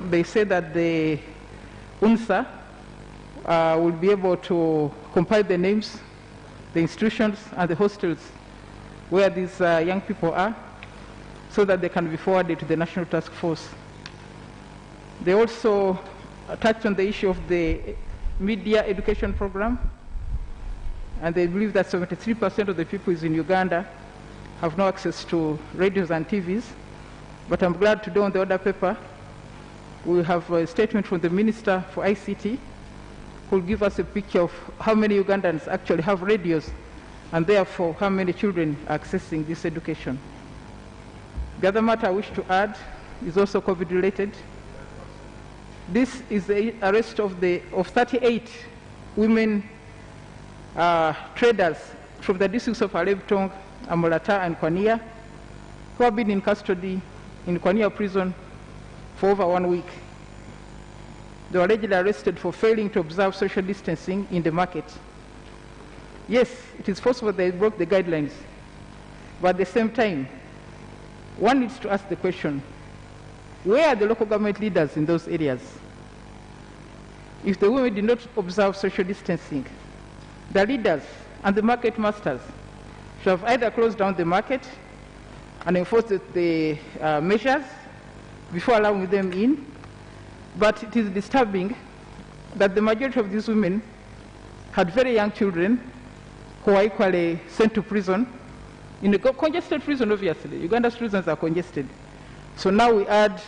they say that the UNSA will be able to compile the names, the institutions, and the hostels where these young people are, so that they can be forwarded to the National Task Force. They also touched on the issue of the media education program, and they believe that 73% of the people in Uganda have no access to radios and TVs. But I'm glad today on the order paper, we have a statement from the Minister for ICT, who will give us a picture of how many Ugandans actually have radios, and therefore how many children are accessing this education. The other matter I wish to add is also COVID-related. This is the arrest of 38 women traders from the districts of Alebtong, Amolata, and Kwania, who have been in custody in Kwania prison for over 1 week. They were allegedly arrested for failing to observe social distancing in the market. Yes, it is possible they broke the guidelines, but at the same time, one needs to ask the question, where are the local government leaders in those areas? If the women did not observe social distancing, the leaders and the market masters should have either closed down the market and enforced the measures before allowing them in. But it is disturbing that the majority of these women had very young children who were equally sent to prison, in a congested prison, obviously. Uganda's prisons are congested. So now we add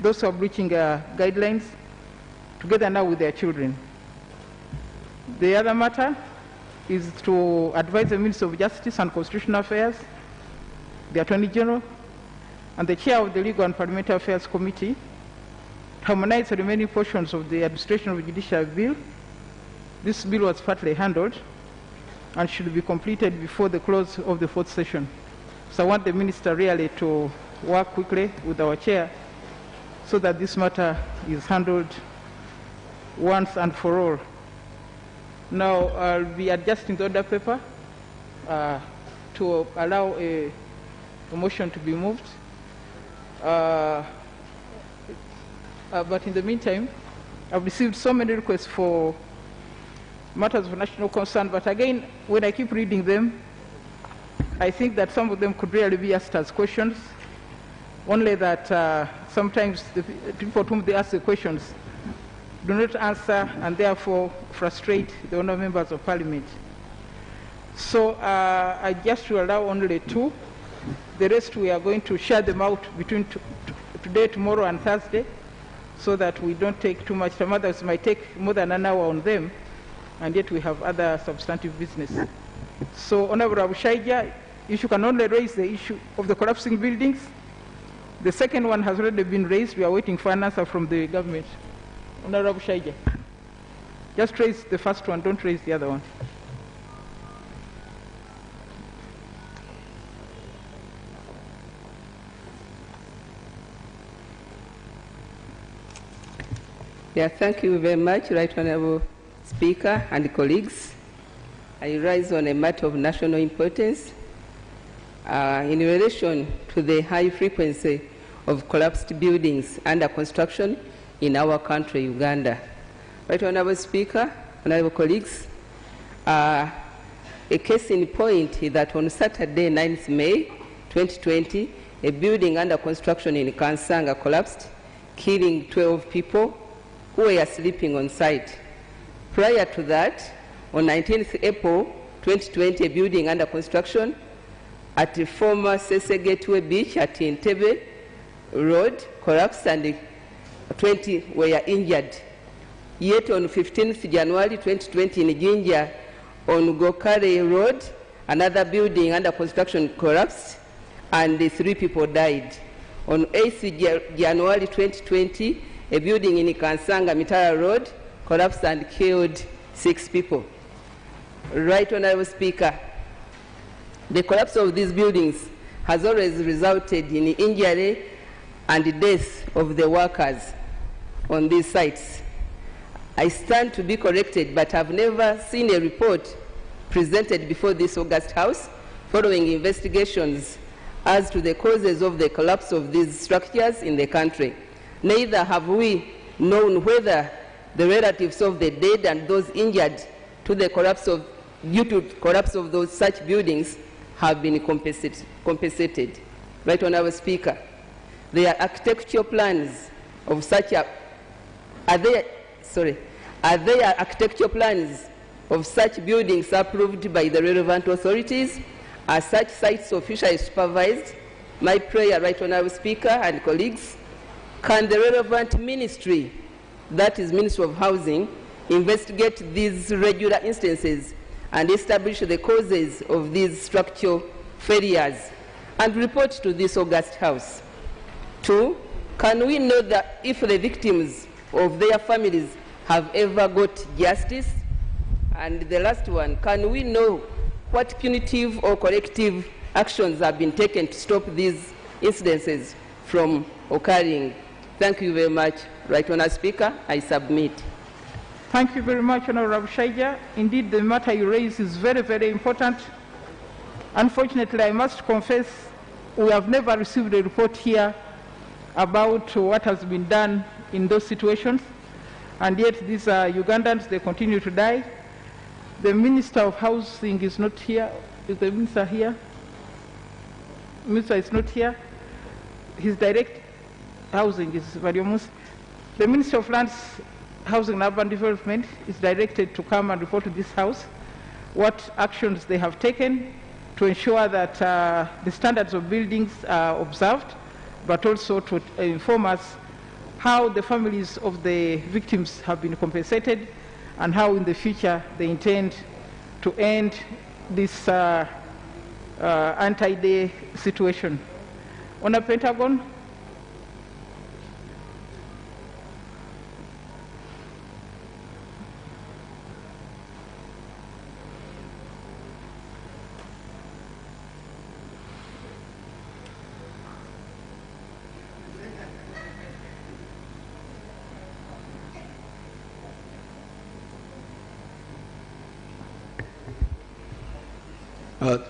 those who are breaching guidelines together now with their children. The other matter is to advise the Minister of Justice and Constitutional Affairs, the Attorney General, and the Chair of the Legal and Parliamentary Affairs Committee to harmonize the remaining portions of the Administration of Judicial Bill. This bill was partly handled and should be completed before the close of the 4th session. So I want the Minister really to work quickly with our Chair so that this matter is handled once and for all. Now I'll be adjusting the order paper to allow a motion to be moved. But in the meantime, I've received so many requests for matters of national concern, but again, when I keep reading them, I think that some of them could really be asked as questions, only that sometimes the people to whom they ask the questions do not answer and therefore frustrate the honourable members of Parliament. So I just will allow only 2. The rest we are going to share them out between today, tomorrow, and Thursday, so that we don't take too much time. Others might take more than an hour on them, and yet we have other substantive business. So, Honourable Abushaija, if you can only raise the issue of the collapsing buildings. The second one has already been raised. We are waiting for an answer from the government. Honourable Abushaija, just raise the first one, don't raise the other one. Yeah, thank you very much, Right Honourable Speaker and colleagues. I rise on a matter of national importance in relation to the high frequency of collapsed buildings under construction in our country, Uganda. Right Honourable Speaker, honourable colleagues, a case in point is that on Saturday, 9th May 2020, a building under construction in Kansanga collapsed, killing 12 people who were sleeping on site. Prior to that, on 19th April 2020, a building under construction at the former Sese Gateway Beach at Entebbe Road collapsed and 20 were injured. Yet on 15th January 2020 in Jinja on Gokare Road, another building under construction collapsed and 3 people died. On 8th January 2020, a building in Kansanga Mitara Road collapsed and killed 6 people. Right Honourable Speaker, the collapse of these buildings has always resulted in injury and death of the workers on these sites. I stand to be corrected, but I've never seen a report presented before this August House following investigations as to the causes of the collapse of these structures in the country. neither have we known whether the relatives of the dead and those injured due to collapse of those such buildings have been compensated. Right, Honourable Speaker. There are architectural plans of such are there architectural plans of such buildings approved by the relevant authorities? Are such sites officially supervised? My prayer, Right Honourable Speaker and colleagues, can the relevant ministry, that is Ministry of Housing, investigate these regular instances and establish the causes of these structural failures and report to this august House? 2, can we know that if the victims of their families have ever got justice? And the last one, can we know what punitive or corrective actions have been taken to stop these incidences from occurring? Thank you very much. Right Honourable Speaker, I submit. Thank you very much, Honourable Shaija. Indeed, the matter you raise is very, very important. Unfortunately, I must confess, we have never received a report here about what has been done in those situations, and yet these are Ugandans, they continue to die. The Minister of Housing is not here. Is the Minister here? Minister is not here. His direct housing is Variomus. The Minister of Lands, Housing and Urban Development is directed to come and report to this House what actions they have taken to ensure that the standards of buildings are observed, but also to inform us how the families of the victims have been compensated and how in the future they intend to end this anti-day situation. On the Pentagon,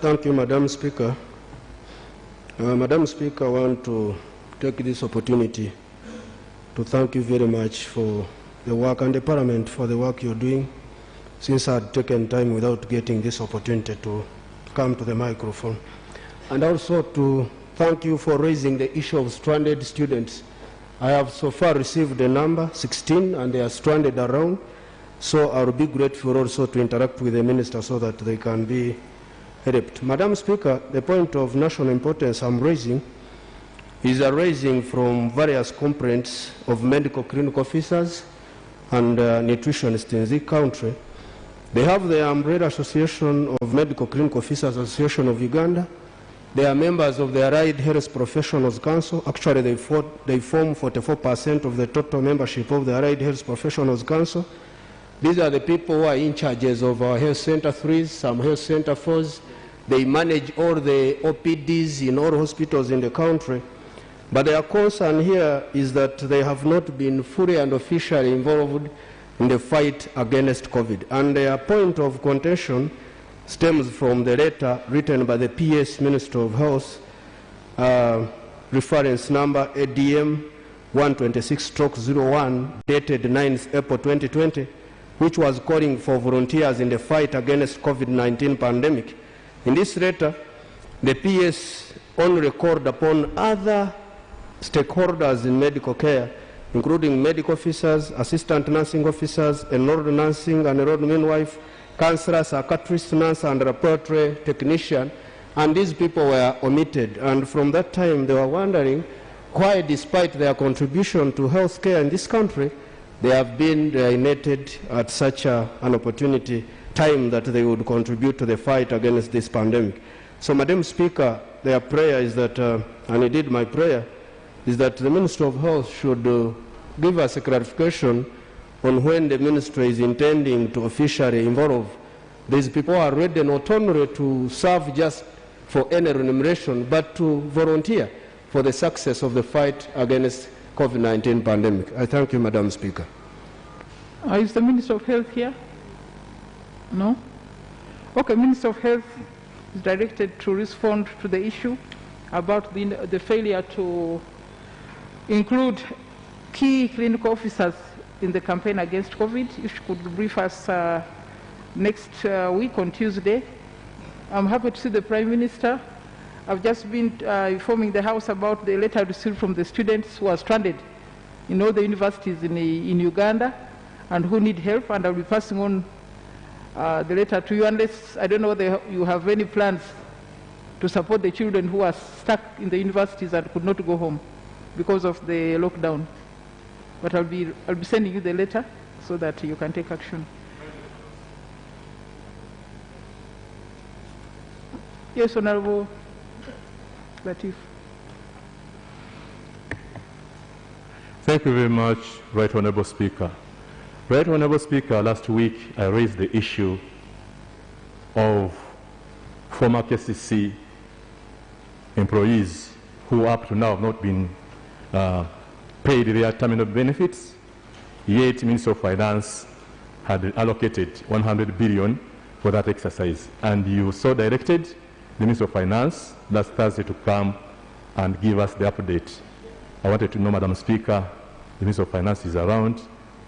thank you, Madam Speaker. Madam Speaker, I want to take this opportunity to thank you very much for the work and the Parliament for the work you're doing, since I had taken time without getting this opportunity to come to the microphone. And also to thank you for raising the issue of stranded students. I have so far received a number, 16, and they are stranded around. So I will be grateful also to interact with the Minister so that they can be helped. Madam Speaker, the point of national importance I'm raising is arising from various complaints of medical clinical officers and nutritionists in this country. They have the Umbrella Association of Medical Clinical Officers Association of Uganda. They are members of the Allied Health Professionals Council. Actually, they form 44% of the total membership of the Allied Health Professionals Council. These are the people who are in charges of our health center 3s, some health center 4s. They manage all the OPDs in all hospitals in the country. But their concern here is that they have not been fully and officially involved in the fight against COVID. And their point of contention stems from the letter written by the PS Minister of Health, reference number ADM 126/01, dated 9th April 2020, which was calling for volunteers in the fight against COVID-19 pandemic. In this letter, the PS only called upon other stakeholders in medical care, including medical officers, assistant nursing officers, enrolled nursing and enrolled midwife, counselor, psychiatrist, nurse, and laboratory technician, and these people were omitted. And from that time, they were wondering why, despite their contribution to health care in this country, they have been alienated at such an opportunity time that they would contribute to the fight against this pandemic. So, Madam Speaker, their prayer is that, and indeed my prayer, is that the Minister of Health should give us a clarification on when the ministry is intending to officially involve these people who are ready not only to serve just for any remuneration, but to volunteer for the success of the fight against COVID-19 pandemic. I thank you, Madam Speaker. Is the Minister of Health here? No? Okay, Minister of Health is directed to respond to the issue about the failure to include key clinical officers in the campaign against COVID. If you could brief us next week on Tuesday. I'm happy to see the Prime Minister. I've just been informing the House about the letter received from the students who are stranded in all the universities in Uganda and who need help, and I'll be passing on the letter to you, unless I don't know whether you have any plans to support the children who are stuck in the universities and could not go home because of the lockdown. But I'll be sending you the letter so that you can take action. Yes, Honorable Latif. Thank you very much, Right Honorable Speaker. Right Honorable Speaker, last week I raised the issue of former KCC employees who up to now have not been paid their terminal benefits, yet Minister of Finance had allocated 100 billion for that exercise. And you so directed the Minister of Finance last Thursday to come and give us the update. I wanted to know, Madam Speaker, the Minister of Finance is around.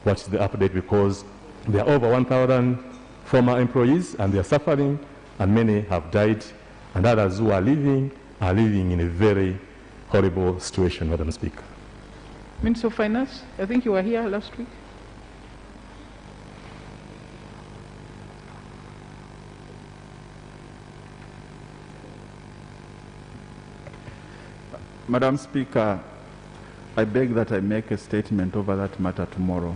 What's the update? Because there are over 1,000 former employees and they are suffering, and many have died, and others who are living in a very horrible situation, Madam Speaker. Minister of Finance, I think you were here last week. Madam Speaker, I beg that I make a statement over that matter tomorrow.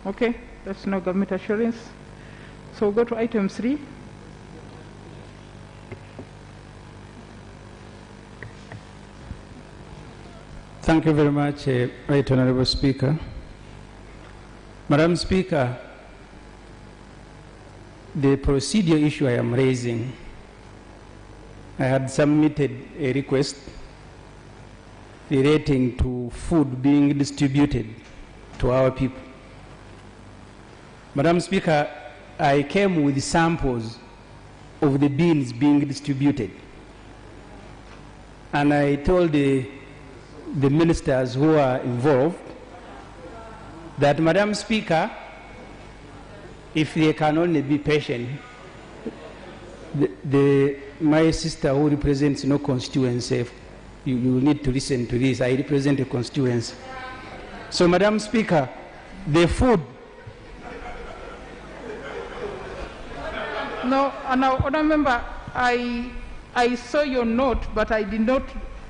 Okay, that's no government assurance. So we'll go to item 3. Thank you very much, Right Honorable Speaker. Madam Speaker, the procedure issue I am raising, I had submitted a request relating to food being distributed to our people. Madam Speaker, I came with samples of the beans being distributed. And I told the ministers who are involved that, Madam Speaker, if they can only be patient, my sister who represents no constituency, you will need to listen to this. I represent a constituency. So, Madam Speaker, the food. No, now, Honourable Member, I saw your note, but I did not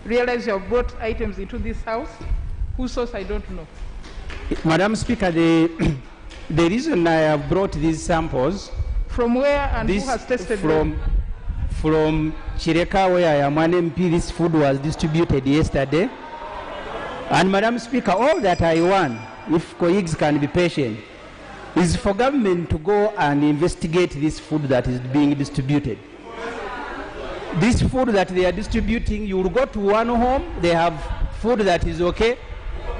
realize you have brought items into this House. Whose source, I don't know. Madam Speaker, the reason I have brought these samples. From where and who has tested them? From Chireka, where I am an MP, this food was distributed yesterday. And Madam Speaker, all that I want, if colleagues can be patient, is for government to go and investigate this food that is being distributed. This food that they are distributing, you will go to one home, they have food that is okay,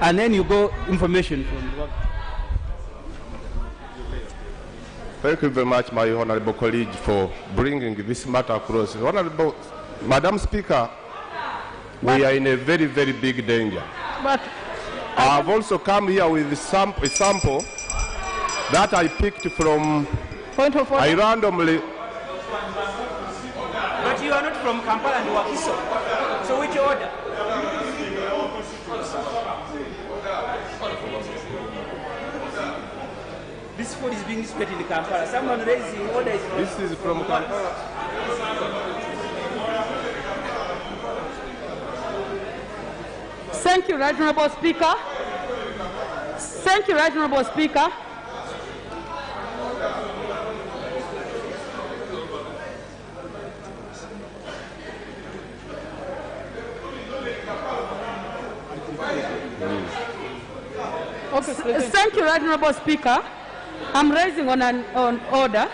and then you go information from the work. Thank you very much, my honorable colleague, for bringing this matter across. Honorable Madam Speaker, we are in a very, very big danger. But I have also come here with a sample that I picked from. Point of order. I randomly. But you are not from Kampala and Wakiso. So which order? This food is being distributed in Kampala. Someone raising order. This is from Kampala. Thank you, Right Honourable Speaker. Thank you, Right Honourable Speaker. Okay, thank you, Right Honourable Speaker. I'm raising on order.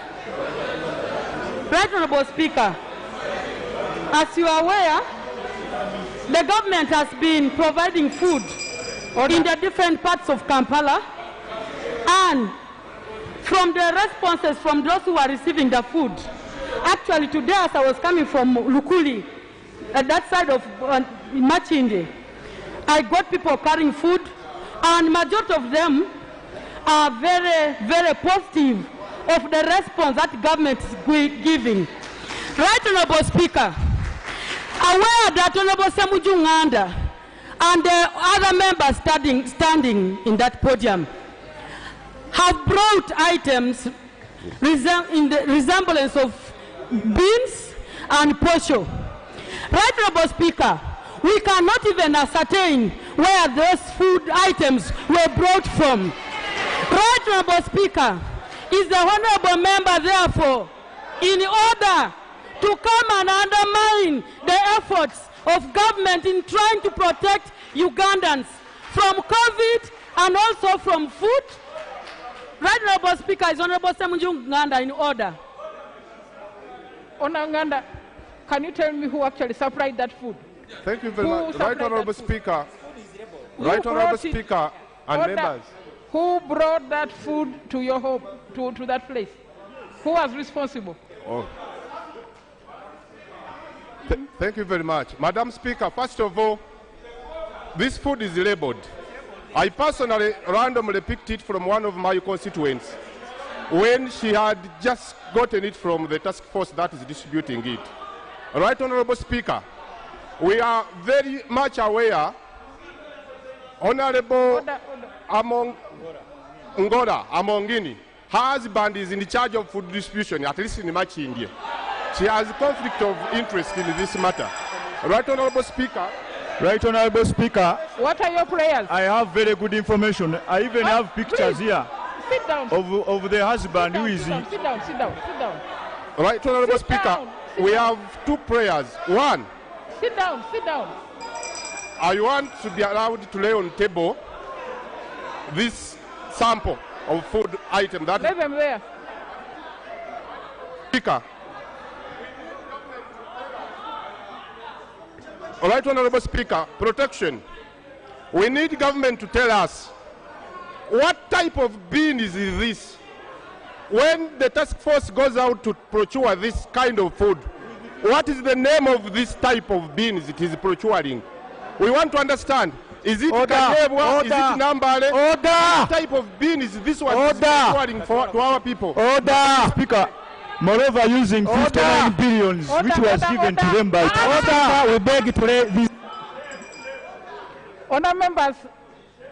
Right Honourable Speaker, as you are aware, the government has been providing food in the different parts of Kampala, and from the responses from those who are receiving the food, actually today as I was coming from Lukuli, at that side of Machinde, I got people carrying food, and majority of them are very, very positive of the response that government is giving. Right, Honorable Speaker, aware that Honorable Samuju Uganda and the other members standing in that podium have brought items in the resemblance of beans and posho. Right, Honorable Speaker, we cannot even ascertain where those food items were brought from. Right, Honorable Speaker, is the honorable member therefore in order to come and undermine the efforts of government in trying to protect Ugandans from COVID and also from food? Right, Honorable Speaker, is Honorable Samuju Uganda in order? Honorable Uganda, can you tell me who actually supplied that food? Thank you very much. Right, Honorable Speaker. Right, Honorable Speaker and members. Who brought that food to your home, to that place? Who was responsible? Oh. Thank you very much. Madam Speaker, first of all, this food is labeled. I personally randomly picked it from one of my constituents when she had just gotten it from the task force that is distributing it. Right, Honorable Speaker, we are very much aware, Honorable among Ngora Amongini, her husband is in charge of food distribution, at least in Machi, India. She has a conflict of interest in this matter. Right, Honorable Speaker. Right, Honorable Speaker. What are your prayers? I have very good information. I even have pictures here. Sit down. Of the husband who is... Sit down. Right, Honorable Speaker. We have two prayers. One. Sit down. I want to be allowed to lay on the table this sample of food item that... Leave them there. Speaker. All right, Honorable Speaker, protection. We need government to tell us what type of bean is this. When the task force goes out to procure this kind of food, what is the name of this type of beans it is procuring? We want to understand. Is it Kanebwa? Is it Nambale? Order! What type of bean is this one procuring to our people? Order! Speaker. Moreover, using 59 billions, which was given to them by order, we beg to lay this. Honor members,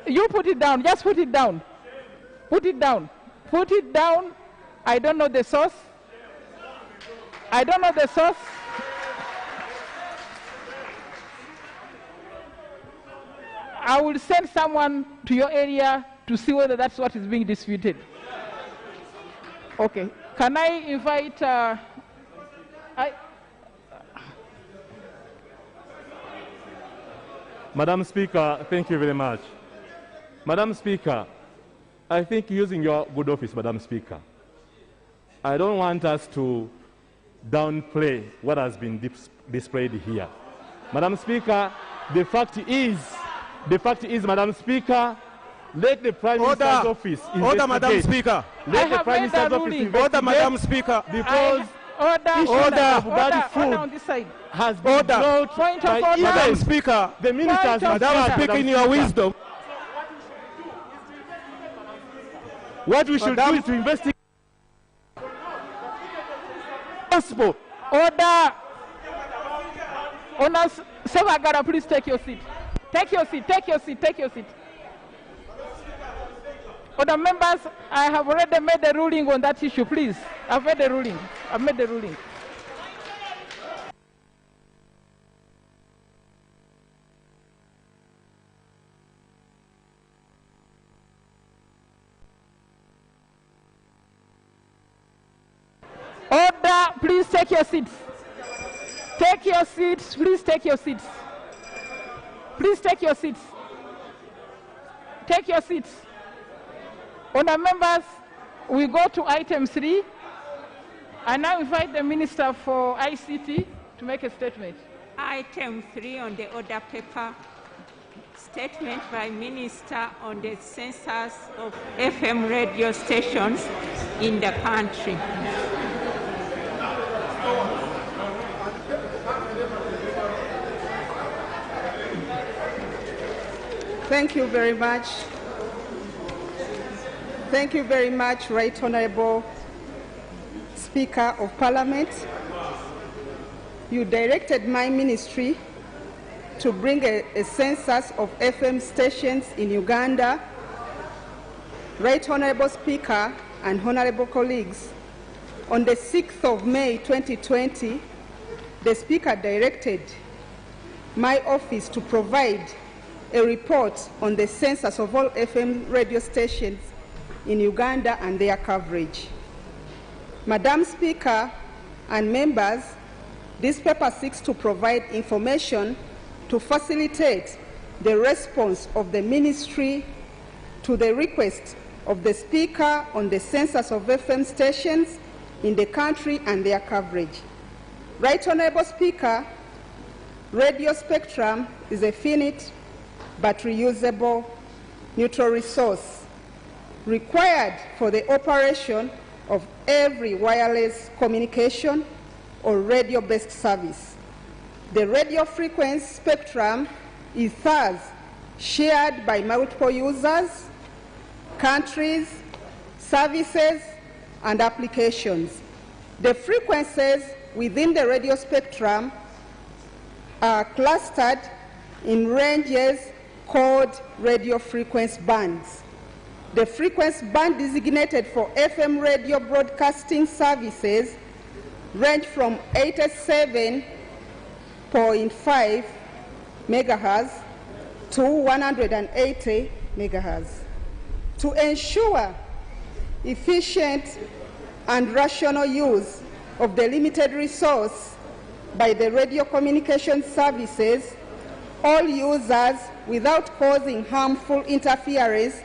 you put it down. Just put it down. Put it down. Put it down. I don't know the source. I will send someone to your area to see whether that's what is being disputed. Okay. Can I invite... Madam Speaker, thank you very much. Madam Speaker, I think using your good office, Madam Speaker, I don't want us to downplay what has been displayed here. Madam Speaker, the fact is, Madam Speaker, let the Prime Minister's office investigate. Order, Madam Speaker. Let the Prime Minister's office investigate. Order, Madam Speaker. Because order on this side. Has been brought Point of by order. Madam Speaker. The ministers, Madam Speaker, in your wisdom. What we should do is to investigate. Possible. Order. Honor Sevagara, please take your seat. Take your seat. Order members, I have already made a ruling on that issue, please. I've made the ruling. Order, please take your seats. Please take your seats. Honour members, we go to item 3. I now invite the Minister for ICT to make a statement. Item 3 on the order paper, statement by Minister on the census of FM radio stations in the country. Thank you very much. Thank you very much, Right Honorable Speaker of Parliament. You directed my ministry to bring a census of FM stations in Uganda. Right Honorable Speaker and honorable colleagues, on the 6th of May 2020, the Speaker directed my office to provide a report on the census of all FM radio stations in Uganda and their coverage. Madam Speaker and members, this paper seeks to provide information to facilitate the response of the ministry to the request of the Speaker on the census of FM stations in the country and their coverage. Right Honorable Speaker, radio spectrum is a finite but reusable neutral resource required for the operation of every wireless communication or radio-based service. The radio frequency spectrum is thus shared by multiple users, countries, services, and applications. The frequencies within the radio spectrum are clustered in ranges called radio frequency bands. The frequency band designated for FM radio broadcasting services range from 87.5 megahertz to 180 megahertz. To ensure efficient and rational use of the limited resource by the radio communication services, all users, without causing harmful interference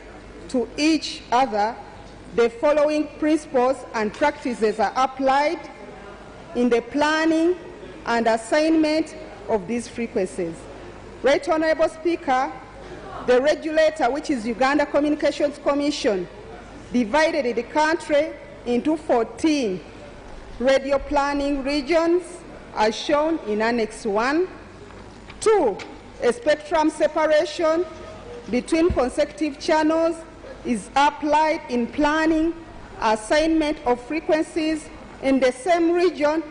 to each other, the following principles and practices are applied in the planning and assignment of these frequencies. Right Honorable Speaker, the regulator, which is Uganda Communications Commission, divided the country into 14 radio planning regions as shown in Annex 1. 2, a spectrum separation between consecutive channels is applied in planning assignment of frequencies in the same region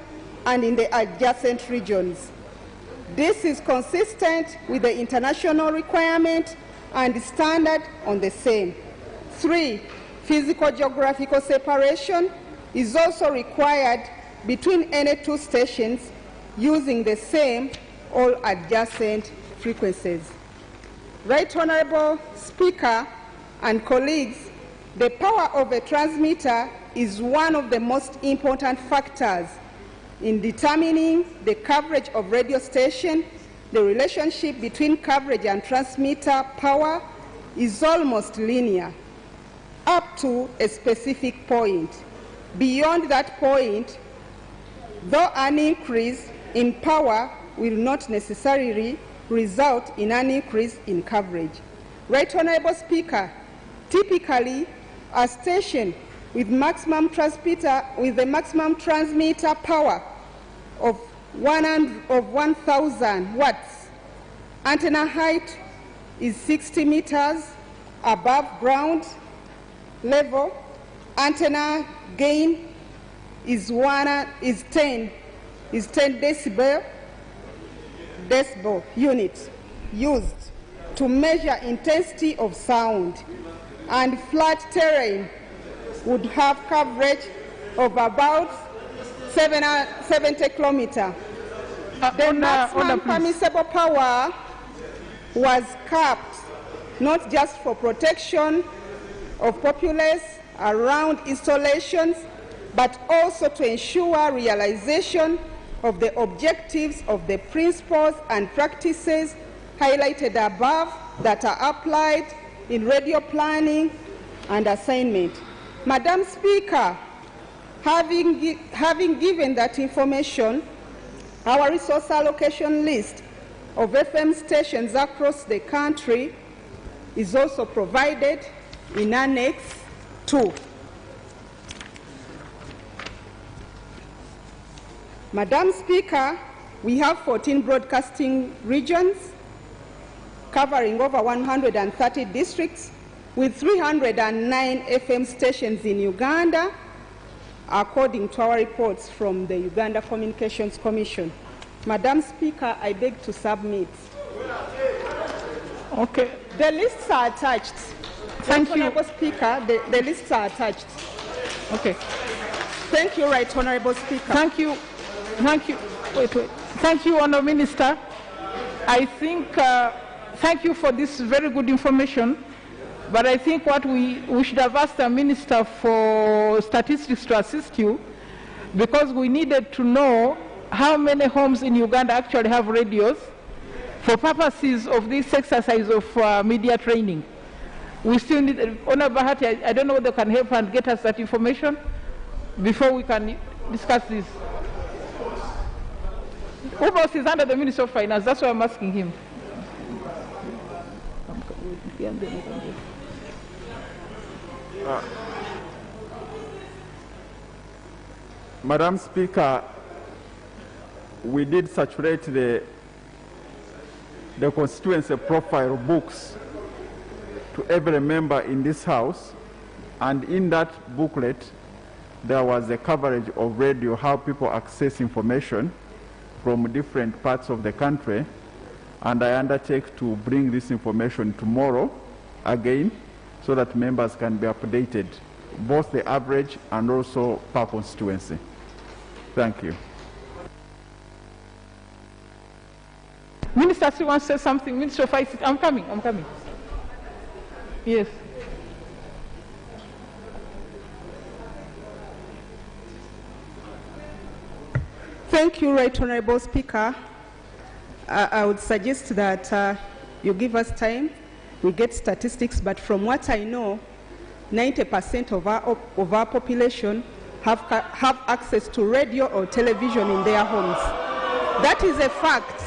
and in the adjacent regions. This is consistent with the international requirement and standard on the same. 3, physical geographical separation is also required between any two stations using the same or adjacent frequencies. Right Honorable Speaker and colleagues, the power of a transmitter is one of the most important factors in determining the coverage of radio station. The relationship between coverage and transmitter power is almost linear up to a specific point. Beyond that point, though an increase in power will not necessarily result in an increase in coverage. Right Honorable Speaker, typically a station with the maximum transmitter power of 1,000 watts. Antenna height is 60 meters above ground level. Antenna gain is 10 decibel units used to measure intensity of sound, and flat terrain would have coverage of about 70 kilometers. The maximum permissible power was capped not just for protection of populace around installations, but also to ensure realization of the objectives of the principles and practices highlighted above that are applied in radio planning and assignment. Madam Speaker, having given that information, our resource allocation list of FM stations across the country is also provided in Annex 2. Madam Speaker, we have 14 broadcasting regions covering over 130 districts with 309 FM stations in Uganda, according to our reports from the Uganda Communications Commission. Madam Speaker, I beg to submit. Okay. The lists are attached. Thank you. Honourable Speaker, the lists are attached. Okay. Thank you, Right Honourable Speaker. Thank you. Thank you. Wait. Thank you, Honourable Minister. I think, thank you for this very good information. But I think what we should have asked the Minister for Statistics to assist you, because we needed to know how many homes in Uganda actually have radios for purposes of this exercise of media training. We still need, Honourable Bahati, I don't know whether they can help and get us that information before we can discuss this. Ubos is under the Minister of Finance, that's why I'm asking him. Madam Speaker, we did saturate the constituency profile books to every member in this House, and in that booklet there was a coverage of radio, how people access information from different parts of the country, and I undertake to bring this information tomorrow again so that members can be updated, both the average and also per constituency. Thank you. Minister still wants to say something. Minister of ICT, I'm coming. Yes. Thank you, Right Honourable Speaker. I would suggest that you give us time, we get statistics, but from what I know, 90% of our population have access to radio or television in their homes. That is a fact.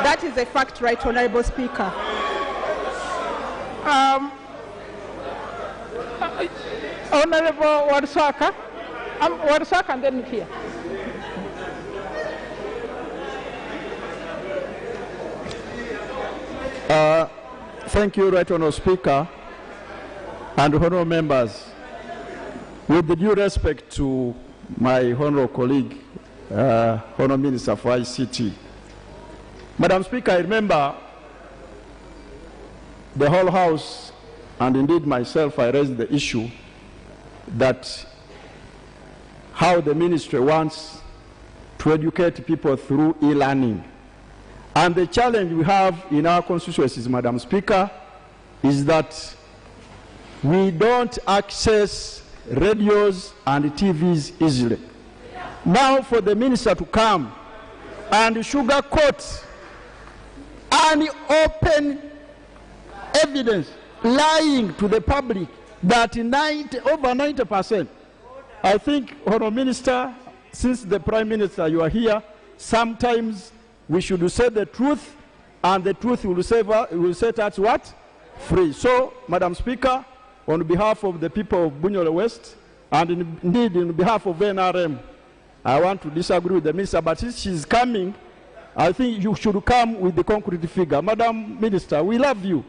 That is a fact, Right Honourable Speaker. Honourable Warsaka, Warsaka and then here. Thank you, Right Honourable Speaker and honourable members. With the due respect to my honourable colleague, Honourable Minister for ICT, Madam Speaker, I remember the whole House, and indeed myself, I raised the issue that how the ministry wants to educate people through e-learning. And the challenge we have in our constituencies, Madam Speaker, is that we don't access radios and TVs easily. Now for the minister to come and sugarcoat and open evidence lying to the public that over 90%, I think, Honourable Minister, since the Prime Minister, you are here, sometimes we should say the truth, and the truth will set us what? Free. So, Madam Speaker, on behalf of the people of Bunyole West, and indeed on behalf of NRM, I want to disagree with the minister, but since she's coming, I think you should come with the concrete figure. Madam Minister, we love you.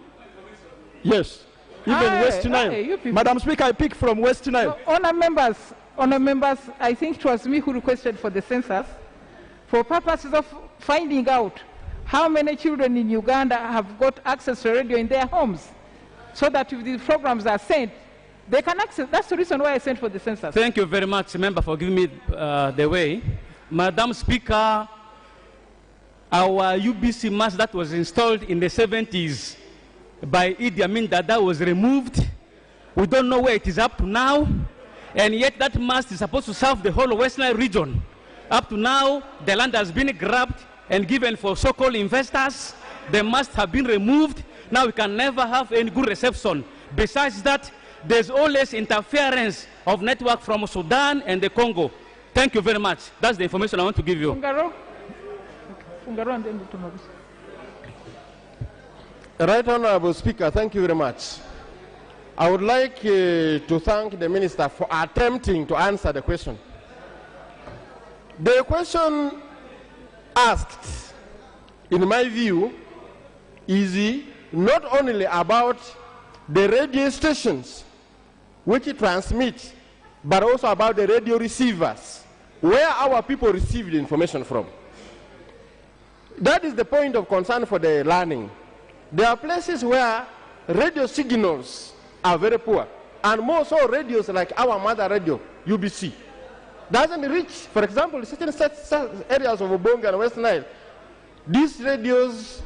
Yes. Even West Nile. Madam Speaker, I pick from West Nile. Honour members, I think it was me who requested for the census for purposes of finding out how many children in Uganda have got access to radio in their homes, so that if these programs are sent, they can access. That's the reason why I sent for the census. Thank you very much, member, for giving me the way. Madam Speaker, our UBC mast that was installed in the 70s by Idi Amin Dada was removed. We don't know where it is up to now, and yet that mast is supposed to serve the whole West Nile region. Up to now, the land has been grabbed and given for so-called investors. The mast have been removed. Now we can never have any good reception. Besides that, there's always interference of network from Sudan and the Congo. Thank you very much. That's the information I want to give you. Right Honourable Speaker, thank you very much. I would like to thank the Minister for attempting to answer the question. The question asked, in my view, is not only about the radio stations which transmit, but also about the radio receivers, where our people receive the information from. That is the point of concern for the learning. There are places where radio signals are very poor, and more so radios like our mother radio, UBC, doesn't reach, for example, certain areas of Obonga and West Nile. These radios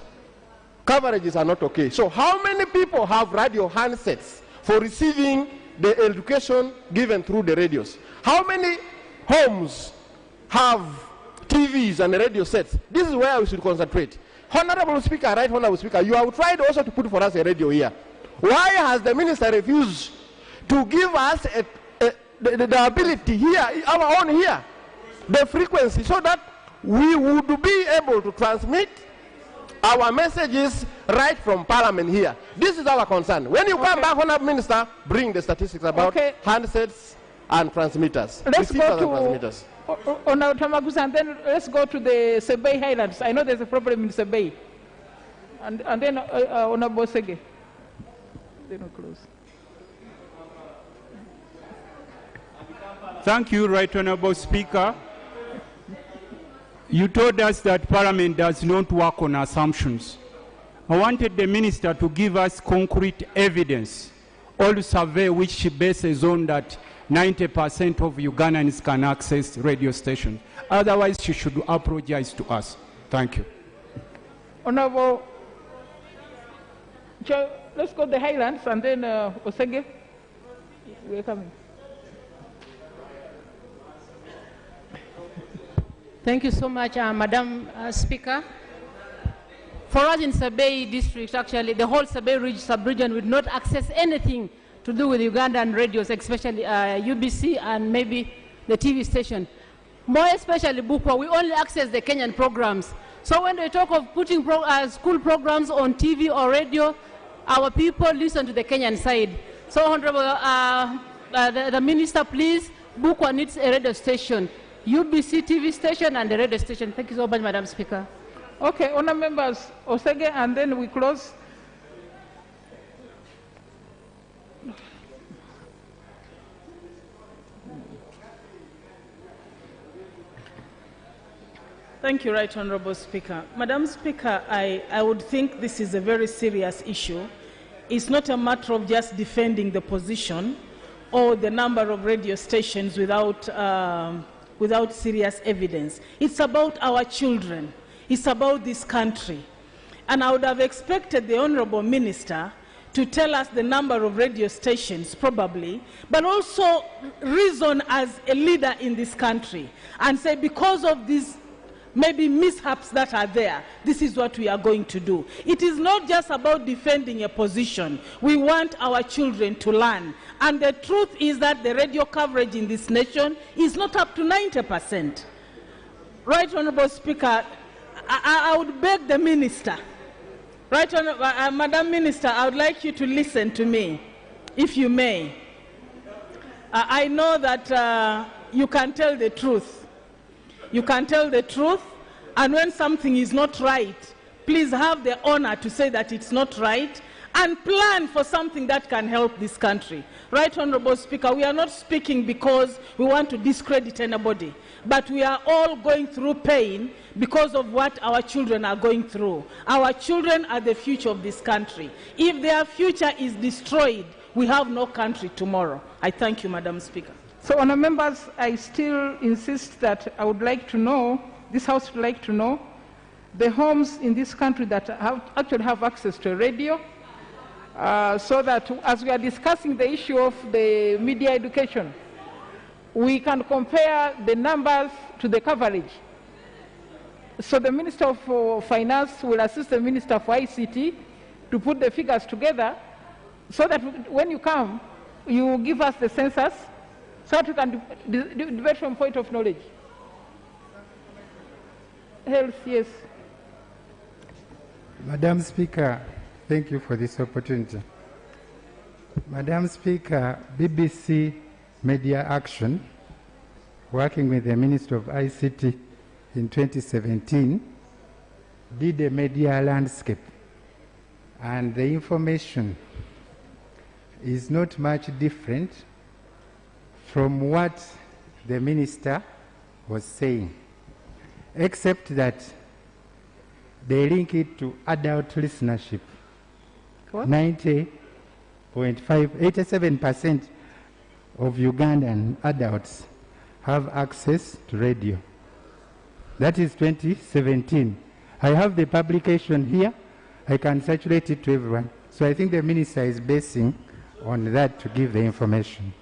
coverages are not okay. So how many people have radio handsets for receiving the education given through the radios? How many homes have TVs and radio sets? This is where we should concentrate. Honorable Speaker, Right Honorable Speaker, you have tried also to put for us a radio here. Why has the minister refused to give us the ability here, our own here, the frequency, so that we would be able to transmit our messages right from Parliament here? This is our concern. When you come back, Honorable Minister, bring the statistics about handsets and transmitters. Let's go to Honorable Tamagusa, and then let's go to the Sebei Highlands. I know there's a problem in Sebei. And then Honorable Sege. Then we'll close. Thank you, Right Honorable Speaker. You told us that Parliament does not work on assumptions. I wanted the Minister to give us concrete evidence, all survey which she bases on that 90% of Ugandans can access radio stations. Otherwise, she should apologize to us. Thank you. Honorable, let's go to the Highlands, and then Osege. We're coming. Thank you so much, Madam Speaker. For us in Sebei district, actually, the whole Sebei sub-region would not access anything to do with Ugandan radios, especially UBC and maybe the TV station. More especially Bukwa, we only access the Kenyan programs. So when they talk of putting school programs on TV or radio, our people listen to the Kenyan side. So Honorable, the Minister, please, Bukwa needs a radio station, UBC TV station and the radio station. Thank you so much, Madam Speaker. Okay, Honour Members, Osege, and then we close. Thank you, Right Honourable Speaker. Madam Speaker, I would think this is a very serious issue. It's not a matter of just defending the position or the number of radio stations without serious evidence. It's about our children. It's about this country. And I would have expected the Honourable Minister to tell us the number of radio stations, probably, but also reason as a leader in this country and say, because of these maybe mishaps that are there, this is what we are going to do. It is not just about defending a position. We want our children to learn. And the truth is that the radio coverage in this nation is not up to 90%. Right Honourable Speaker, I would beg the Minister, Right Honourable, Madam Minister, I would like you to listen to me, if you may. I know that you can tell the truth. You can tell the truth, and when something is not right, please have the honor to say that it's not right and plan for something that can help this country. Right Honourable Speaker, we are not speaking because we want to discredit anybody, but we are all going through pain because of what our children are going through. Our children are the future of this country. If their future is destroyed, we have no country tomorrow. I thank you, Madam Speaker. So, Honour Members, I still insist that I would like to know, this House would like to know, the homes in this country that actually have access to radio, so that as we are discussing the issue of the media education, we can compare the numbers to the coverage. So the Minister of Finance will assist the Minister for ICT to put the figures together so that when you come, you give us the census so that we can debate from point of knowledge. Health, yes. Madam Speaker, thank you for this opportunity. Madam Speaker, BBC Media Action, working with the Minister of ICT in 2017, did a media landscape and the information is not much different from what the minister was saying, except that they link it to adult listenership. 87% of Ugandan adults have access to radio. That is 2017. I have the publication here. I can circulate it to everyone. So I think the minister is basing on that to give the information.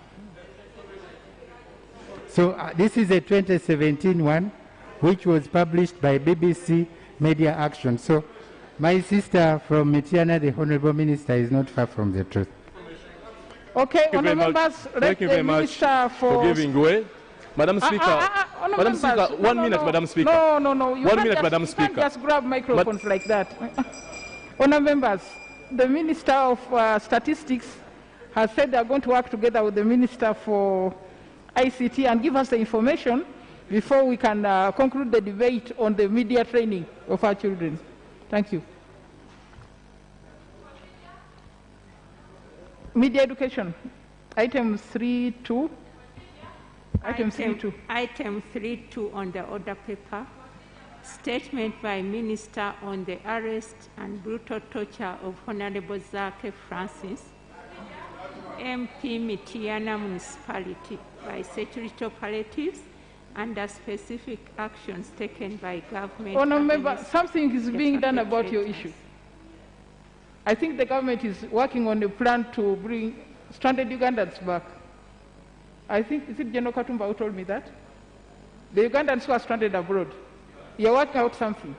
So this is a 2017 one, which was published by BBC Media Action. So my sister from Mitiana, the Honorable Minister, is not far from the truth. Okay, honourable members, thank you very much for giving way. Madam Speaker, Madam Speaker, 1 minute, Madam Speaker. No. 1 minute, Madam Speaker. You can't just grab microphones like that. Honourable members, the Minister of Statistics has said they are going to work together with the Minister for ICT and give us the information before we can conclude the debate on the media training of our children. Thank you. Media education, item 3.2. Item 3.2 on the order paper. Statement by Minister on the arrest and brutal torture of Honorable Zake Francis, MP Mitiana Municipality, by security operatives under specific actions taken by government. Honourable Member, something is being done about your issue. I think the government is working on a plan to bring stranded Ugandans back. I think, is it General Katumba who told me that? The Ugandans who are stranded abroad. You're working out something.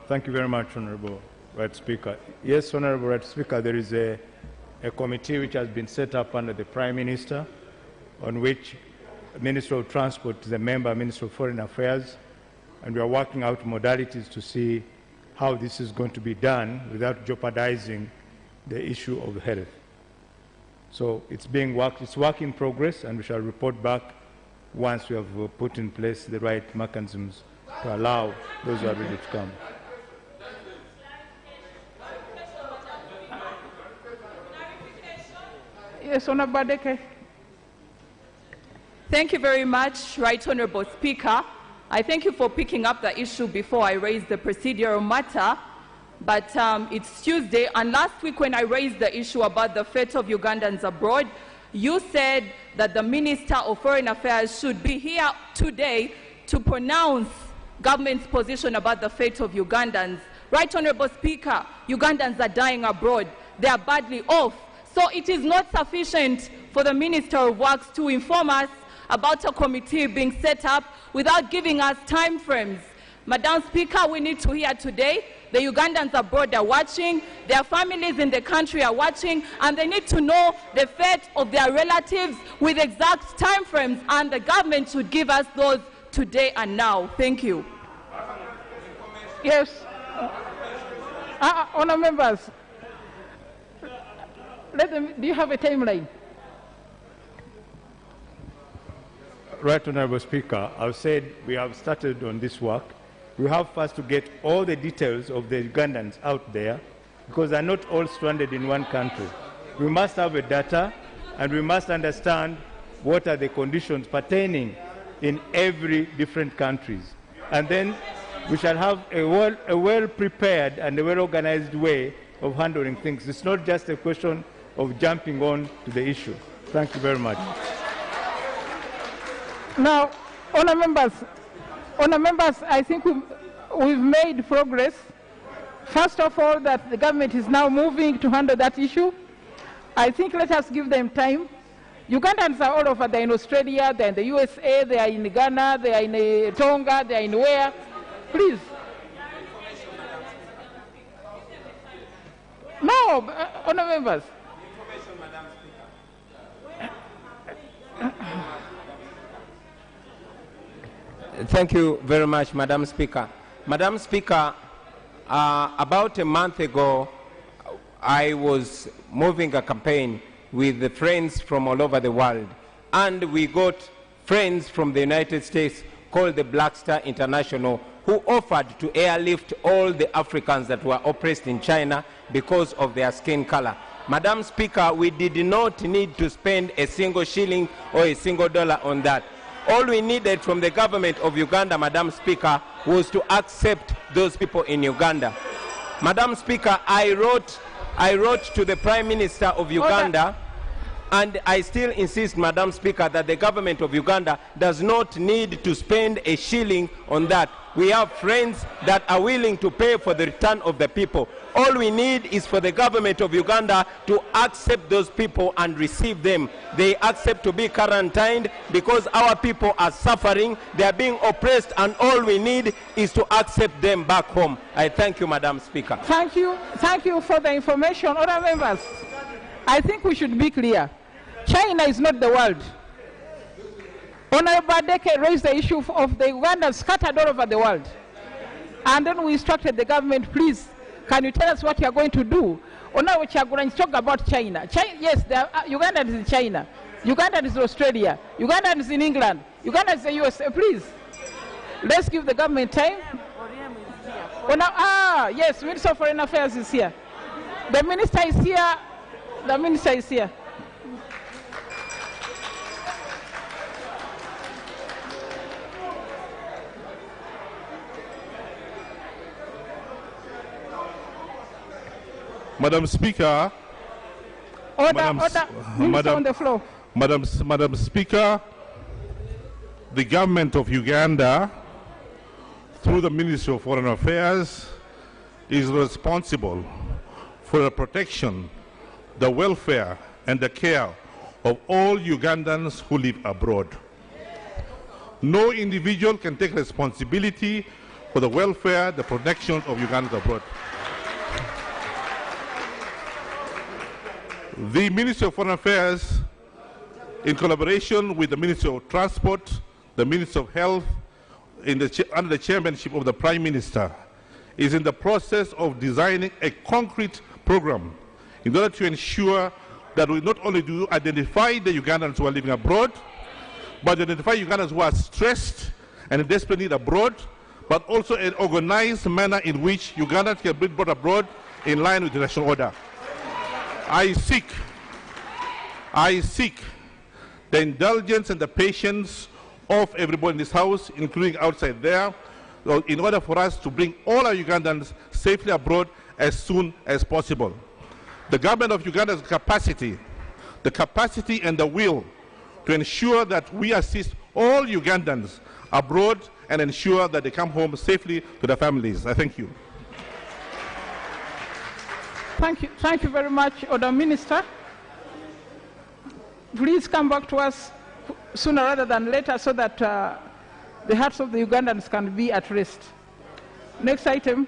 Thank you very much, Honorable Right Speaker. Yes, Honorable Right Speaker, there is a committee which has been set up under the Prime Minister, on which Minister of Transport is a member, Minister of Foreign Affairs, and we are working out modalities to see how this is going to be done without jeopardizing the issue of health. So it's being worked, it's work in progress, and we shall report back once we have put in place the right mechanisms to allow those who are ready to come. Yes, Honorable Badeke. Thank you very much, Right Honourable Speaker. I thank you for picking up the issue before I raised the procedural matter, but it's Tuesday, and last week when I raised the issue about the fate of Ugandans abroad, you said that the Minister of Foreign Affairs should be here today to pronounce government's position about the fate of Ugandans. Right Honourable Speaker, Ugandans are dying abroad. They are badly off. So it is not sufficient for the Minister of Works to inform us about a committee being set up without giving us time frames. Madam Speaker, we need to hear today. The Ugandans abroad are watching, their families in the country are watching, and they need to know the fate of their relatives with exact time frames, and the government should give us those today and now. Thank you. Yes. Honourable members, do you have a timeline? Right Honourable Speaker, I've said we have started on this work. We have first to get all the details of the Ugandans out there, because they're not all stranded in one country. We must have a data, and we must understand what are the conditions pertaining in every different countries. And then we shall have a well-prepared and a well-organized way of handling things. It's not just a question of jumping on to the issue. Thank you very much. Now, honourable members, I think we've made progress. First of all, that the government is now moving to handle that issue. I think let us give them time. Ugandans are all over. They're in Australia, they're in the USA, they are in Ghana, they are in Tonga, they are in where? Please. No, honourable members. Thank you very much, Madam Speaker. Madam Speaker, About a month ago, I was moving a campaign with the friends from all over the world, and we got friends from the United States called the Black Star International, who offered to airlift all the Africans that were oppressed in China because of their skin color. Madam Speaker, we did not need to spend a single shilling or a single dollar on that. All we needed from the government of Uganda, Madam Speaker, was to accept those people in Uganda. Madam Speaker, I wrote to the Prime Minister of Uganda, and I still insist, Madam Speaker, that the government of Uganda does not need to spend a shilling on that. We have friends that are willing to pay for the return of the people. All we need is for the government of Uganda to accept those people and receive them. They accept to be quarantined because our people are suffering, they are being oppressed, and all we need is to accept them back home. I thank you, Madam Speaker. Thank you for the information. Other members, I think we should be clear. China is not the world. Honorable Deke raised the issue of the Ugandans scattered all over the world. And then we instructed the government, please, can you tell us what you are going to do? Honorable Chagulanyi talk about China. Yes, Uganda is in China. Uganda is in Australia. Uganda is in England. Uganda is in the USA. Please, let's give the government time. Yes, Minister of Foreign Affairs is here. The minister is here. The minister is here. Madam Speaker, order on the floor. Madam Speaker, the government of Uganda, through the Ministry of Foreign Affairs, is responsible for the protection, the welfare, and the care of all Ugandans who live abroad. No individual can take responsibility for the welfare, the protection of Ugandans abroad. The Ministry of Foreign Affairs, in collaboration with the Ministry of Transport, the Ministry of Health, under the chairmanship of the Prime Minister, is in the process of designing a concrete program in order to ensure that we not only do identify the Ugandans who are living abroad, but identify Ugandans who are stressed and in desperate need abroad, but also an organized manner in which Ugandans can be brought abroad in line with the national order. I seek the indulgence and the patience of everybody in this House, including outside there, in order for us to bring all our Ugandans safely abroad as soon as possible. The government of Uganda has the capacity and the will to ensure that we assist all Ugandans abroad and ensure that they come home safely to their families. I thank you. Thank you very much, Order Minister. Please come back to us sooner rather than later so that the hearts of the Ugandans can be at rest. Next item,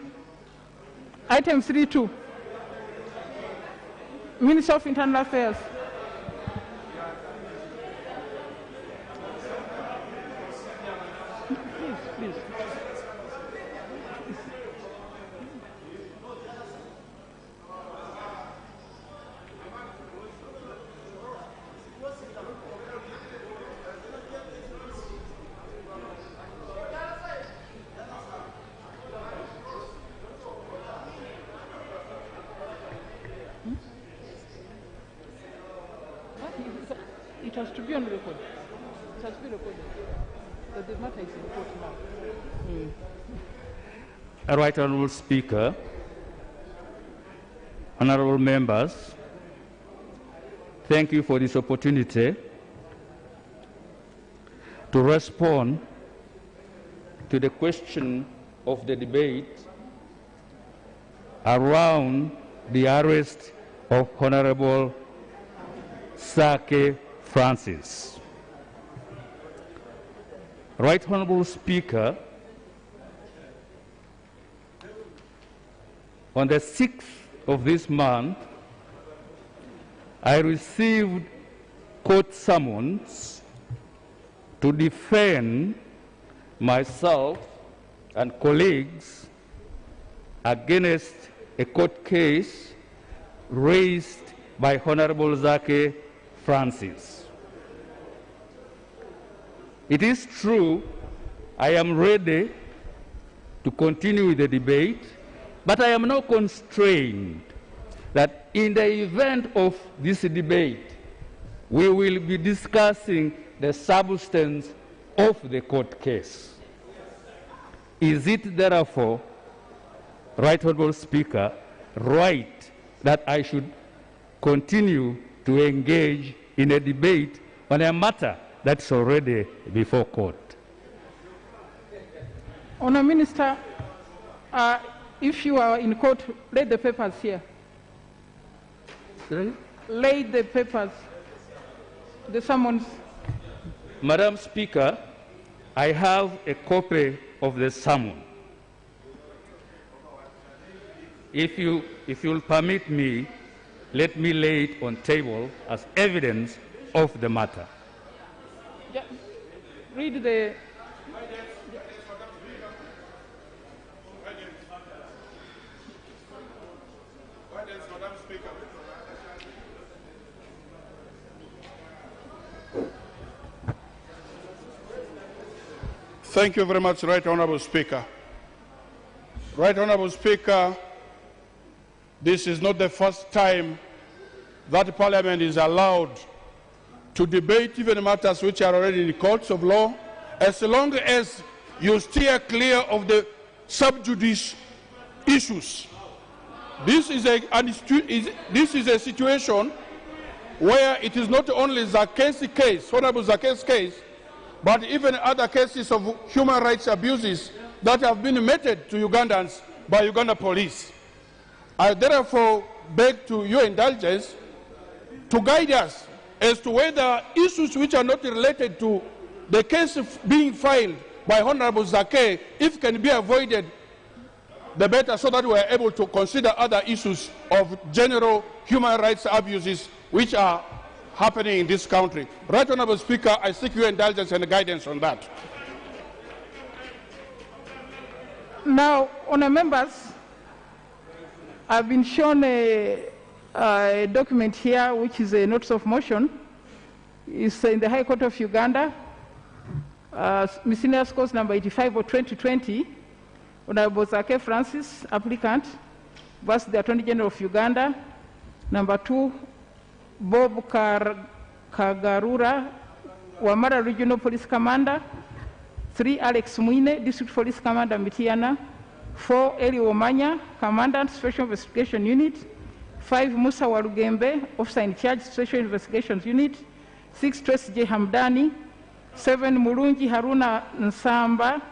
item 3.2. Minister of Internal Affairs. Please. It has to be on record. It has to be recorded. That the matter is in court now. Right Honourable Speaker, honourable members, thank you for this opportunity to respond to the question of the debate around the arrest of Honourable Sake Francis. Right Honourable Speaker, on the 6th of this month, I received court summons to defend myself and colleagues against a court case raised by Honorable Zake Francis. It is true I am ready to continue with the debate, but I am not constrained that in the event of this debate, we will be discussing the substance of the court case. Is it therefore, Right Honorable Speaker, right that I should continue to engage in a debate on a matter that's already before court? Honourable Minister, if you are in court, lay the papers here. Sorry? Lay the papers, the summons. Madam Speaker, I have a copy of the summons. If you'll permit me, let me lay it on table as evidence of the matter. Yeah. Read the... Thank you very much, Right Honourable Speaker. Right Honourable Speaker, this is not the first time that Parliament is allowed to debate even matters which are already in the courts of law, as long as you steer clear of the sub judice issues. This is a situation where it is not only Zake's case, Honourable Zake's case, but even other cases of human rights abuses that have been meted to Ugandans by Uganda police. I therefore beg to your indulgence to guide us as to whether issues which are not related to the case being filed by Honorable Zake, if can be avoided, the better, so that we are able to consider other issues of general human rights abuses which are happening in this country. Right Honourable Speaker, I seek your indulgence and guidance on that. Now, honour members, I've been shown a document here which is a notice of motion. It's in the High Court of Uganda, miscellaneous cause number 85 of 2020, Honourable Zake Francis, applicant, versus the Attorney General of Uganda. Number 2, Bob Kagarura, Wamara Regional Police Commander. 3, Alex Muine, District Police Commander, Mitiana. 4, Eli Omanya, Commandant, Special Investigation Unit. 5, Musa Warugembe, Officer in Charge, Special Investigations Unit. 6, Tracy J. Hamdani. 7, Mulungi Haruna Nsamba.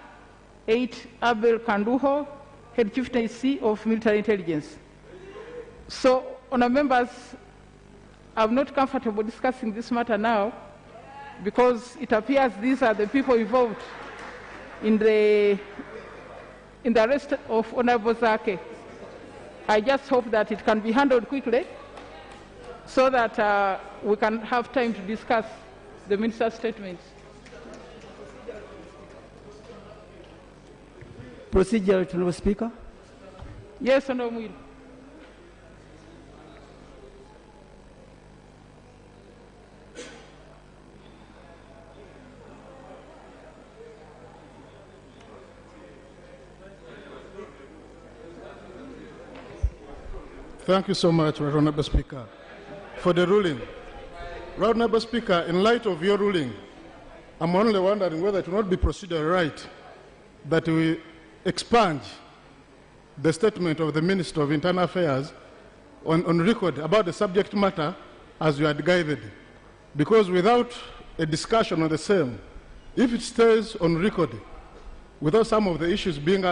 8, Abel Kanduho, Head Chieftaincy of Military Intelligence. So, honour members, I'm not comfortable discussing this matter now because it appears these are the people involved in the arrest of Honorable Zake. I just hope that it can be handled quickly so that we can have time to discuss the minister's statements. Procedure, Honourable Speaker. Yes, Honourable Mwil. Thank you so much, Right Honourable Speaker, for the ruling. Right Honourable Speaker, in light of your ruling, I'm only wondering whether it will not be procedurally right that we expunge the statement of the Minister of Internal Affairs on record about the subject matter as you had guided. Because without a discussion on the same, if it stays on record, without some of the issues being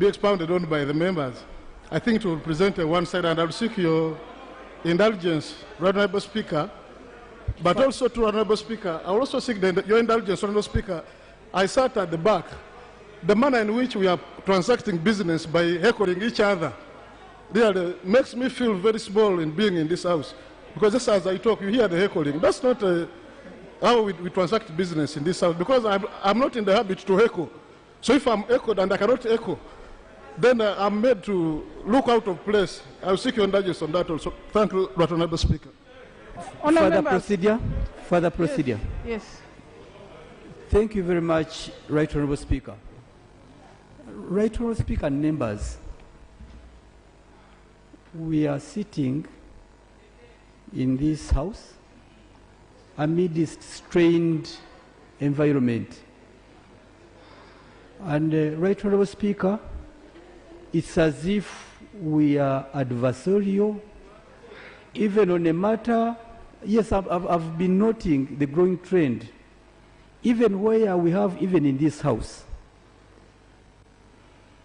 expounded on by the members, I think it will present a one-sided, and I'll seek your indulgence, Honourable Speaker, but also to Honourable Speaker, I will also seek your indulgence, Honourable Speaker. I sat at the back. The manner in which we are transacting business by heckling each other really makes me feel very small in being in this house. Because just as I talk, you hear the heckling. That's not how we transact business in this house, because I'm not in the habit to heckle. So if I'm echoed and I cannot echo, then I'm made to look out of place. I'll seek your indulgence on that also. Thank you, Right Honourable Speaker. Further procedure? Further procedure? Yes. Thank you very much, Right Honourable Speaker. Right Honourable Speaker and members, we are sitting in this house amidst strained environment. And Right Honourable Speaker, it's as if we are adversarial, even on a matter, yes, I've been noting the growing trend, even where we have, even in this house,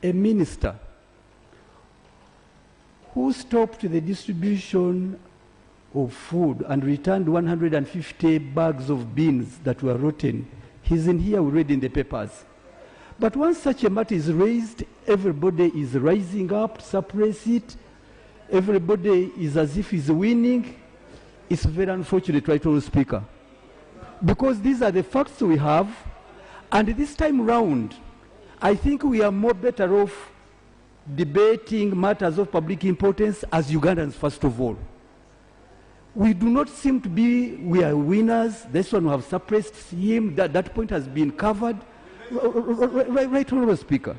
a minister who stopped the distribution of food and returned 150 bags of beans that were rotten. He's in here, we read in the papers. But once such a matter is raised, everybody is rising up to suppress it. Everybody is as if he's winning. It's very unfortunate, Right Honourable Speaker. Because these are the facts we have, and this time round, I think we are more better off debating matters of public importance as Ugandans, first of all. We do not seem to be, we are winners. This one, we have suppressed him. That point has been covered. Right Honourable Speaker.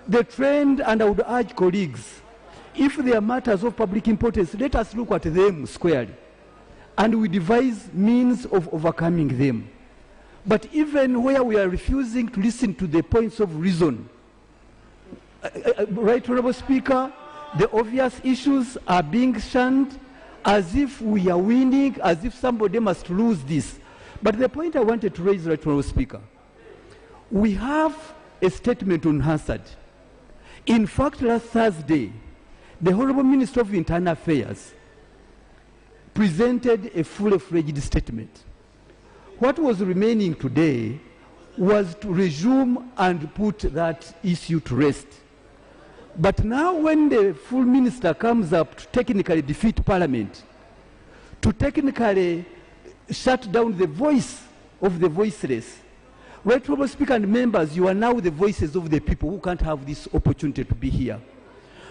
The trend, and I would urge colleagues, if there are matters of public importance, let us look at them squarely, and we devise means of overcoming them. But even where we are refusing to listen to the points of reason, Right Honourable Speaker, the obvious issues are being shunned as if we are winning, as if somebody must lose this. But the point I wanted to raise, Right Honourable Speaker, we have a statement on Hansard. In fact, last Thursday, the Honourable Minister of Internal Affairs presented a fully-fledged statement. What was remaining today was to resume and put that issue to rest. But now when the full minister comes up to technically defeat Parliament, to technically shut down the voice of the voiceless, Right Honourable Speaker and members, you are now the voices of the people who can't have this opportunity to be here.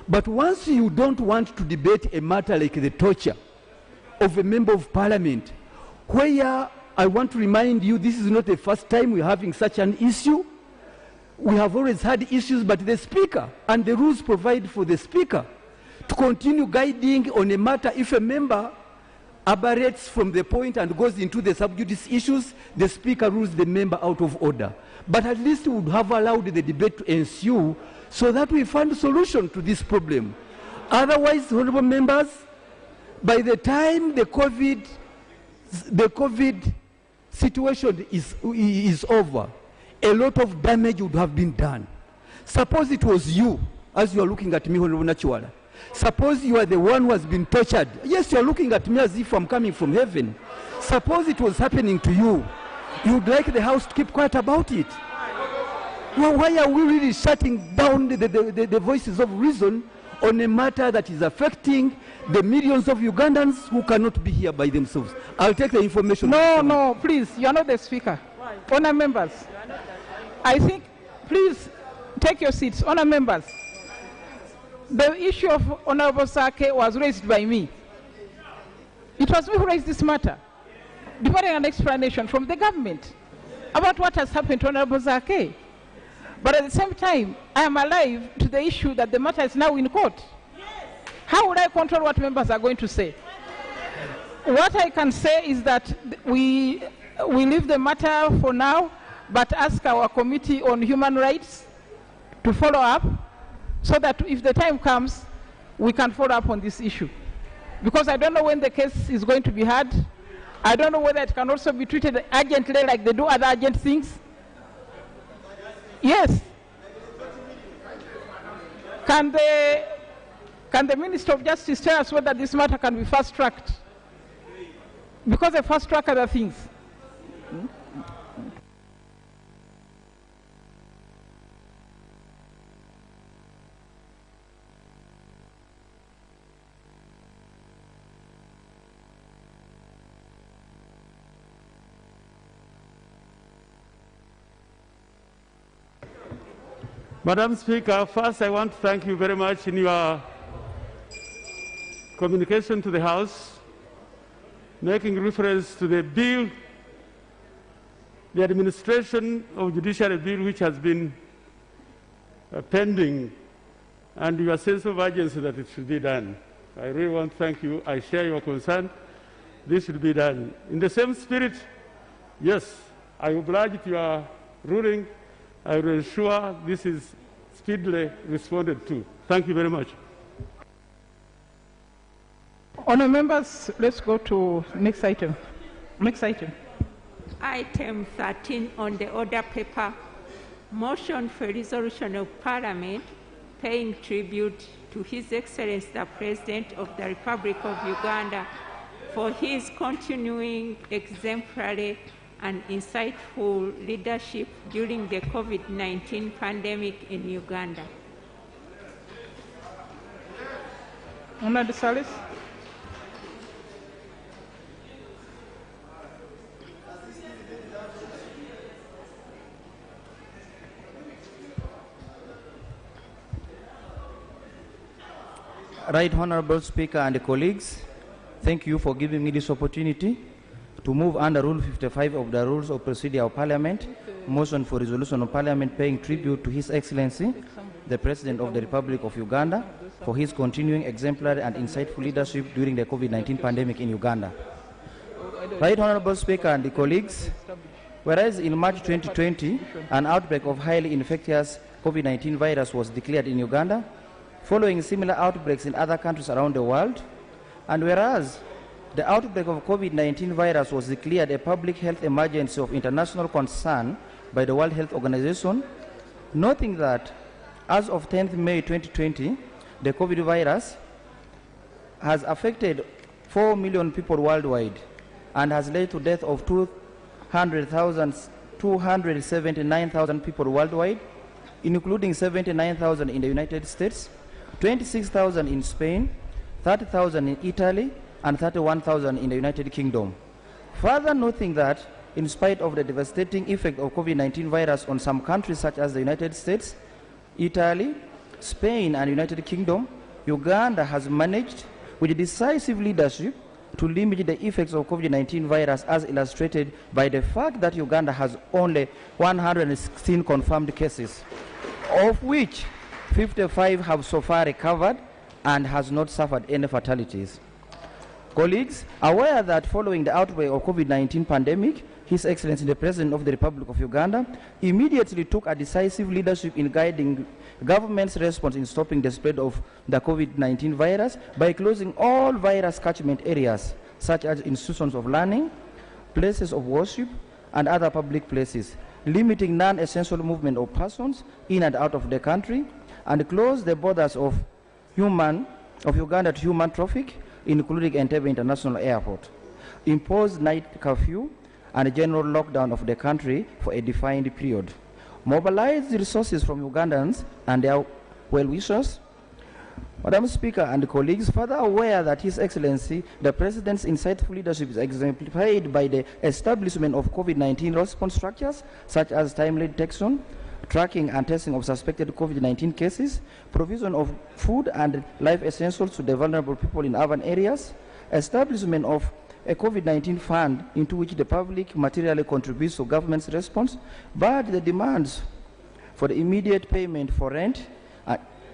But once you don't want to debate a matter like the torture of a member of Parliament, where I want to remind you, this is not the first time we're having such an issue. We have always had issues, but the Speaker and the rules provide for the Speaker to continue guiding on a matter. If a member aberrates from the point and goes into the sub judice issues, the Speaker rules the member out of order. But at least we would have allowed the debate to ensue so that we find a solution to this problem. Otherwise, honourable members, by the time the COVID situation is over, a lot of damage would have been done. Suppose it was you, as you are looking at me, Honourable Nachiwala. Suppose you are the one who has been tortured. Yes, you are looking at me as if I'm coming from heaven. Suppose it was happening to you. You'd like the House to keep quiet about it. Well, why are we really shutting down the voices of reason on a matter that is affecting the millions of Ugandans who cannot be here by themselves? I'll take the information. No, please, you are not the Speaker. Honour members, I think, please take your seats. Honour members, the issue of Honourable Sake was raised by me. It was me who raised this matter, demanding an explanation from the government about what has happened to Honourable Sake. But at the same time, I am alive to the issue that the matter is now in court. How would I control what members are going to say? What I can say is that we leave the matter for now, but ask our Committee on Human Rights to follow up so that if the time comes, we can follow up on this issue. Because I don't know when the case is going to be heard. I don't know whether it can also be treated urgently like they do other urgent things. Yes. Can the Minister of Justice tell us whether this matter can be fast-tracked? Because they fast-track other things. Madam Speaker, first I want to thank you very much in your communication to the House, making reference to the bill, the administration of judiciary bill which has been pending, and your sense of urgency that it should be done. I really want to thank you. I share your concern. This should be done. In the same spirit, yes, I oblige to your ruling. I will ensure this is speedily responded to. Thank you very much. Honourable members, let's go to next item. Next item. Item 13 on the order paper, motion for resolution of Parliament paying tribute to His Excellency the President of the Republic of Uganda for his continuing exemplary and insightful leadership during the COVID-19 pandemic in Uganda. Honourable Salis. Right Honorable Speaker and colleagues, thank you for giving me this opportunity to move under Rule 55 of the Rules of Procedure of Parliament, motion for resolution of Parliament paying tribute to His Excellency, the President of the Republic of Uganda, for his continuing exemplary and insightful leadership during the COVID-19 pandemic in Uganda. Right Honorable Speaker and colleagues, whereas in March 2020, an outbreak of highly infectious COVID-19 virus was declared in Uganda, following similar outbreaks in other countries around the world, and whereas the outbreak of COVID-19 virus was declared a public health emergency of international concern by the World Health Organization, noting that as of 10th May 2020, the COVID virus has affected 4 million people worldwide and has led to death of 279,000 people worldwide, including 79,000 in the United States, 26,000 in Spain, 30,000 in Italy, and 31,000 in the United Kingdom. Further noting that, in spite of the devastating effect of COVID-19 virus on some countries such as the United States, Italy, Spain, and United Kingdom, Uganda has managed, with decisive leadership, to limit the effects of COVID-19 virus, as illustrated by the fact that Uganda has only 116 confirmed cases, of which 55 have so far recovered and has not suffered any fatalities. Colleagues, aware that following the outbreak of COVID-19 pandemic, His Excellency the President of the Republic of Uganda immediately took a decisive leadership in guiding government's response in stopping the spread of the COVID-19 virus by closing all virus catchment areas, such as institutions of learning, places of worship, and other public places, limiting non-essential movement of persons in and out of the country, and close the borders of Uganda to human traffic, including Entebbe International Airport, impose night curfew and a general lockdown of the country for a defined period, mobilize resources from Ugandans and their well-wishers. Madam Speaker and colleagues, further aware that His Excellency the President's insightful leadership is exemplified by the establishment of COVID-19 response structures, such as timely detection, tracking and testing of suspected COVID-19 cases, provision of food and life essentials to the vulnerable people in urban areas, establishment of a COVID-19 fund into which the public materially contributes to government's response, but the demands for the immediate payment for rent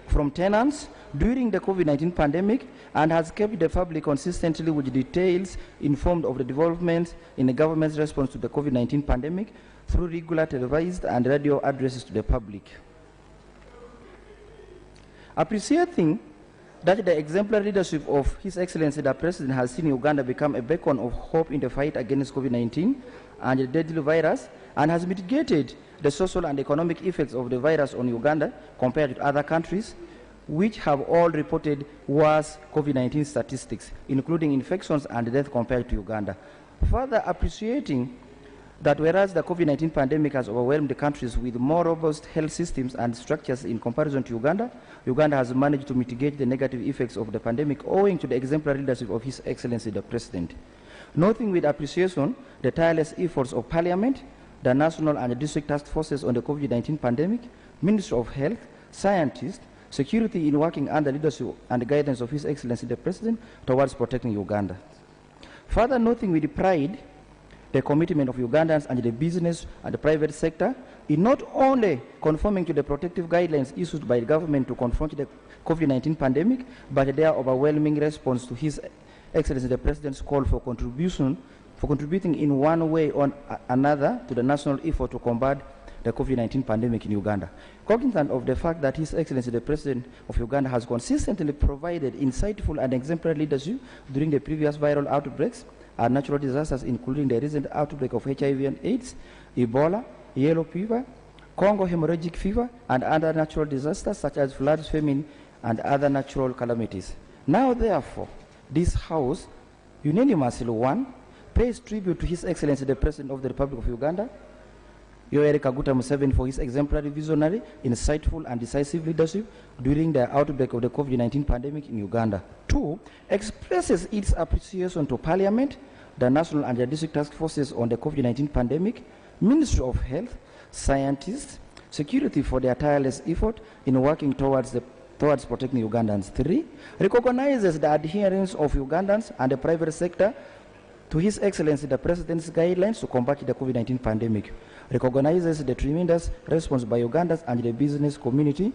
from tenants during the COVID-19 pandemic, and has kept the public consistently with details informed of the developments in the government's response to the COVID-19 pandemic through regular televised and radio addresses to the public. Appreciating that the exemplary leadership of His Excellency the President has seen Uganda become a beacon of hope in the fight against COVID-19 and the deadly virus, and has mitigated the social and economic effects of the virus on Uganda compared to other countries, which have all reported worse COVID-19 statistics, including infections and death compared to Uganda. Further appreciating that whereas the COVID-19 pandemic has overwhelmed the countries with more robust health systems and structures in comparison to Uganda, Uganda has managed to mitigate the negative effects of the pandemic owing to the exemplary leadership of His Excellency the President. Noting with appreciation the tireless efforts of Parliament, the national and district task forces on the COVID-19 pandemic, Ministry of Health, scientists, security in working under leadership and guidance of His Excellency the President towards protecting Uganda. Further noting with pride the commitment of Ugandans and the business and the private sector in not only conforming to the protective guidelines issued by the government to confront the COVID-19 pandemic, but their overwhelming response to His Excellency the President's call for contributing in one way or another to the national effort to combat the COVID-19 pandemic in Uganda. Cognizant of the fact that His Excellency the President of Uganda has consistently provided insightful and exemplary leadership during the previous viral outbreaks and natural disasters, including the recent outbreak of HIV and AIDS, Ebola, yellow fever, Congo hemorrhagic fever, and other natural disasters such as floods, famine, and other natural calamities. Now, therefore, this House unanimously, one, pays tribute to His Excellency the President of the Republic of Uganda, Yoweri Kaguta Museveni, for his exemplary, visionary, insightful, and decisive leadership during the outbreak of the COVID-19 pandemic in Uganda. Two, expresses its appreciation to Parliament, the national and the district task forces on the COVID-19 pandemic, Ministry of Health, scientists, security for their tireless effort in working towards protecting Ugandans. Three, recognizes the adherence of Ugandans and the private sector to His Excellency the President's guidelines to combat the COVID-19 pandemic, recognizes the tremendous response by Ugandans and the business community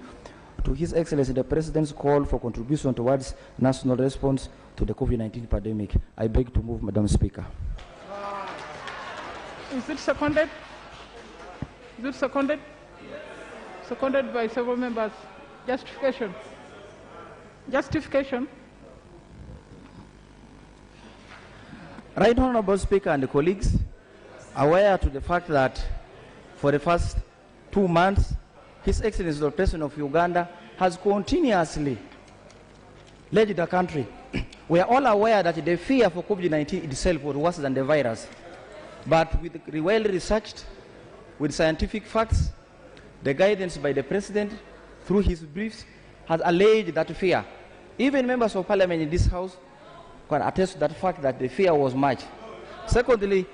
to His Excellency the President's call for contribution towards national response to the COVID-19 pandemic. I beg to move, Madam Speaker. Is it seconded? Is it seconded? Seconded by several members. Justification. Justification. Right Honorable Speaker and colleagues, aware to the fact that for the first 2 months, His Excellency the President of Uganda has continuously led the country. We are all aware that the fear for COVID-19 itself was worse than the virus. But with well researched, with scientific facts, the guidance by the President through his briefs has allayed that fear. Even members of Parliament in this House can attest to that fact that the fear was much. Secondly,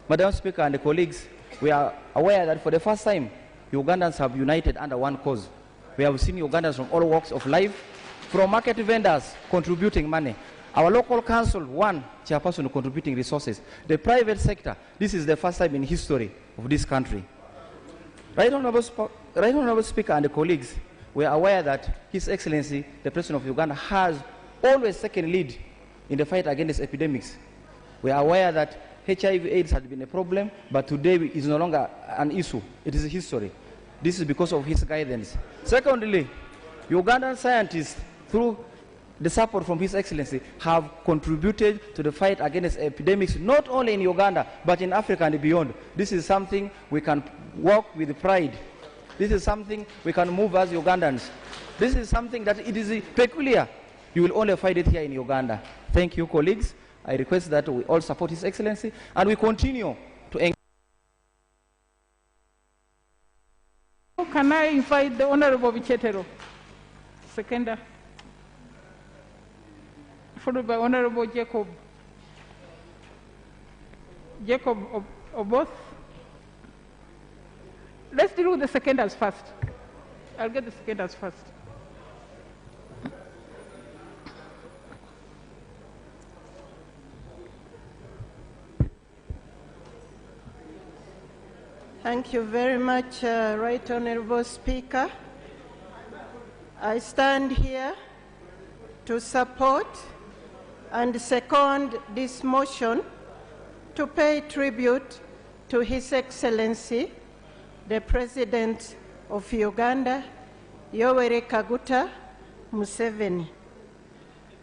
Madam Speaker and the colleagues, we are aware that for the first time, Ugandans have united under one cause. We have seen Ugandans from all walks of life, from market vendors contributing money, our local council, one chairperson contributing resources, the private sector. This is the first time in history of this country. Right Honorable Speaker and the colleagues, we are aware that His Excellency, the President of Uganda, has always taken lead in the fight against epidemics. We are aware that HIV/AIDS has been a problem, but today it is no longer an issue. It is a history. This is because of his guidance. Secondly, Ugandan scientists, through the support from His Excellency, have contributed to the fight against epidemics, not only in Uganda, but in Africa and beyond. This is something we can work with pride. This is something we can move as Ugandans. This is something that it is peculiar. You will only find it here in Uganda. Thank you, colleagues. I request that we all support His Excellency and we continue to engage. Can I invite the Honorable Vichetero, seconder, followed by Honorable Jacob. Jacob Oboth. Let's deal with the seconders first. I'll get the seconders first. Thank you very much, Right Honorable Speaker. I stand here to support and second this motion to pay tribute to His Excellency, the President of Uganda, Yoweri Kaguta Museveni.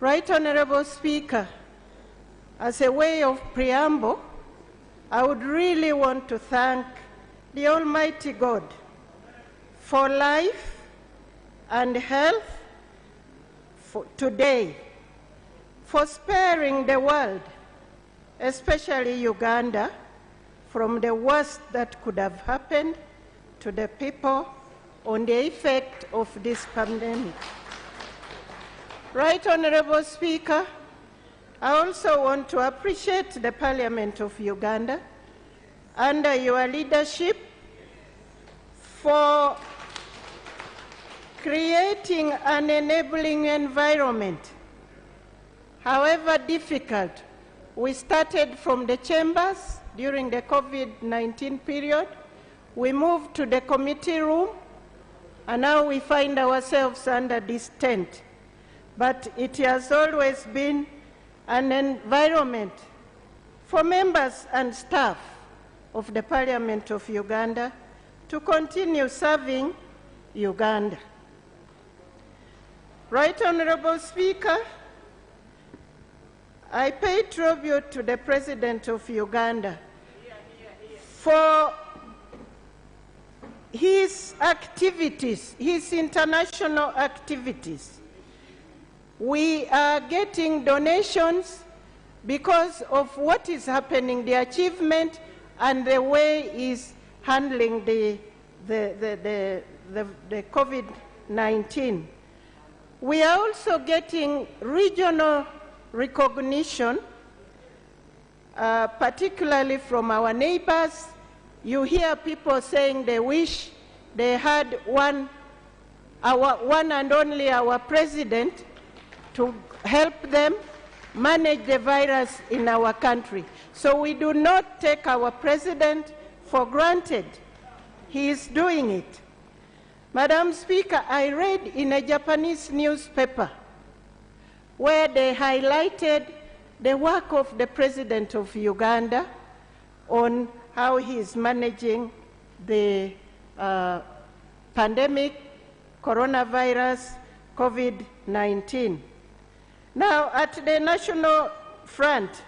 Right Honorable Speaker, as a way of preamble, I would really want to thank the Almighty God for life and health for today, for sparing the world, especially Uganda, from the worst that could have happened to the people on the effect of this pandemic. Right Honorable Speaker, I also want to appreciate the Parliament of Uganda under your leadership for creating an enabling environment. However difficult, we started from the chambers during the COVID-19 period. We moved to the committee room, and now we find ourselves under this tent. But it has always been an environment for members and staff of the Parliament of Uganda to continue serving Uganda. Right Honorable Speaker, I pay tribute to the President of Uganda for his activities, his international activities. We are getting donations because of what is happening, the achievement and the way he's handling the COVID-19. We are also getting regional recognition, particularly from our neighbors. You hear people saying they wish they had one and only our president to help them manage the virus in our country. So we do not take our president for granted. He is doing it. Madam Speaker, I read in a Japanese newspaper where they highlighted the work of the President of Uganda on how he is managing the pandemic, coronavirus, COVID-19. Now, at the national front,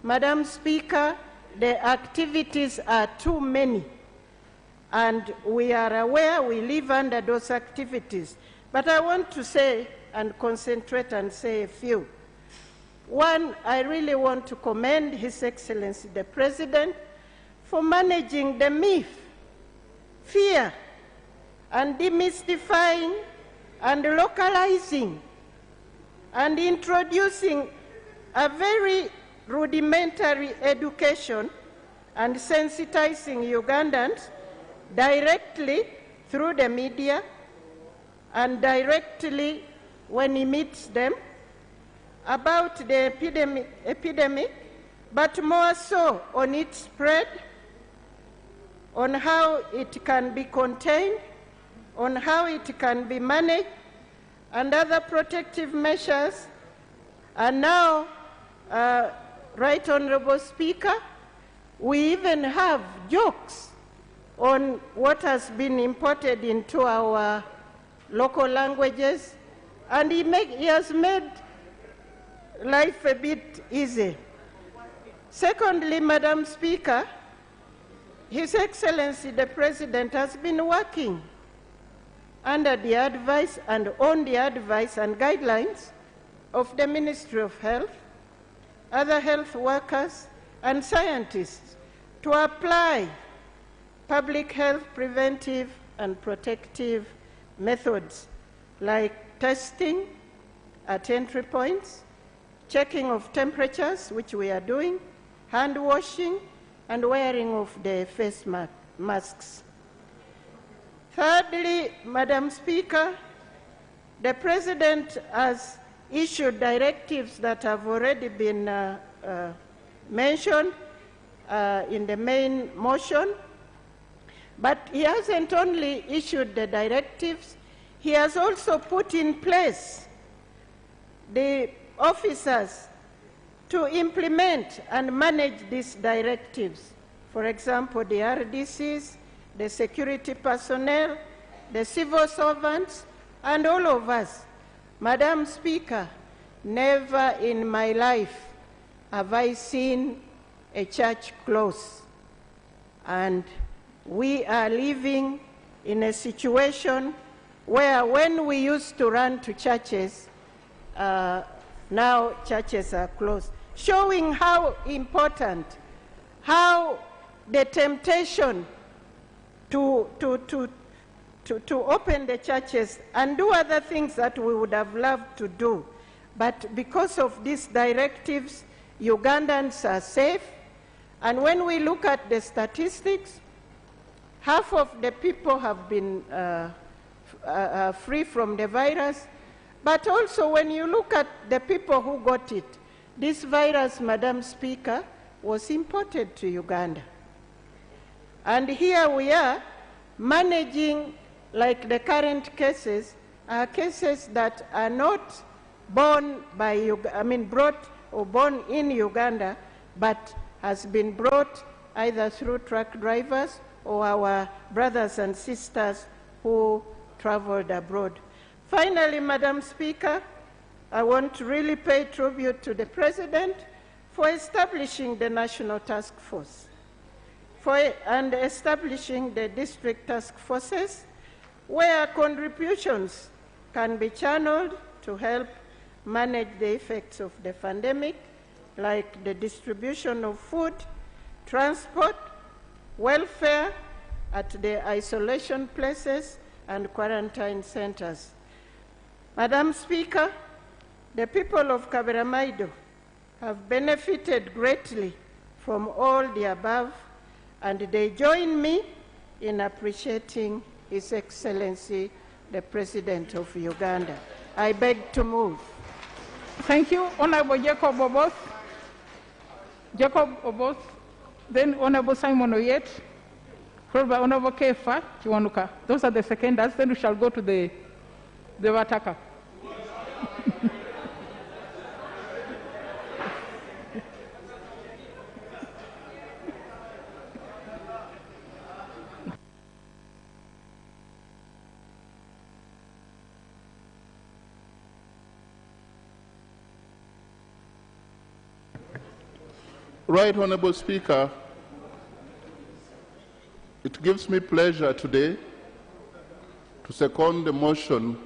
Madam Speaker, the activities are too many, and we are aware we live under those activities. But I want to say and concentrate and say a few. One, I really want to commend His Excellency the President for managing the myth, fear, and demystifying and localizing and introducing a very rudimentary education and sensitizing Ugandans directly through the media and directly when he meets them about the epidemic, but more so on its spread, on how it can be contained, on how it can be managed, and other protective measures. And now, Right Honorable Speaker, we even have jokes on what has been imported into our local languages, and he has made life a bit easy. Secondly, Madam Speaker, His Excellency the President has been working under the advice and on the advice and guidelines of the Ministry of Health, other health workers, and scientists to apply public health preventive and protective methods like testing at entry points, checking of temperatures, which we are doing, hand washing, and wearing of the face masks. Thirdly, Madam Speaker, the President has issued directives that have already been mentioned in the main motion, but he hasn't only issued the directives, he has also put in place the officers to implement and manage these directives. For example, the RDCs, the security personnel, the civil servants, and all of us. Madam Speaker, never in my life have I seen a church close. And we are living in a situation where when we used to run to churches, now churches are closed, showing how important, how the temptation to open the churches and do other things that we would have loved to do. But because of these directives, Ugandans are safe, And when we look at the statistics, half of the people have been free from the virus. But also when you look at the people who got it, this virus, Madam Speaker, was imported to Uganda. And here we are managing, like the current cases, are cases that are not born by, brought or born in Uganda, but has been brought either through truck drivers or our brothers and sisters who traveled abroad. Finally, Madam Speaker, I want to really pay tribute to the President for establishing the National Task Force and establishing the district task forces where contributions can be channeled to help manage the effects of the pandemic, like the distribution of food, transport, welfare at the isolation places and quarantine centers. Madam Speaker, the people of Kaberamaido have benefited greatly from all the above, and they join me in appreciating His Excellency, the President of Uganda. I beg to move. Thank you, Honorable Jacob Oboth. Jacob Oboth, then Honorable Simon Oyet, followed by Honorable Kefa Chiwanuka. Those are the seconders. Then we shall go to the Wataka. Right Honorable Speaker, it gives me pleasure today to second the motion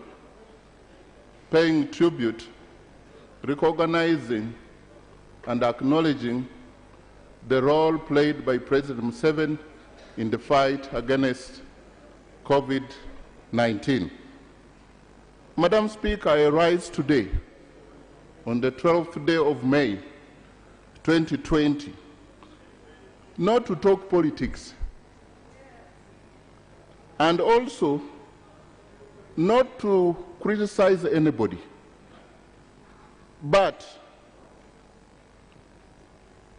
paying tribute, recognizing and acknowledging the role played by President Museveni in the fight against COVID-19. Madam Speaker, I rise today on the 12th day of May 2020, not to talk politics, and also not to criticize anybody, but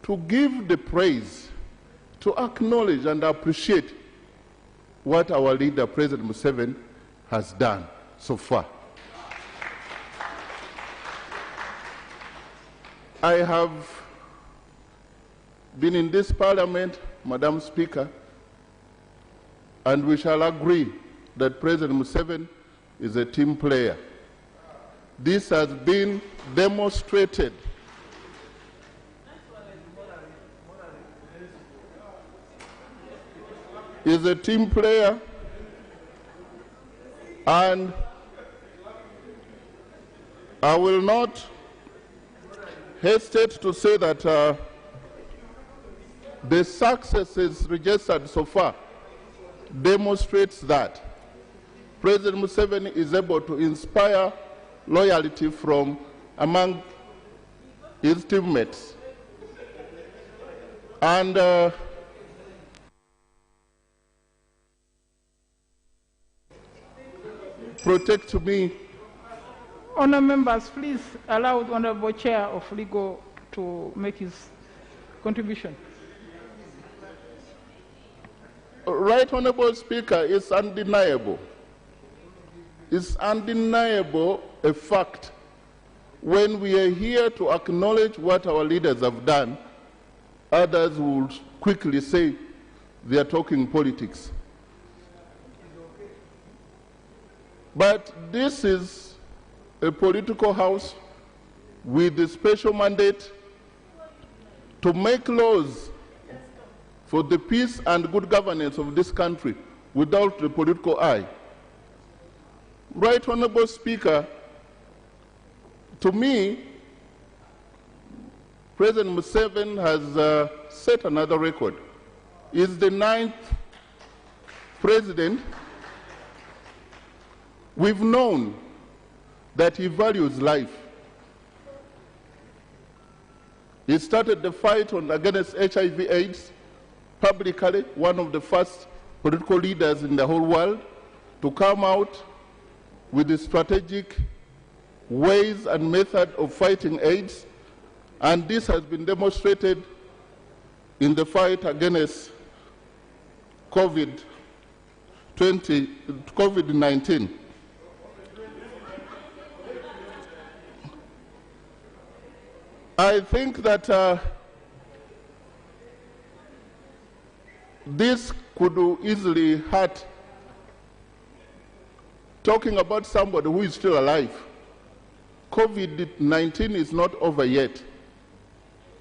to give the praise, to acknowledge and appreciate what our leader, President Museveni, has done so far. I have been in this parliament, Madam Speaker, and we shall agree that President Museveni is a team player. This has been demonstrated He is a team player, and I will not hesitate to say that the successes registered so far demonstrates that President Museveni is able to inspire loyalty from among his teammates. And protect me. Honourable members, please allow the Honourable Chair of Legal to make his contribution. Right Honourable Speaker, it's undeniable. It's undeniable a fact when we are here to acknowledge what our leaders have done, others will quickly say they are talking politics. But this is a political house with a special mandate to make laws for the peace and good governance of this country without the political eye. Right Honourable Speaker, to me, President Museveni has set another record. He is the 9th president. We've known that he values life. He started the fight against HIV/AIDS publicly, one of the first political leaders in the whole world to come out with the strategic ways and method of fighting AIDS, and this has been demonstrated in the fight against COVID-19. I think that this could easily hurt. Talking about somebody who is still alive, COVID-19 is not over yet.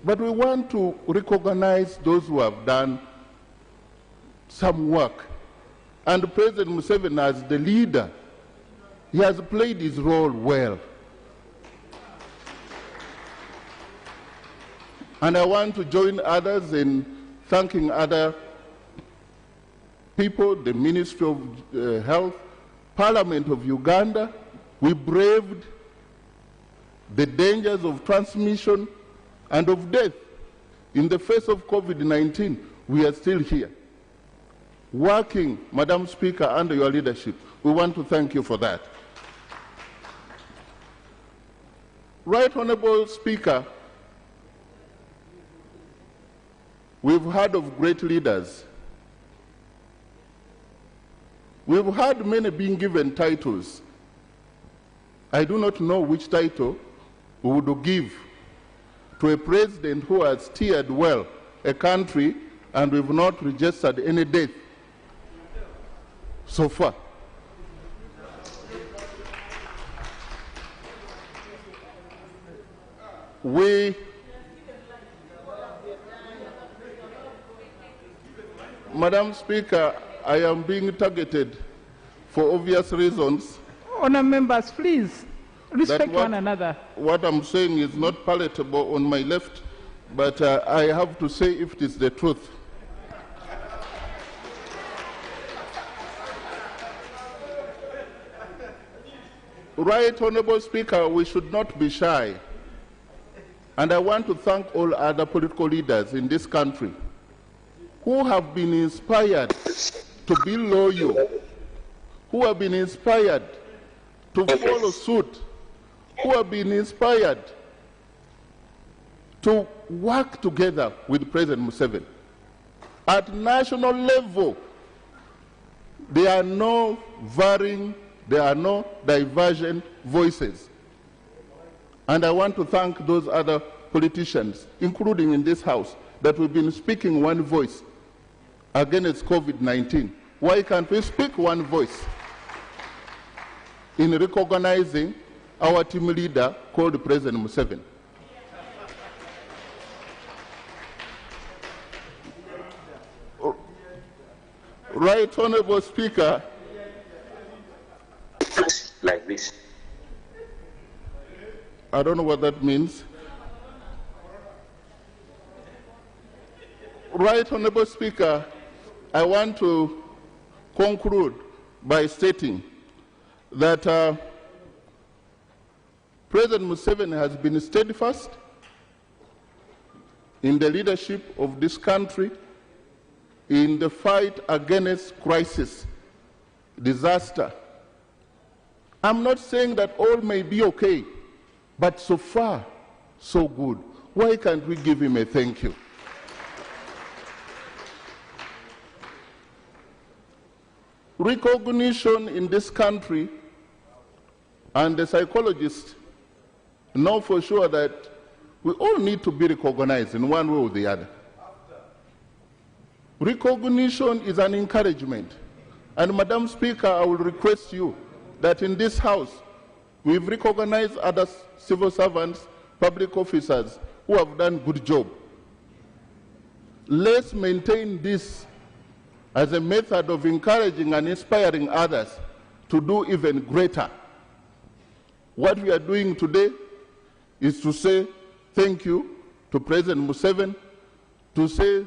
But we want to recognize those who have done some work. And President Museveni, as the leader, he has played his role well. And I want to join others in thanking other people, the Ministry of Health, Parliament of Uganda. We braved the dangers of transmission and of death. In the face of COVID-19, we are still here, working, Madam Speaker, under your leadership. We want to thank you for that. Right Honorable Speaker, we've heard of great leaders. We've heard many being given titles. I do not know which title we would give to a president who has steered well a country and we've not registered any death so far. Madam Speaker, I am being targeted for obvious reasons. Honour members, please respect one another. What I'm saying is not palatable on my left, but I have to say if it is the truth. Right Honourable Speaker, we should not be shy. And I want to thank all other political leaders in this country who have been inspired to be loyal, who have been inspired to follow suit, who have been inspired to work together with President Museveni. At national level, there are no varying, there are no divergent voices. And I want to thank those other politicians, including in this House, that we've been speaking one voice against COVID-19. Why can't we speak one voice in recognizing our team leader called President Museveni? Right Honourable Speaker, like this. I don't know what that means. Right Honourable Speaker, I want to conclude by stating that President Museveni has been steadfast in the leadership of this country in the fight against crisis, disaster. I'm not saying that all may be okay, but so far, so good. Why can't we give him a thank you? Recognition in this country, and the psychologists know for sure that we all need to be recognized in one way or the other. Recognition is an encouragement. And Madam Speaker, I will request you that in this House, we've recognized other civil servants, public officers who have done a good job. Let's maintain this as a method of encouraging and inspiring others to do even greater. What we are doing today is to say thank you to President Museveni, to say,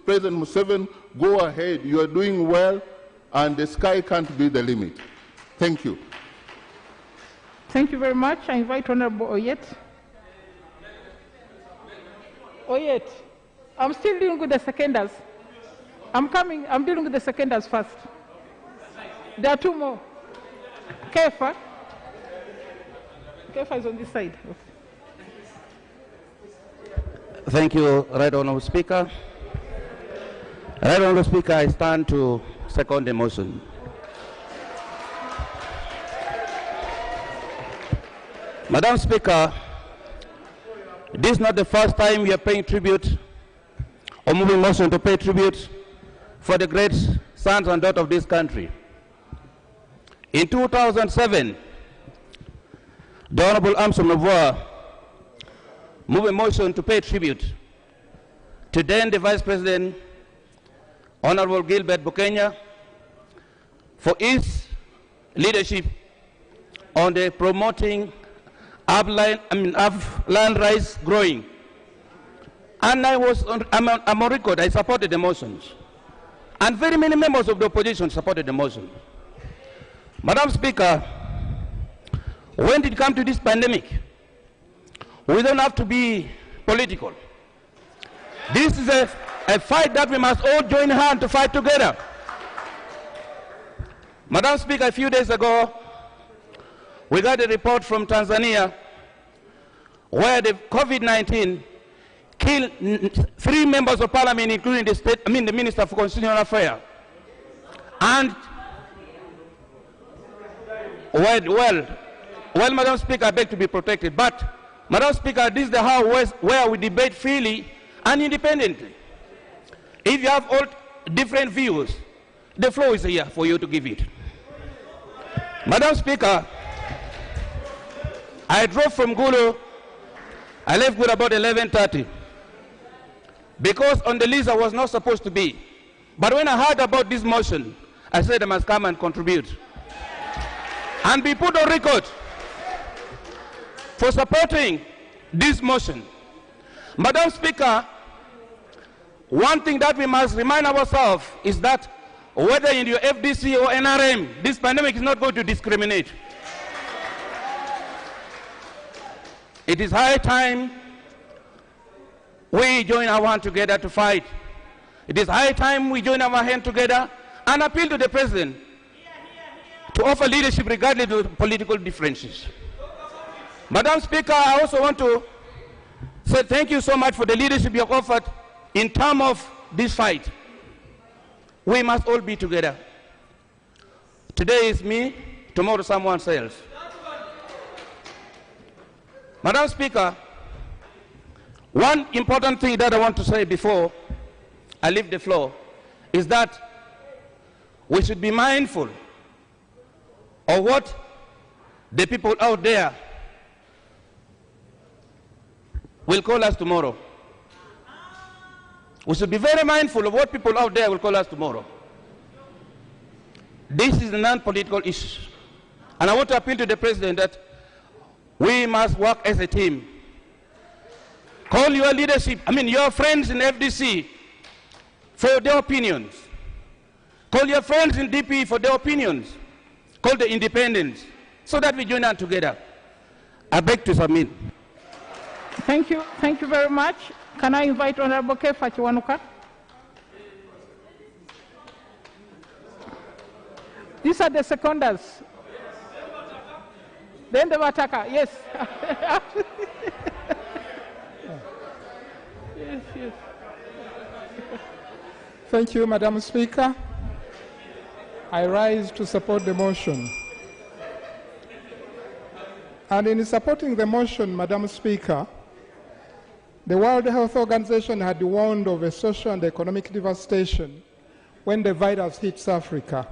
President Museveni, go ahead, you are doing well, and the sky can't be the limit. Thank you. Thank you very much. I invite Honourable Oyet. or yet? I'm still dealing with the seconders. I'm dealing with the seconders first. There are two more. Kefa. Kefa is on this side. Thank you, Right Honourable Speaker. Right Honourable Speaker, I stand to second the motion. Madam Speaker, this is not the first time we are paying tribute or moving motion to pay tribute for the great sons and daughters of this country. In 2007, the Honorable Armstrong Novoa moved a motion to pay tribute to then the Vice President, Honorable Gilbert Bukenya, for his leadership on the promoting land rights growing. And I'm on record, I supported the motions. And very many members of the opposition supported the motion. Madam Speaker, when it comes to this pandemic, we don't have to be political. This is a fight that we must all join hands to fight together. Madam Speaker, a few days ago, we got a report from Tanzania where the COVID-19 killed 3 members of parliament, including the Minister for Constitutional Affairs. And, well, Madam Speaker, I beg to be protected. But, Madam Speaker, this is the house where we debate freely and independently. If you have all different views, the floor is here for you to give it. Madam Speaker, I drove from Gulu. I left Gulu about 11:30 because on the list I was not supposed to be. But when I heard about this motion, I said I must come and contribute and be put on record for supporting this motion. Madam Speaker, one thing that we must remind ourselves is that whether in your FDC or NRM, this pandemic is not going to discriminate. It is high time we join our hands together to fight. It is high time we join our hands together and appeal to the President to offer leadership regardless of political differences. Madam Speaker, I also want to say thank you so much for the leadership you have offered in terms of this fight. We must all be together. Today is me, tomorrow someone else. Madam Speaker, one important thing that I want to say before I leave the floor is that we should be mindful of what the people out there will call us tomorrow. We should be very mindful of what people out there will call us tomorrow. This is a non-political issue. And I want to appeal to the President that we must work as a team. Call your leadership, your friends in FDC for their opinions. Call your friends in DP for their opinions. Call the independents so that we join hands together. I beg to submit. Thank you very much. Can I invite Honorable Kefa Chiwanuka? These are the seconders. Then the Wataka, yes. Yes. Thank you, Madam Speaker. I rise to support the motion. And in supporting the motion, Madam Speaker, the World Health Organization had warned of a social and economic devastation when the virus hits Africa.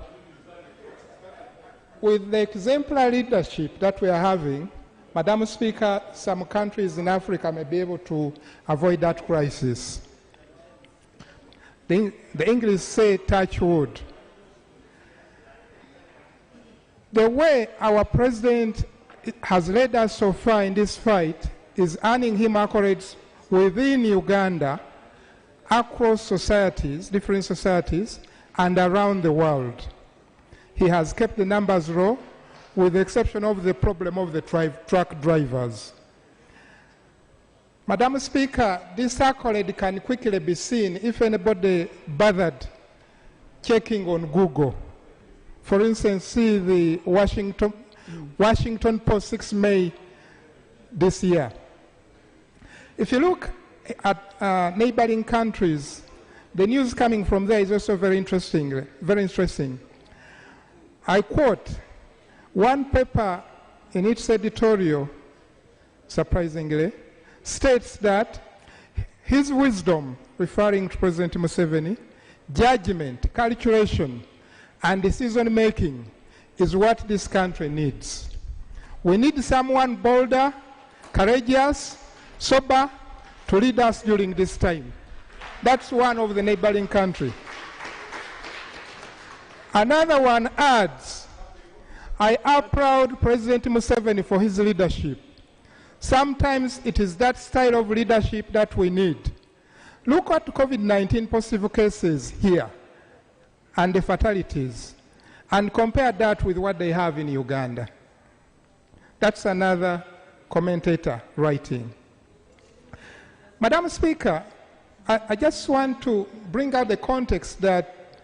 With the exemplary leadership that we are having, Madam Speaker, some countries in Africa may be able to avoid that crisis. The English say, touch wood. The way our President has led us so far in this fight is earning him accolades within Uganda, across societies, different societies, and around the world. He has kept the numbers low, with the exception of the problem of the truck drivers. Madam Speaker, this accolade can quickly be seen if anybody bothered checking on Google. For instance, see the Washington Post 6 May this year. If you look at neighboring countries, the news coming from there is also very interesting. Very interesting. I quote, one paper in its editorial, surprisingly, states that his wisdom, referring to President Museveni, judgment, calculation, and decision-making is what this country needs. We need someone bolder, courageous, sober to lead us during this time. That's one of the neighboring countries. Another one adds, I applaud President Museveni for his leadership. Sometimes it is that style of leadership that we need. Look at COVID-19 positive cases here and the fatalities, and compare that with what they have in Uganda. That's another commentator writing. Madam Speaker, I just want to bring out the context that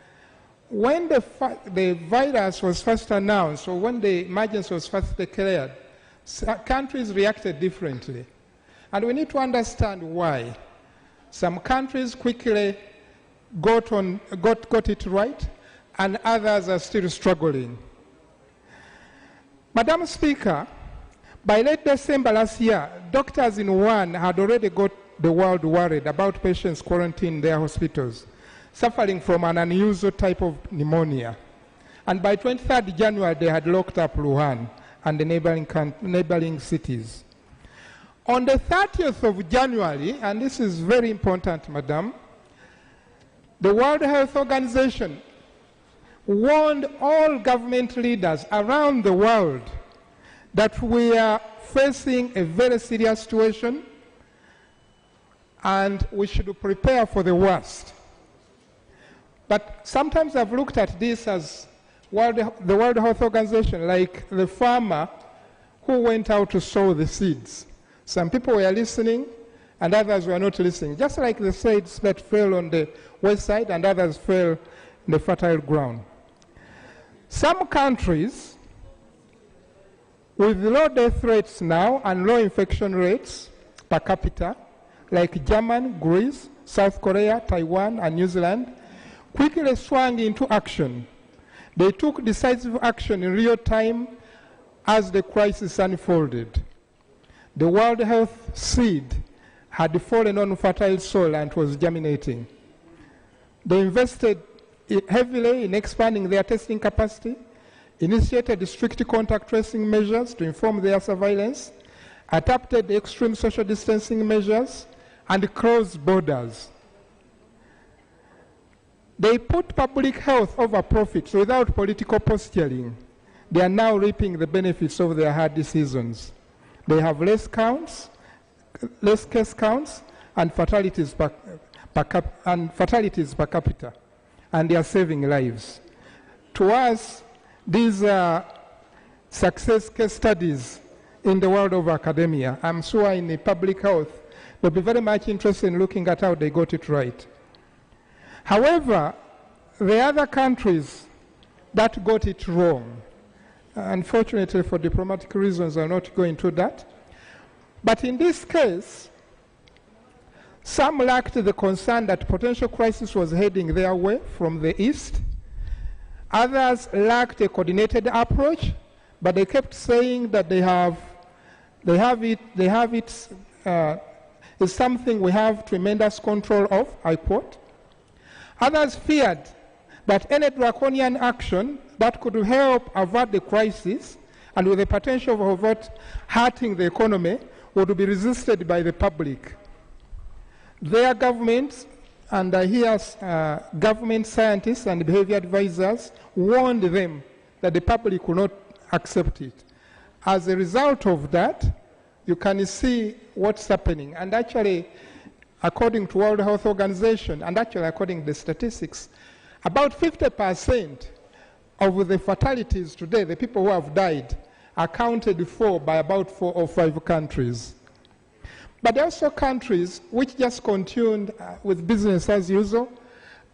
when the virus was first announced, or when the emergency was first declared, countries reacted differently. And we need to understand why. Some countries quickly got it right, and others are still struggling. Madam Speaker, by late December last year, doctors in Wuhan had already got the world worried about patients quarantined in their hospitals, suffering from an unusual type of pneumonia. And by 23rd January, they had locked up Wuhan and the neighboring cities. On the 30th of January, and this is very important, Madam, the World Health Organization warned all government leaders around the world that we are facing a very serious situation and we should prepare for the worst. But sometimes I've looked at this as the World Health Organization like the farmer who went out to sow the seeds. Some people were listening and others were not listening, just like the seeds that fell on the west side and others fell in the fertile ground. Some countries with low death rates now and low infection rates per capita, like Germany, Greece, South Korea, Taiwan, and New Zealand, quickly swung into action. They took decisive action in real time as the crisis unfolded. The World Health seed had fallen on fertile soil and was germinating. They invested heavily in expanding their testing capacity, initiated strict contact tracing measures to inform their surveillance, adapted extreme social distancing measures, and closed borders. They put public health over profits without political posturing. They are now reaping the benefits of their hard decisions. They have less case counts, and fatalities per capita, and they are saving lives. To us, these are success case studies in the world of academia. I'm sure in the public health, they'll be very much interested in looking at how they got it right. However, the other countries that got it wrong, unfortunately for diplomatic reasons, I'll not go into that. But in this case, some lacked the concern that potential crisis was heading their way from the east. Others lacked a coordinated approach, but they kept saying that it's something we have tremendous control of, I quote. Others feared that any draconian action that could help avert the crisis and with the potential of hurting the economy would be resisted by the public. Their governments, and I hear government scientists and behavior advisors warned them that the public will not accept it. As a result of that, you can see what's happening. And actually, according to World Health Organization, and actually according to the statistics, about 50% of the fatalities today, the people who have died, are accounted for by about 4 or 5 countries. But there are also countries which just continued with business as usual.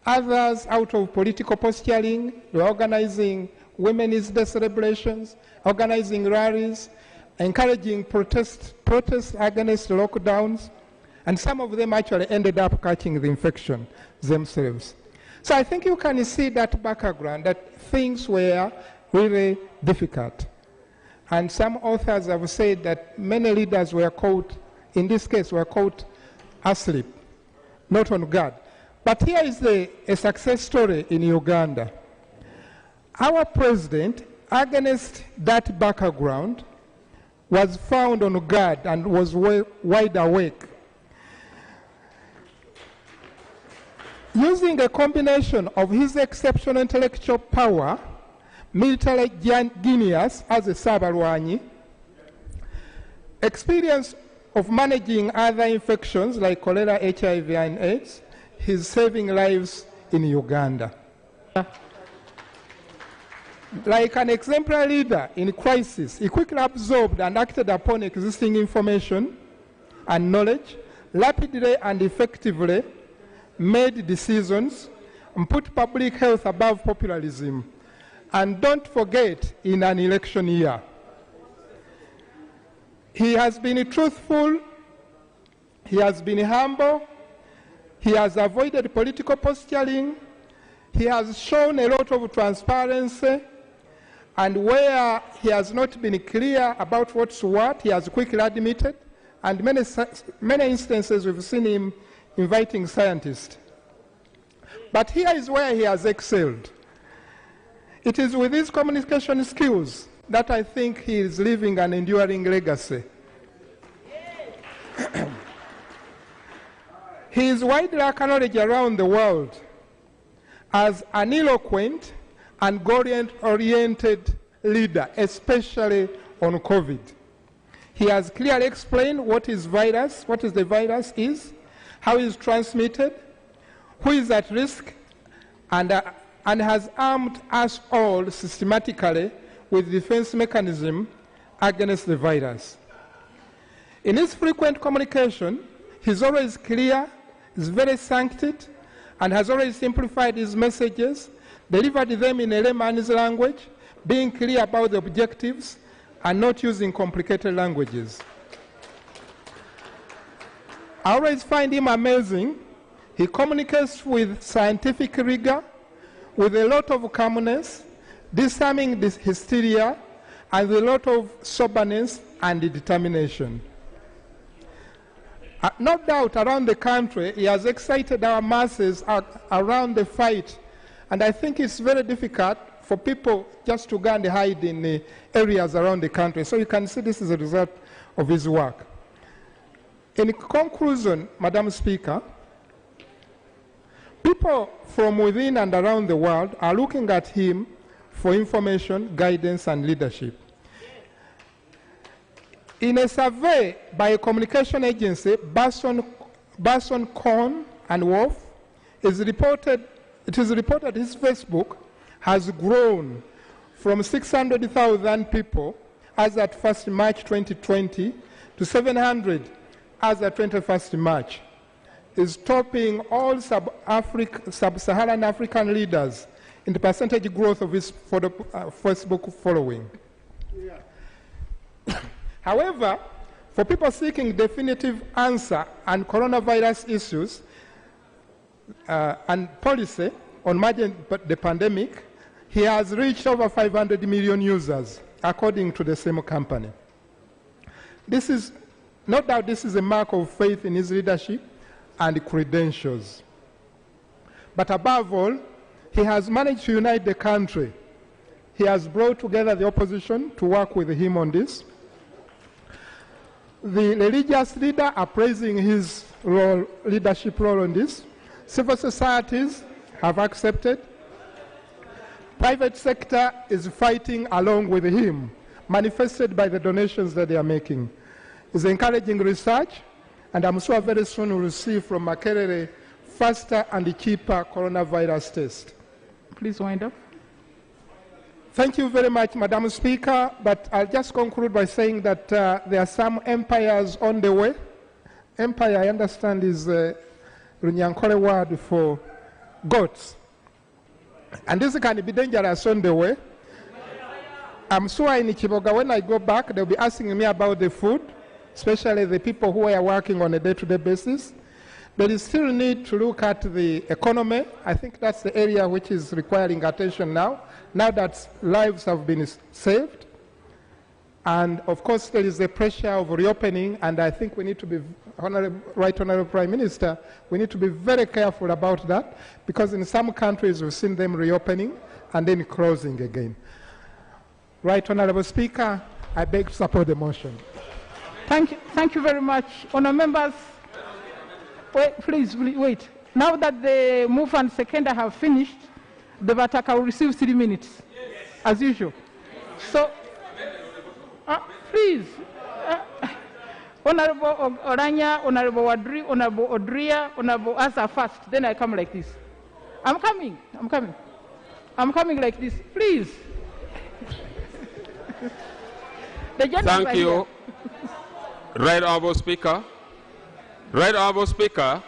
Others, out of political posturing, were organizing Women's Day celebrations, organizing rallies, encouraging protests against lockdowns, and some of them actually ended up catching the infection themselves. So I think you can see that background, that things were really difficult. And some authors have said that many leaders were caught, in this case, were caught asleep, not on guard. But here is a success story in Uganda. Our president, against that background, was found on guard and was wide awake. Using a combination of his exceptional intellectual power, military genius as a Sabalwanyi, experience of managing other infections like cholera, HIV, and AIDS, he's saving lives in Uganda. Like an exemplary leader in crisis, he quickly absorbed and acted upon existing information and knowledge, rapidly and effectively made decisions, and put public health above populism. And don't forget, in an election year, he has been truthful, he has been humble, he has avoided political posturing, he has shown a lot of transparency, and where he has not been clear about what's what, he has quickly admitted, and many instances we've seen him inviting scientists. But here is where he has excelled. It is with his communication skills that I think he is leaving an enduring legacy. He is widely acknowledged around the world as an eloquent and goal-oriented leader, especially on COVID. He has clearly explained what the virus is, how it is transmitted, who is at risk, and has armed us all systematically with defense mechanism against the virus. In his frequent communication, he's always clear, is very succinct, and has always simplified his messages, delivered them in a layman's language, being clear about the objectives, and not using complicated languages. I always find him amazing. He communicates with scientific rigor, with a lot of calmness, disarming this hysteria, and with a lot of soberness and determination. No doubt around the country, he has excited our masses around the fight, and I think it's very difficult for people just to go and hide in the areas around the country. So you can see this is a result of his work. In conclusion, Madam Speaker, people from within and around the world are looking at him for information, guidance, and leadership. In a survey by a communication agency, Barson, Cohn, and Wolf, it is reported his Facebook has grown from 600,000 people as at 1st March 2020 to 700 as at 21st March. Is topping all sub-Saharan African leaders in the percentage growth of his Facebook following. Yeah. However, for people seeking definitive answer on coronavirus issues and policy on managing the pandemic, he has reached over 500 million users, according to the same company. This is, no doubt this is a mark of faith in his leadership and credentials. But above all, he has managed to unite the country. He has brought together the opposition to work with him on this. The religious leaders are praising his leadership role on this. Civil societies have accepted. Private sector is fighting along with him, manifested by the donations that they are making. He's encouraging research, and I'm sure very soon we'll receive from Makerere faster and cheaper coronavirus test. Please wind up. Thank you very much, Madam Speaker, but I'll just conclude by saying that there are some empires on the way Empire, I understand, is Runyankore word for goats. And this can be dangerous on the way. I'm sure in Chiboga, when I go back, they'll be asking me about the food, especially the people who are working on a day-to-day basis. But you still need to look at the economy. I think that's the area which is requiring attention now that lives have been saved. And of course, there is the pressure of reopening, and I think we need to be, Right Honorable Prime Minister, we need to be very careful about that, because in some countries we've seen them reopening and then closing again. Right Honorable Speaker, I beg to support the motion. Thank you very much. Honourable members, wait, please wait. Now that the move and seconder have finished, the Bataka will receive 3 minutes, as usual. So, please, Honourable Oranya, Honourable Wadri, Honourable Odria, Honourable Asa first, then I come like this. I'm coming like this, please. Thank you. Right Honourable Speaker. Right Honourable Speaker,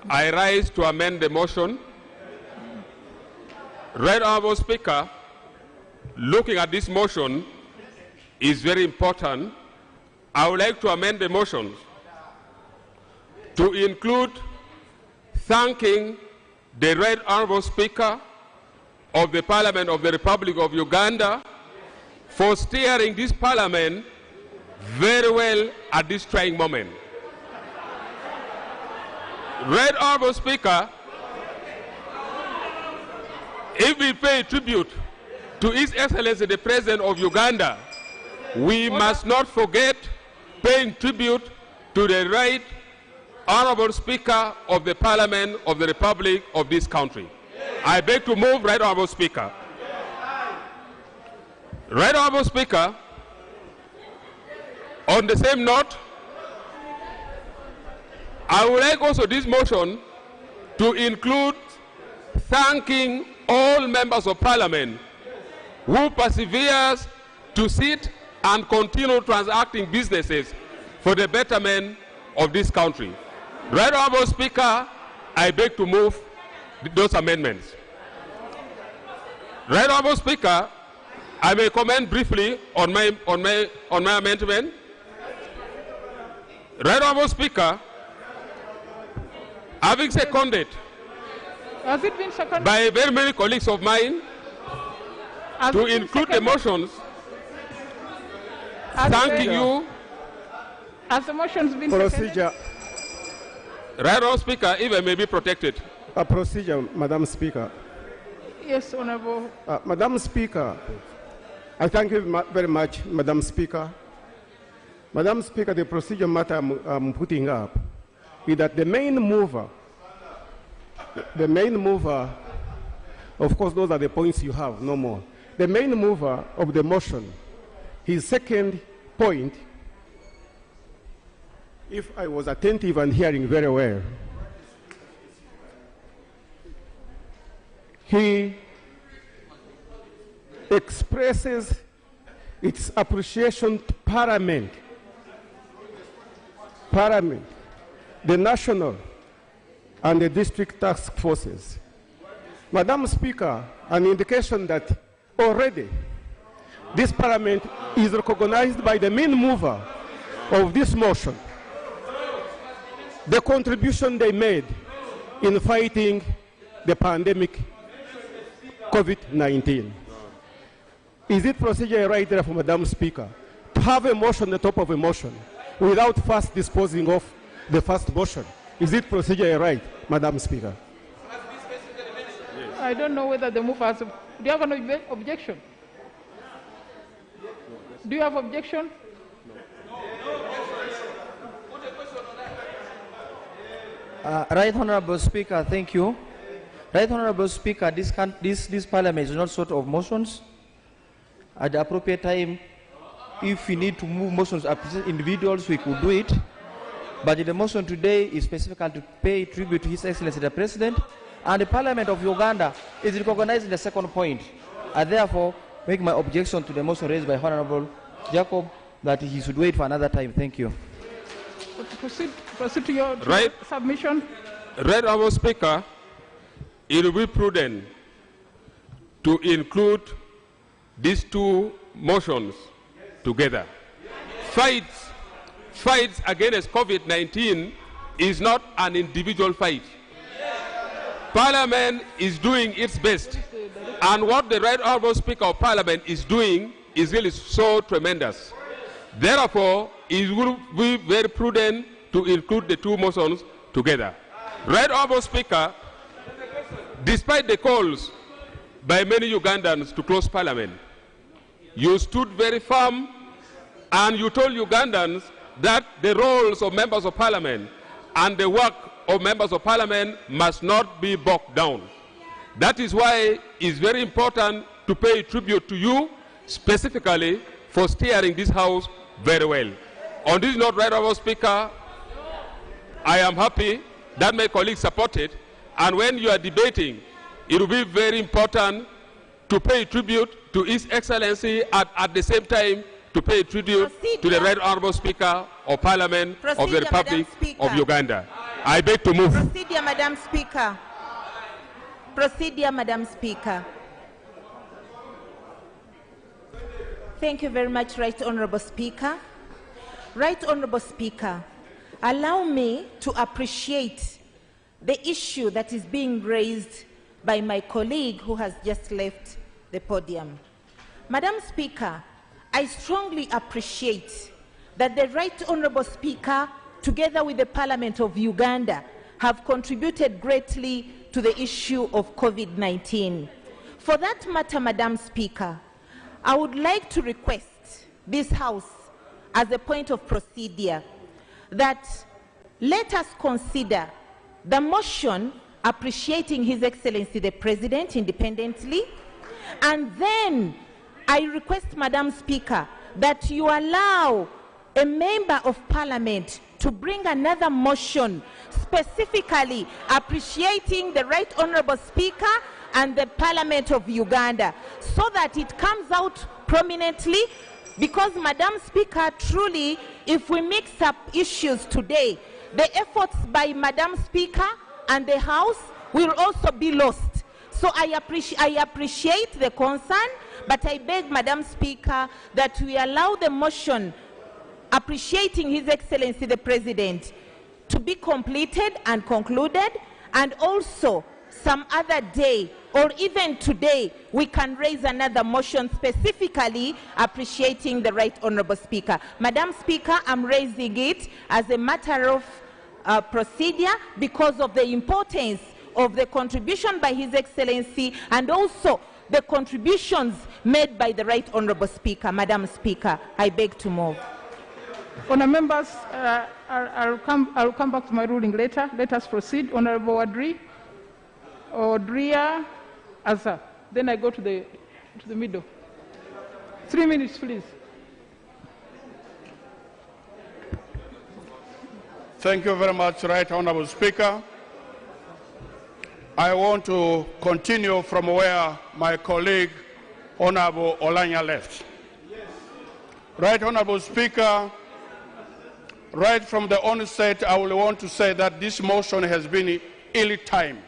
I rise to amend the motion. Right Honourable Speaker, looking at this motion is very important. I would like to amend the motion to include thanking the Right Honourable Speaker of the Parliament of the Republic of Uganda for steering this Parliament very well at this trying moment. Right Honourable Speaker, if we pay tribute to His Excellency the President of Uganda, we must not forget paying tribute to the Right Honourable Speaker of the Parliament of the Republic of this country. I beg to move, Right Honourable Speaker. Right Honourable Speaker, on the same note, I would like also this motion to include thanking all members of Parliament who perseveres to sit and continue transacting businesses for the betterment of this country. Right Honourable Speaker, I beg to move those amendments. Right Honourable Speaker, I may comment briefly on my amendment. Right Honourable Speaker, having seconded has it been seconded by very many colleagues of mine to include the motions, thanking you. Has the motions been procedure? Right Honourable Speaker, if I may be protected. A procedure, Madam Speaker. Yes, Honourable. Madam Speaker, I thank you very much, Madam Speaker. Madam Speaker, the procedure matter I'm putting up is that the main mover, of course, those are the points you have, no more. The main mover of the motion, his second point, if I was attentive and hearing very well, he expresses its appreciation to Parliament, the national and the district task forces. Madam Speaker, an indication that already this Parliament is recognized by the main mover of this motion, the contribution they made in fighting the pandemic COVID-19. Is it procedure right there for Madam Speaker to have a motion on the top of a motion without first disposing of the first motion? Is it procedure right, Madam Speaker? I don't know whether the mover has. Do you have an objection? Do you have objection? Right Honourable Speaker, thank you. Right Honourable Speaker, this Parliament is not sort of motions. At the appropriate time, if we need to move motions up to individuals, we could do it. But the motion today is specifically to pay tribute to His Excellency the President, and the Parliament of Uganda is recognizing the second point. I therefore make my objection to the motion raised by Honourable Jacob that he should wait for another time. Thank you. proceed to your submission. Right Honourable Speaker, it will be prudent to include these two motions together. Fights against COVID-19 is not an individual fight. Parliament is doing its best, and what the Right Honourable Speaker of Parliament is doing is really so tremendous. Therefore, it will be very prudent to include the two motions together. Right Honourable Speaker, despite the calls by many Ugandans to close Parliament, you stood very firm and you told Ugandans that the roles of members of Parliament and the work of members of Parliament must not be bogged down. That is why it's very important to pay tribute to you specifically for steering this House very well. On this note, Right Honourable Speaker, I am happy that my colleagues support it, and when you are debating, it will be very important to pay tribute to His Excellency at the same time to pay tribute to the Right Honourable Speaker of Parliament of the Republic of Uganda. I beg to move. Proceed, Madam Speaker. Proceed, Madam Speaker. Thank you very much, Right Honourable Speaker. Right Honourable Speaker, allow me to appreciate the issue that is being raised by my colleague who has just left the podium. Madam Speaker, I strongly appreciate that the Right Honourable Speaker, together with the Parliament of Uganda, have contributed greatly to the issue of COVID-19. For that matter, Madam Speaker, I would like to request this House, as a point of procedure, that let us consider the motion appreciating His Excellency the President independently, and then I request, Madam Speaker, that you allow a member of Parliament to bring another motion specifically appreciating the Right Honourable Speaker and the Parliament of Uganda, so that it comes out prominently. Because, Madam Speaker, truly, if we mix up issues today, the efforts by Madam Speaker and the House will also be lost. So I appreciate the concern, but I beg, Madam Speaker, that we allow the motion appreciating His Excellency the President to be completed and concluded, and also some other day or even today we can raise another motion specifically appreciating the Right Honourable Speaker. Madam Speaker, I'm raising it as a matter of procedure because of the importance of the contribution by His Excellency and also the contributions made by the Right Honourable Speaker. Madam Speaker, I beg to move. Honourable members, I'll come back to my ruling later. Let us proceed. Honourable Odria Asa. Then I go to the middle. 3 minutes, please. Thank you very much, Right Honourable Speaker. I want to continue from where my colleague, Honourable Olanya, left. Right Honourable Speaker, right from the onset, I will want to say that this motion has been ill-timed.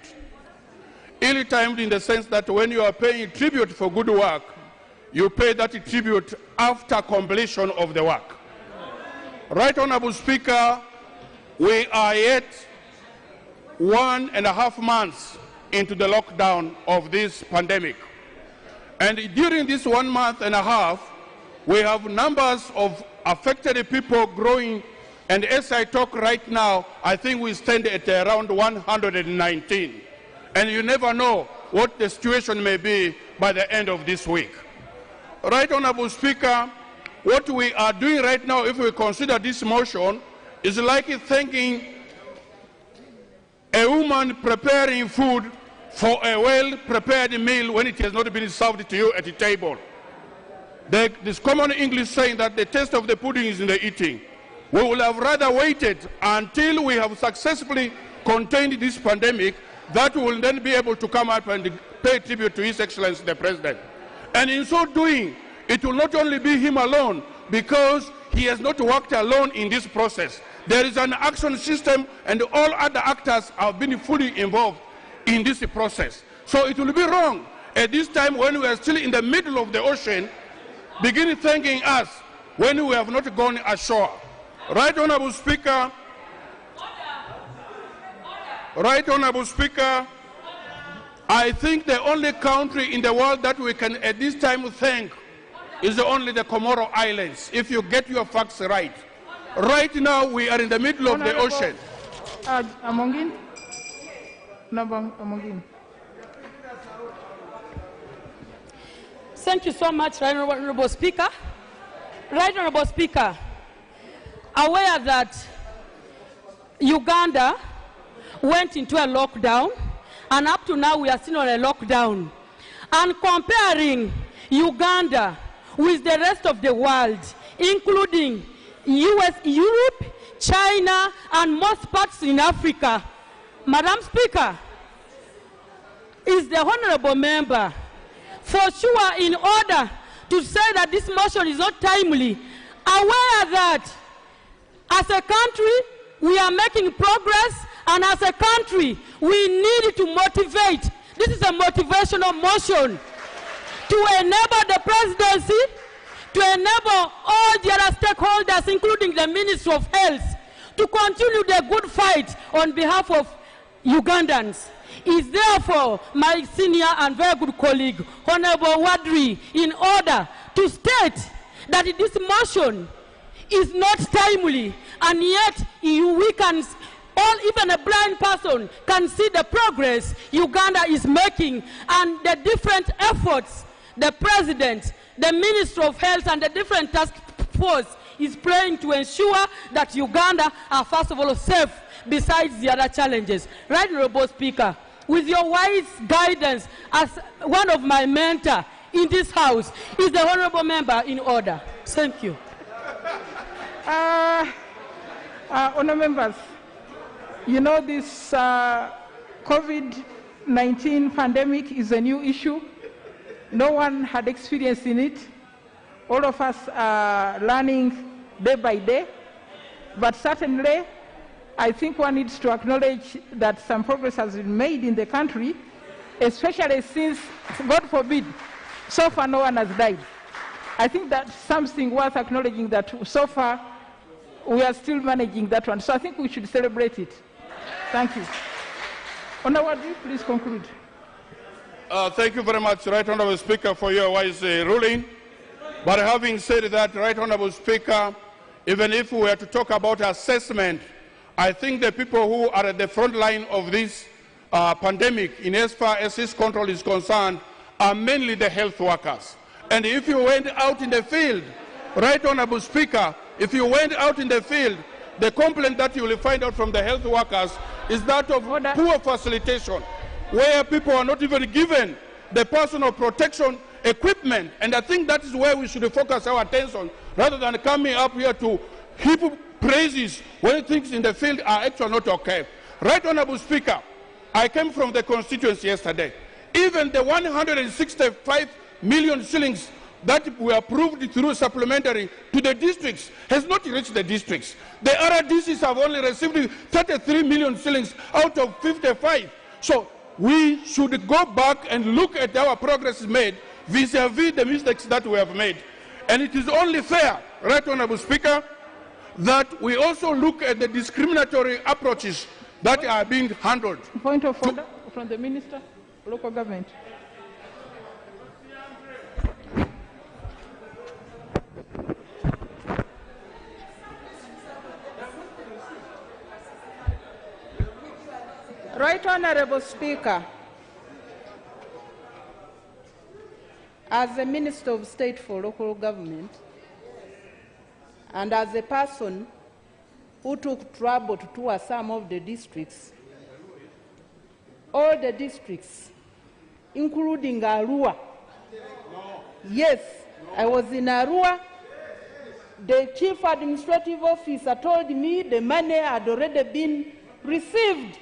Ill-timed in the sense that when you are paying tribute for good work, you pay that tribute after completion of the work. Right Honourable Speaker, we are yet 1.5 months into the lockdown of this pandemic. And during this 1.5 months, we have numbers of affected people growing, and as I talk right now, I think we stand at around 119. And you never know what the situation may be by the end of this week. Right Honourable Speaker, what we are doing right now, if we consider this motion, is like thanking a woman preparing food for a well-prepared meal when it has not been served to you at the table. This common English saying that the taste of the pudding is in the eating. We will have rather waited until we have successfully contained this pandemic, that will then be able to come up and pay tribute to His Excellency the President. And in so doing, it will not only be him alone, because he has not worked alone in this process. there is an action system, and all other actors have been fully involved in this process. So it will be wrong at this time when we are still in the middle of the ocean, begin thanking us when we have not gone ashore. Right Honorable Speaker, Right Honorable Speaker, I think the only country in the world that we can at this time thank is only the Comoro Islands, if you get your facts right. Right now we are in the middle of the ocean. Amongin? Amongin. Thank you so much, Right Honorable Speaker. Right Honorable Speaker, aware that Uganda went into a lockdown, and up to now we are still on a lockdown. And comparing Uganda with the rest of the world, including US, Europe, China, and most parts in Africa, Madam Speaker, is the honorable member for sure, in order to say that this motion is not timely, aware that as a country we are making progress, and as a country we need to motivate. This is a motivational motion to enable the presidency, to enable all the other stakeholders, including the Ministry of Health, to continue the good fight on behalf of Ugandans. Is therefore my senior and very good colleague, Honorable Wadri, in order to state that this motion is not timely, and yet we can, even a blind person can see the progress Uganda is making and the different efforts the President, the Minister of Health, and the different task force is playing to ensure that Uganda are first of all safe, besides the other challenges. Right Honorable Speaker, with your wise guidance as one of my mentors in this House, is the honorable member in order? Thank you. Honourable members, you know this COVID-19 pandemic is a new issue. No one had experience in it. All of us are learning day by day, but certainly I think one needs to acknowledge that some progress has been made in the country, especially since, God forbid, so far no one has died. I think that's something worth acknowledging, that so far we are still managing that one. So I think we should celebrate it. Thank you. Honourable Wadri, please conclude. Thank you very much, Right Honourable Speaker, for your wise ruling. But having said that, Right Honourable Speaker, even if we were to talk about assessment, I think the people who are at the front line of this pandemic, in as far as this control is concerned, are mainly the health workers. And if you went out in the field, Right Honourable Speaker, if you went out in the field, the complaint that you will find out from the health workers is that of poor facilitation, where people are not even given the personal protection equipment. And I think that is where we should focus our attention, rather than coming up here to heap praises when things in the field are actually not okay. Right Honourable Speaker, I came from the constituency yesterday. Even the 165 million shillings that were approved through supplementary to the districts has not reached the districts. The RDCs have only received 33 million shillings out of 55. So we should go back and look at our progress made vis-a-vis the mistakes that we have made. And it is only fair, Right Honourable Speaker, that we also look at the discriminatory approaches that are being handled. Point of order from the Minister, Local Government. Right Honourable Speaker, as the Minister of State for Local Government, and as a person who took trouble to tour some of the districts, all the districts, including Arua. Yes, I was in Arua. The Chief Administrative Officer told me the money had already been received.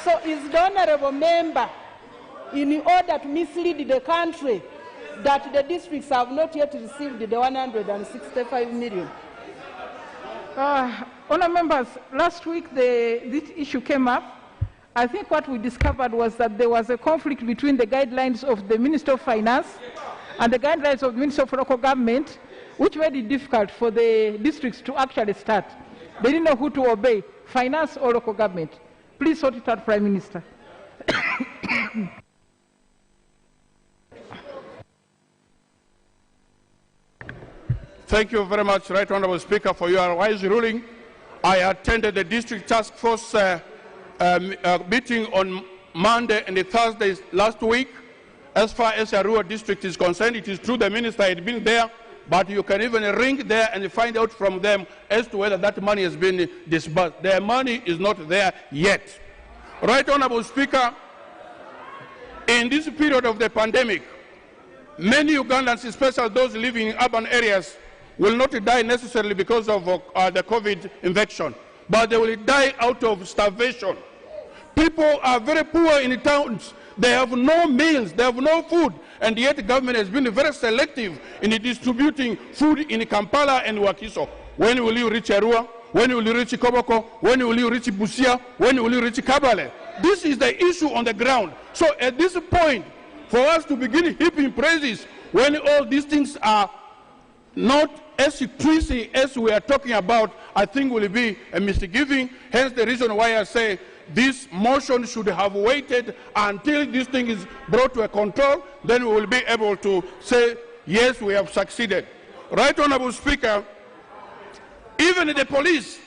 So is the honourable member, in order to mislead the country, that the districts have not yet received the 165 million? Honour members, last week this issue came up. I think what we discovered was that there was a conflict between the guidelines of the Minister of Finance and the guidelines of the Minister of Local Government, which made it difficult for the districts to actually start. They didn't know who to obey, finance or local government. Please sort it out, Prime Minister. Thank you very much, Right Honourable Speaker, for your wise ruling. I attended the District Task Force meeting on Monday and Thursday last week. As far as Arua District is concerned, it is true the Minister had been there, but you can even ring there and find out from them as to whether that money has been disbursed. Their money is not there yet. Right Honourable Speaker, in this period of the pandemic, many Ugandans, especially those living in urban areas, will not die necessarily because of the COVID infection, but they will die out of starvation. People are very poor in the towns. They have no meals, they have no food, and yet the government has been very selective in distributing food in Kampala and Wakiso. When will you reach Arua? When will you reach Koboko? When will you reach Busia? When will you reach Kabale? This is the issue on the ground. So at this point, for us to begin heaping praises when all these things are not as treaty as we are talking about, I think will be a misgiving. Hence the reason why I say this motion should have waited until this thing is brought to a control, then we will be able to say, yes, we have succeeded. Right Honourable Speaker, even the police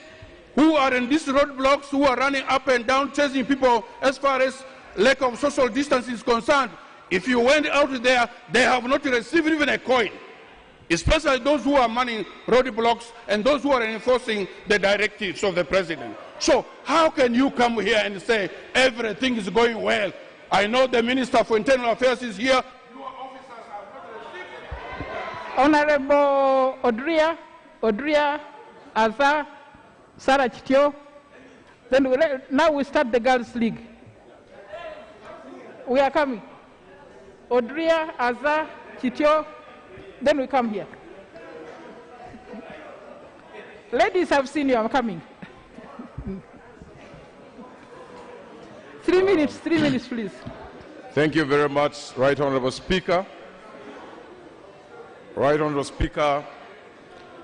who are in these roadblocks, who are running up and down, chasing people as far as lack of social distance is concerned, if you went out there, they have not received even a coin, especially those who are manning roadblocks and those who are enforcing the directives of the President. So how can you come here and say everything is going well? I know the Minister for Internal Affairs is here. Honourable Odria, Azar, Sarah Chitio. Then now we start the Girls' League. We are coming. Odria, Azar, Chitio, then we come here. Ladies, I've seen you, I'm coming. 3 minutes, please. Thank you very much, Right Honourable Speaker. Right Honourable Speaker,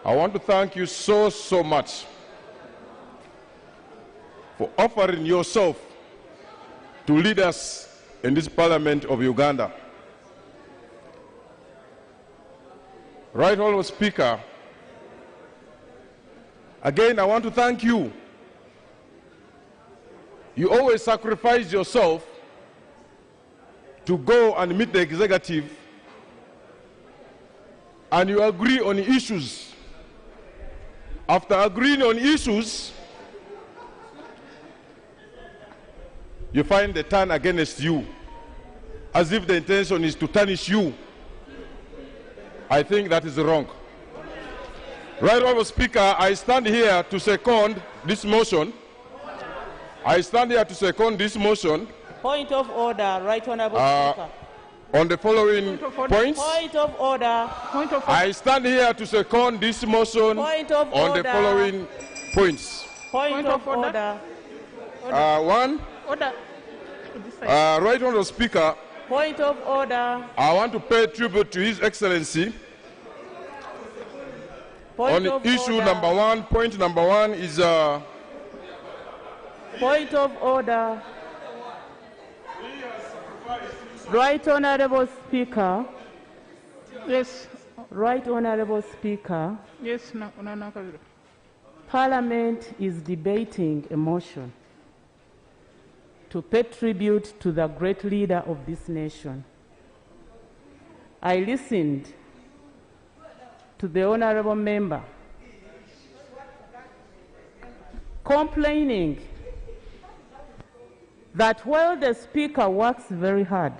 I want to thank you so much for offering yourself to lead us in this Parliament of Uganda. Right Honourable Speaker, again I want to thank you. You always sacrifice yourself to go and meet the executive, and you agree on issues. After agreeing on issues, you find the turn against you, as if the intention is to tarnish you. I think that is wrong. Right Honourable Speaker, I stand here to second this motion. I stand here to second this motion. Point of order, Right Honourable Speaker. On the following points. Point of order. I stand here to second this motion on the following points. Point of order. One. Right Honourable Speaker. Point of order. I want to pay tribute to His Excellency. Point on of issue order. number one. Point number one is. Point of order. Right Honourable Speaker. Yes. Right Honourable Speaker. Yes, no. Parliament is debating a motion to pay tribute to the great leader of this nation. I listened to the Honourable Member complaining that while the Speaker works very hard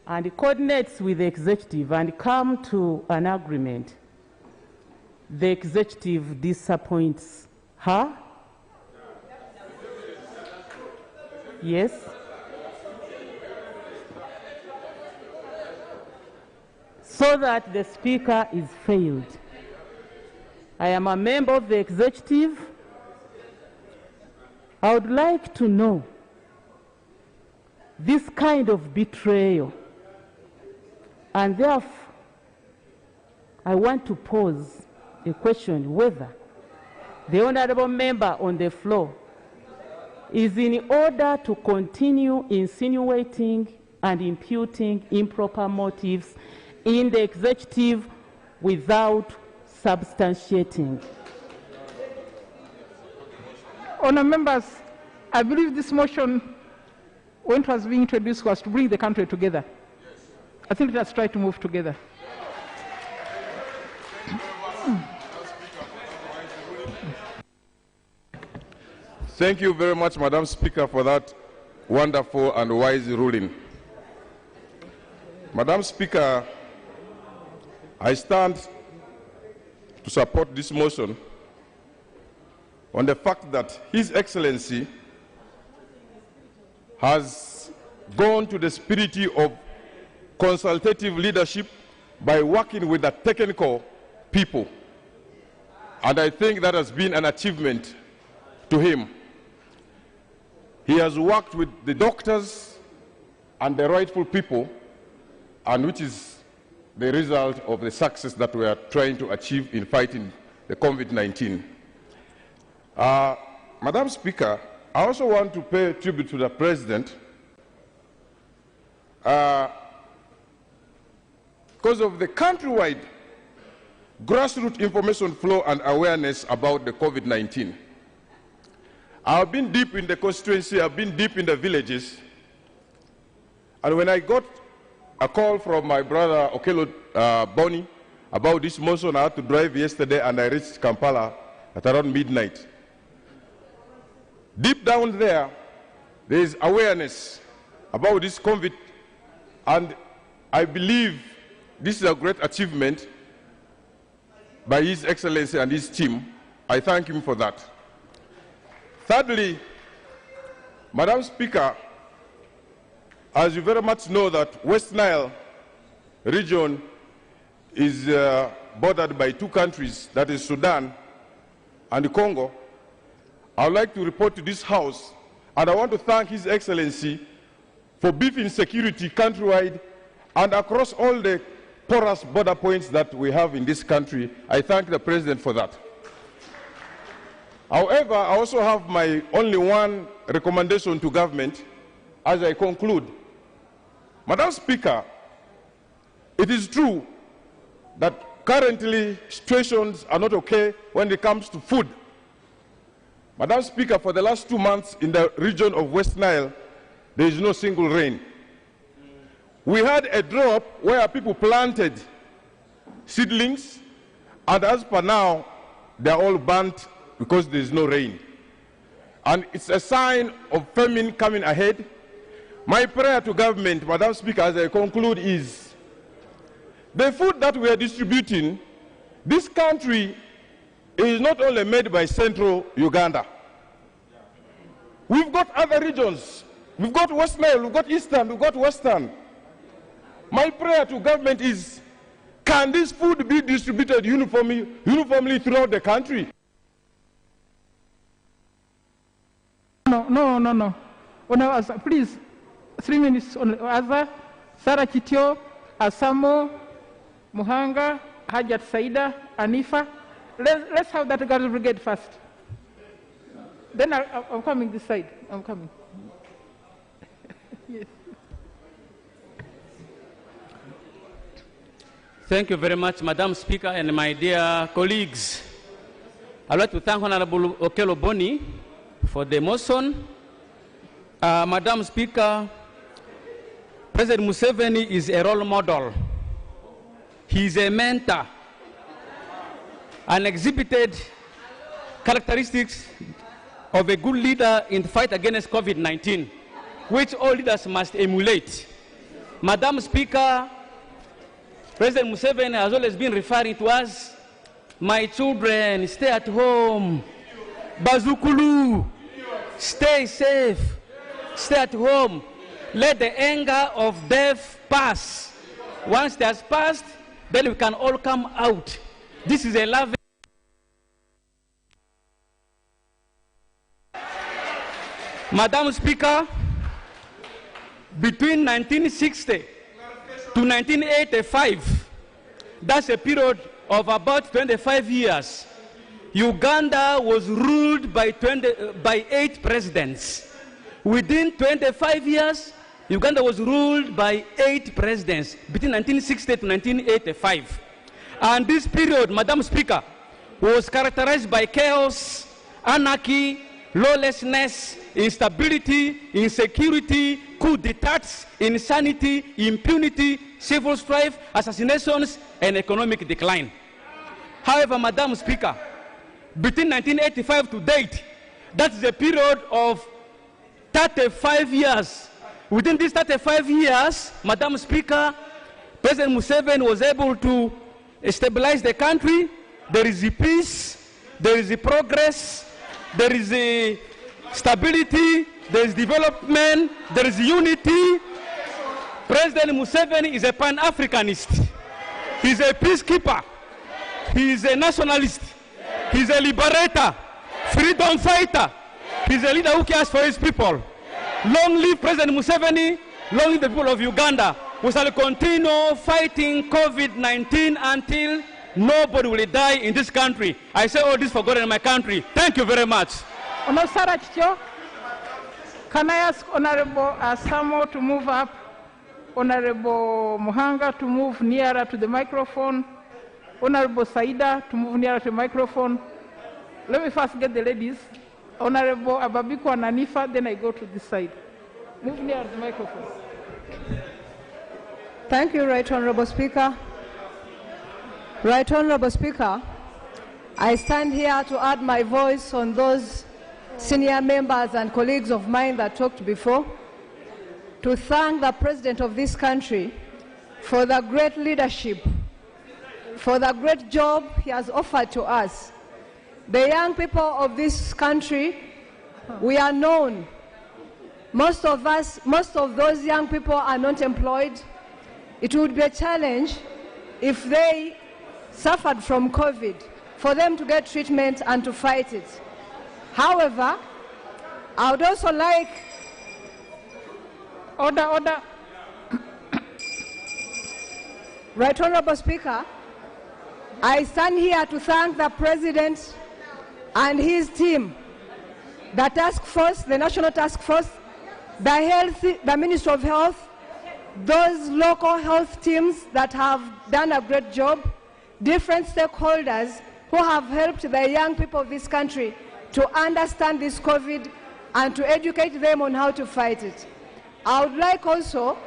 and coordinates with the executive and come to an agreement, the executive disappoints her. Yes. So that the Speaker is failed. I am a member of the executive. I would like to know this kind of betrayal, and therefore I want to pose a question whether the honorable member on the floor is in order to continue insinuating and imputing improper motives in the executive without substantiating. Honour members, I believe this motion, when it was being introduced, was to bring the country together. I think let's try to move together. Thank you very much, Madam Speaker, for that wonderful and wise ruling. Madam Speaker, I stand to support this motion on the fact that His Excellency has gone to the spirit of consultative leadership by working with the technical people. And I think that has been an achievement to him. He has worked with the doctors and the rightful people, and which is the result of the success that we are trying to achieve in fighting the COVID-19. Madam Speaker, I also want to pay tribute to the President because of the countrywide grassroots information flow and awareness about the COVID-19. I've been deep in the constituency, I've been deep in the villages, and when I got a call from my brother Okello Boni about this motion, I had to drive yesterday and I reached Kampala at around midnight. Deep down there is awareness about this COVID, and I believe this is a great achievement by His Excellency and his team. I thank him for that. Thirdly, Madam Speaker, as you very much know that West Nile region is bordered by two countries, that is Sudan and Congo, I would like to report to this House, and I want to thank His Excellency for beefing security countrywide and across all the porous border points that we have in this country. I thank the President for that. However, I also have my only one recommendation to government as I conclude. Madam Speaker, it is true that currently situations are not okay when it comes to food. Madam Speaker, for the last 2 months in the region of West Nile, there is no single rain. We had a drop where people planted seedlings, and as per now, they are all burnt because there is no rain. And it's a sign of famine coming ahead. My prayer to government, Madam Speaker, as I conclude, is the food that we are distributing, this country is not only made by central Uganda. We've got other regions. We've got West Nile, we've got Eastern, we've got Western. My prayer to government is, can this food be distributed uniformly throughout the country? No. Please, 3 minutes on Azza, Sarah Chitio, Asamo, Muhanga, Hajat Saida, Anifa. Let's have that girls' brigade first. Then I'm coming this side. I'm coming. Yes. Thank you very much, Madam Speaker and my dear colleagues. I'd like to thank Honorable Okello Boni for the motion. Madam Speaker, President Museveni is a role model. He is a mentor and exhibited characteristics of a good leader in the fight against COVID-19, which all leaders must emulate. Madam Speaker, President Museveni has always been referring to us, my children, stay at home. Bazukulu, stay safe, stay at home. Let the anger of death pass. Once it has passed, then we can all come out. This is a loving Madam Speaker, between 1960 to 1985, that's a period of about 25 years, Uganda was ruled by 8 presidents. Within 25 years, Uganda was ruled by 8 presidents between 1960 to 1985. And this period, Madam Speaker, was characterized by chaos, anarchy, lawlessness, instability, insecurity, coup d'etats, insanity, impunity, civil strife, assassinations, and economic decline. However, Madam Speaker, between 1985 to date, that's a period of 35 years. Within these 35 years, Madam Speaker, President Museveni was able to stabilize the country. There is a peace, there is a progress, there is a stability, there is development, there is unity. President Museveni is a Pan-Africanist. He's a peacekeeper. He is a nationalist. He's a liberator, freedom fighter. He's a leader who cares for his people. Long live President Museveni, long live the people of Uganda. We shall continue fighting COVID-19 until nobody will die in this country. I say all this for God and my country. Thank you very much. Can I ask Honorable Asamo to move up, Honorable Muhanga to move nearer to the microphone, Honorable Saida to move nearer to the microphone. Let me first get the ladies. Honorable Ababiko and Anifa, then I go to this side. Move nearer to the microphone. Thank you, Right Honorable Speaker. Right Honorable Speaker, I stand here to add my voice on those senior members and colleagues of mine that talked before, to thank the President of this country for the great leadership, for the great job he has offered to us. The young people of this country, we are known. Most of those young people are not employed. It would be a challenge if they suffered from COVID, for them to get treatment and to fight it. However, I would also like... Order. Right Honorable Speaker, I stand here to thank the President and his team, the task force, the National Task Force, the Ministry of Health, those local health teams that have done a great job, different stakeholders who have helped the young people of this country to understand this COVID and to educate them on how to fight it. I would like also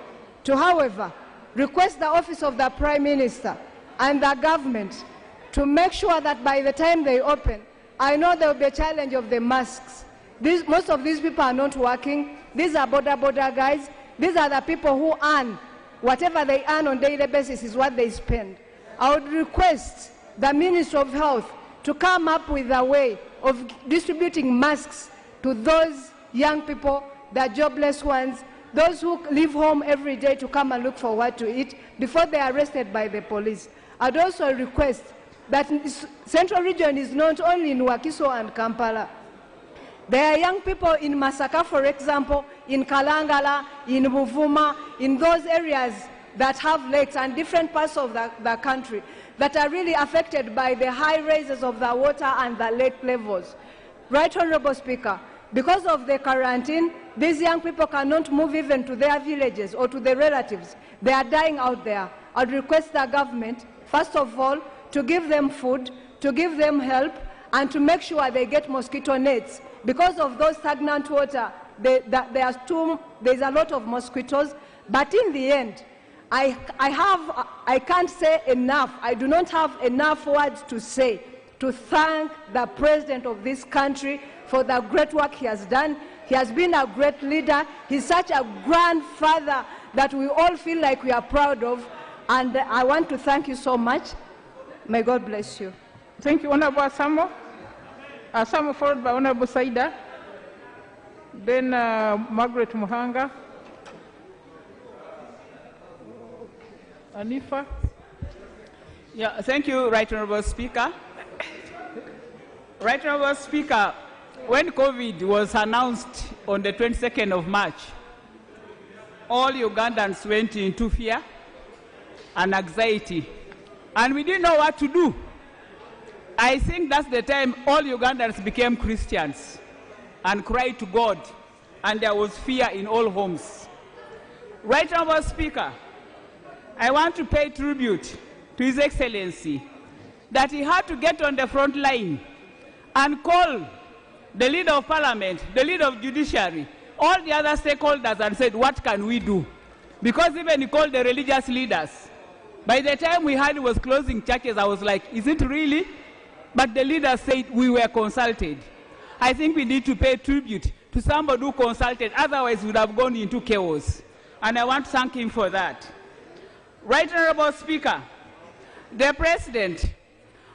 to, however, request the Office of the Prime Minister and the government to make sure that by the time they open, I know there will be a challenge of the masks. Most of these people are not working. These are border guys. These are the people who earn. Whatever they earn on a daily basis is what they spend. I would request the Ministry of Health to come up with a way of distributing masks to those young people, the jobless ones, those who leave home every day to come and look for what to eat before they are arrested by the police. I'd also request that Central Region is not only in Wakiso and Kampala. There are young people in Masaka, for example, in Kalangala, in Buvuma, in those areas that have lakes and different parts of the country that are really affected by the high raises of the water and the lake levels. Right Honorable Speaker, because of the quarantine, these young people cannot move even to their villages or to their relatives. They are dying out there. I'd request the government, first of all, to give them food, to give them help, and to make sure they get mosquito nets. Because of those stagnant water, there's a lot of mosquitoes. But in the end, I can't say enough. I do not have enough words to say to thank the President of this country for the great work he has done. He has been a great leader. He's such a grandfather that we all feel like we are proud of. And I want to thank you so much. May God bless you. Thank you, Honorable Asamo. Asamo followed by Honorable Saida. Then Margaret Muhanga. Anifa. Yeah, thank you, Right Honorable Speaker. Right Honorable Speaker, when COVID was announced on the 22nd of March, all Ugandans went into fear and anxiety, and we didn't know what to do. I think that's the time all Ugandans became Christians and cried to God, and there was fear in all homes. Right Honourable Speaker, I want to pay tribute to His Excellency that he had to get on the front line and call the leader of Parliament, the leader of Judiciary, all the other stakeholders and said, what can we do? Because even he called the religious leaders. By the time we heard he was closing churches, I was like, is it really? But the leaders said we were consulted. I think we need to pay tribute to somebody who consulted, otherwise we would have gone into chaos. And I want to thank him for that. Right Honourable Speaker, the President,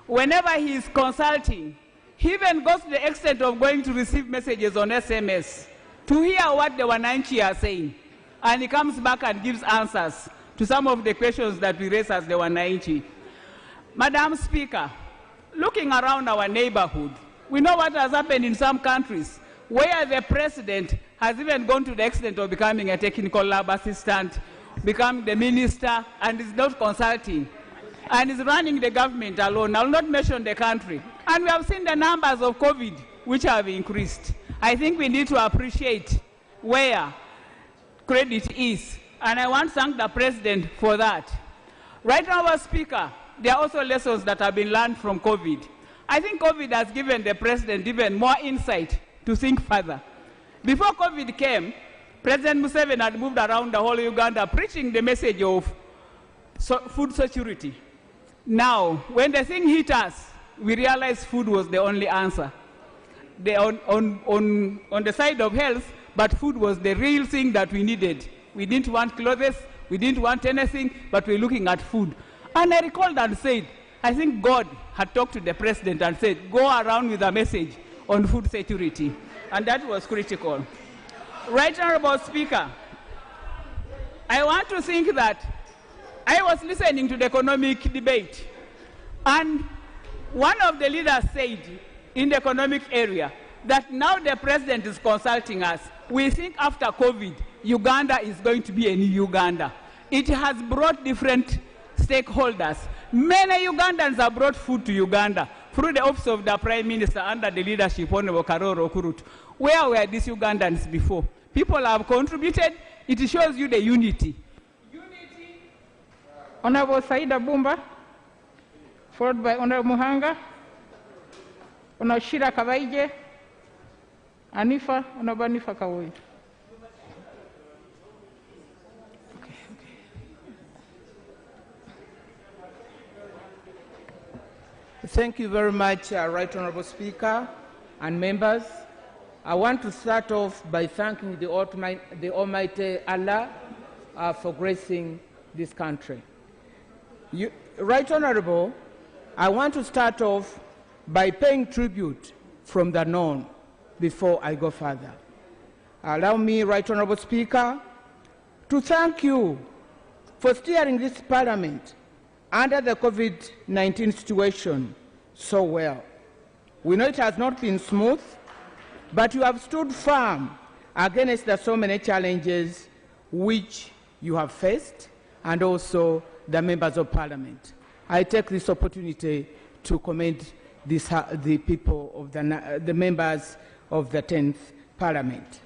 whenever he is consulting, he even goes to the extent of going to receive messages on SMS to hear what the Wananchi are saying. And he comes back and gives answers to some of the questions that we raise as the Wananchi. Madam Speaker, looking around our neighborhood, we know what has happened in some countries where the President has even gone to the extent of becoming a technical lab assistant, becoming the minister, and is not consulting, and is running the government alone. I will not mention the country. And we have seen the numbers of COVID, which have increased. I think we need to appreciate where credit is, and I want to thank the President for that. Right now, our Speaker, there are also lessons that have been learned from COVID. I think COVID has given the President even more insight to think further. Before COVID came, President Museveni had moved around the whole Uganda preaching the message of food security. Now, when the thing hit us, we realized food was the only answer. On the side of health, but food was the real thing that we needed. We didn't want clothes, we didn't want anything, but we're looking at food. And I recalled and said, I think God had talked to the President and said, go around with a message on food security. And that was critical. Right Honourable Speaker, I want to think that I was listening to the economic debate, and one of the leaders said in the economic area that now the President is consulting us. We think after COVID, Uganda is going to be a new Uganda. It has brought different stakeholders. Many Ugandans have brought food to Uganda through the office of the Prime Minister under the leadership of Honorable Karoro Kurut. Where were these Ugandans before? People have contributed. It shows you the unity. Honorable Saida Bumba, followed by Honorable Muhanga, Honorable Shira Kabaije, Anifa, Honorable Anifa Kawoi. Thank you very much, Right Honourable Speaker and members. I want to start off by thanking the Almighty Allah for gracing this country. Right Honourable, I want to start off by paying tribute from the known before I go further. Allow me, Right Honourable Speaker, to thank you for steering this Parliament under the COVID-19 situation so well. We know it has not been smooth, but you have stood firm against the so many challenges which you have faced, and also the members of Parliament. I take this opportunity to commend the people of the members of the 10th Parliament.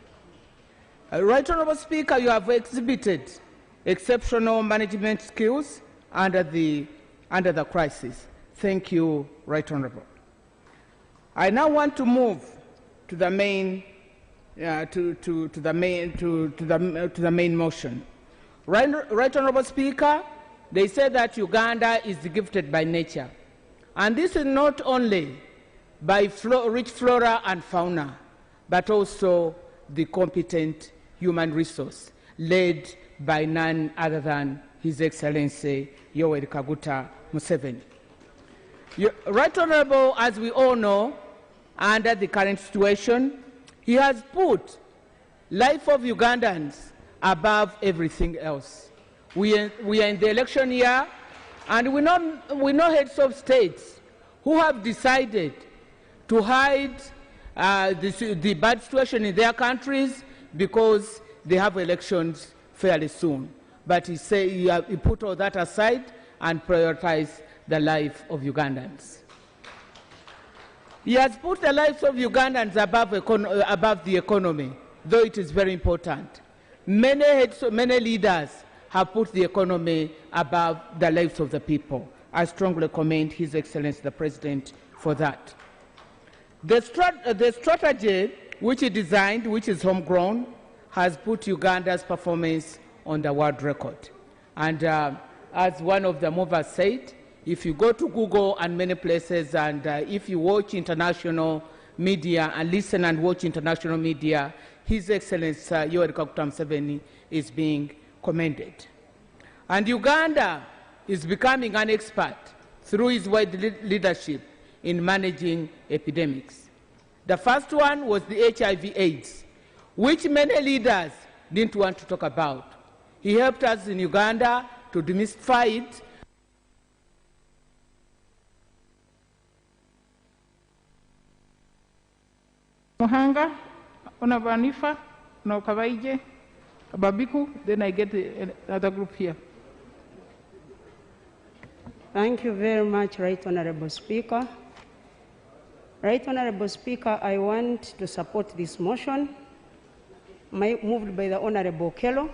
Right Honourable Speaker, you have exhibited exceptional management skills under the crisis. Thank you, Right Honourable. I now want to move to the main motion. Right Honourable Speaker, they say that Uganda is gifted by nature, and this is not only by rich flora and fauna, but also the competent human resource led by none other than His Excellency Yoweri Kaguta Museveni. Right Honourable, as we all know, under the current situation, he has put life of Ugandans above everything else. We are in the election year, and we know heads of states who have decided to hide the bad situation in their countries because they have elections fairly soon. But he put all that aside and prioritized the life of Ugandans. He has put the lives of Ugandans above the economy, though it is very important. Many leaders have put the economy above the lives of the people. I strongly commend His Excellency the President for that. The strategy which he designed, which is homegrown, has put Uganda's performance on the world record. And as one of the movers said, if you go to Google and many places, and if you watch international media and listen and watch international media, His Excellency Yoweri Kaguta Museveni is being commended. And Uganda is becoming an expert through his wide leadership in managing epidemics. The first one was the HIV/AIDS, which many leaders didn't want to talk about. He helped us in Uganda to demystify it. Muhanga, Onabanifa, Nokawaije, Babiku, then I get the other group here. Thank you very much, Right Honorable Speaker. Right Honorable Speaker, I want to support this motion moved by the Honorable Kello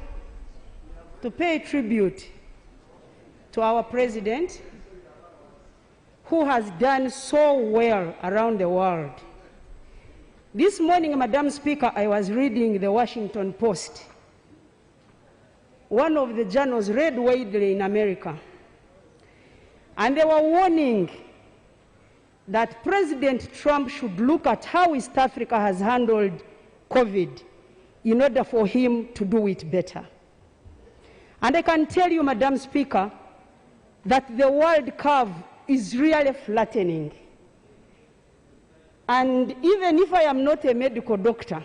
to pay tribute to our President, who has done so well around the world. This morning, Madam Speaker, I was reading the Washington Post, one of the journals read widely in America, and they were warning that President Trump should look at how East Africa has handled COVID in order for him to do it better. And I can tell you, Madam Speaker, that the world curve is really flattening. And even if I am not a medical doctor,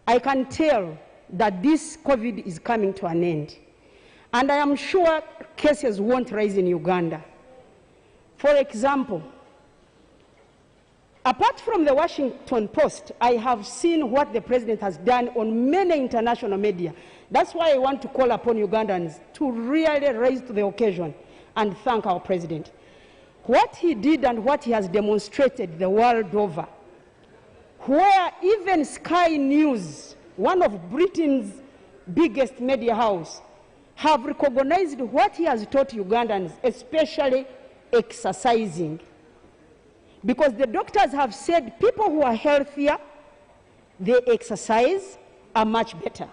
I can tell that this COVID is coming to an end. And I am sure cases won't rise in Uganda. For example, apart from the Washington Post, I have seen what the President has done on many international media. That's why I want to call upon Ugandans to really rise to the occasion and thank our President. What he did and what he has demonstrated the world over, where even Sky News, one of Britain's biggest media house, have recognized what he has taught Ugandans, especially exercising. Because the doctors have said people who are healthier, they exercise, are much better.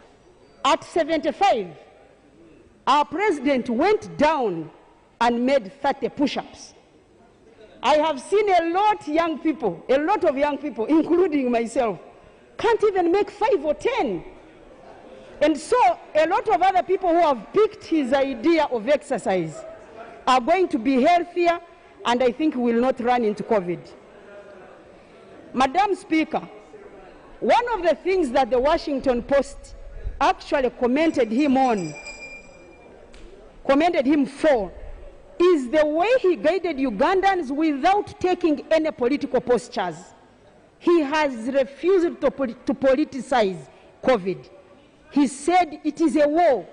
At 75, our President went down and made 30 push-ups. I have seen a lot of young people, including myself, can't even make 5 or 10. And so a lot of other people who have picked his idea of exercise are going to be healthier, and I think will not run into COVID. Madam Speaker, one of the things that the Washington Post actually commended him for, is the way he guided Ugandans without taking any political postures. He has refused to politicize COVID. He said it is a war.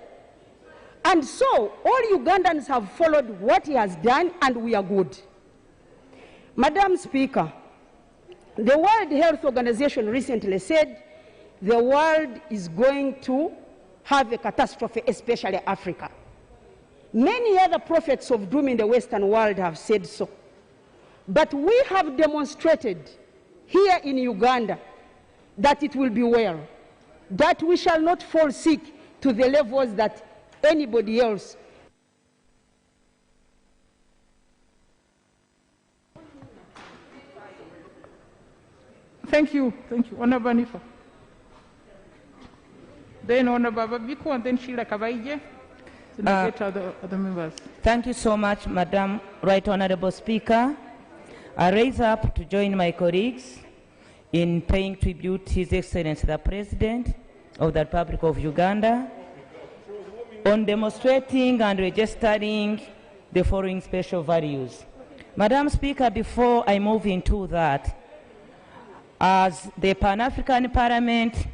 And so all Ugandans have followed what he has done, and we are good. Madam Speaker, the World Health Organization recently said the world is going to have a catastrophe, especially Africa. Many other prophets of doom in the Western world have said so. But we have demonstrated here in Uganda that it will be well, that we shall not fall sick to the levels that anybody else. Thank you. Honorable Nifa. Then Honorable Babiku, and then Sheila Kabaije. Other members. Thank you so much, Madam Right Honorable Speaker. I raise up to join my colleagues in paying tribute to His Excellency the President of the Republic of Uganda on demonstrating and registering the following special values. Madam Speaker, before I move into that, As the Pan-African Parliament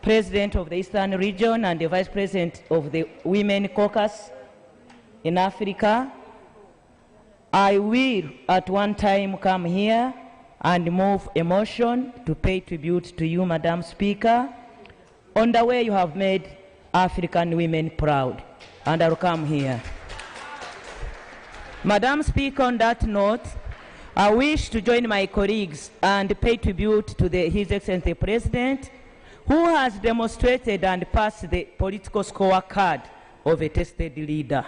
President of the Eastern Region and the Vice President of the Women Caucus in Africa, I will at one time come here and move a motion to pay tribute to you, Madam Speaker, on the way you have made African women proud. And I'll come here. Madam Speaker, on that note, I wish to join my colleagues and pay tribute to His Excellency the President, who has demonstrated and passed the political scorecard of a tested leader.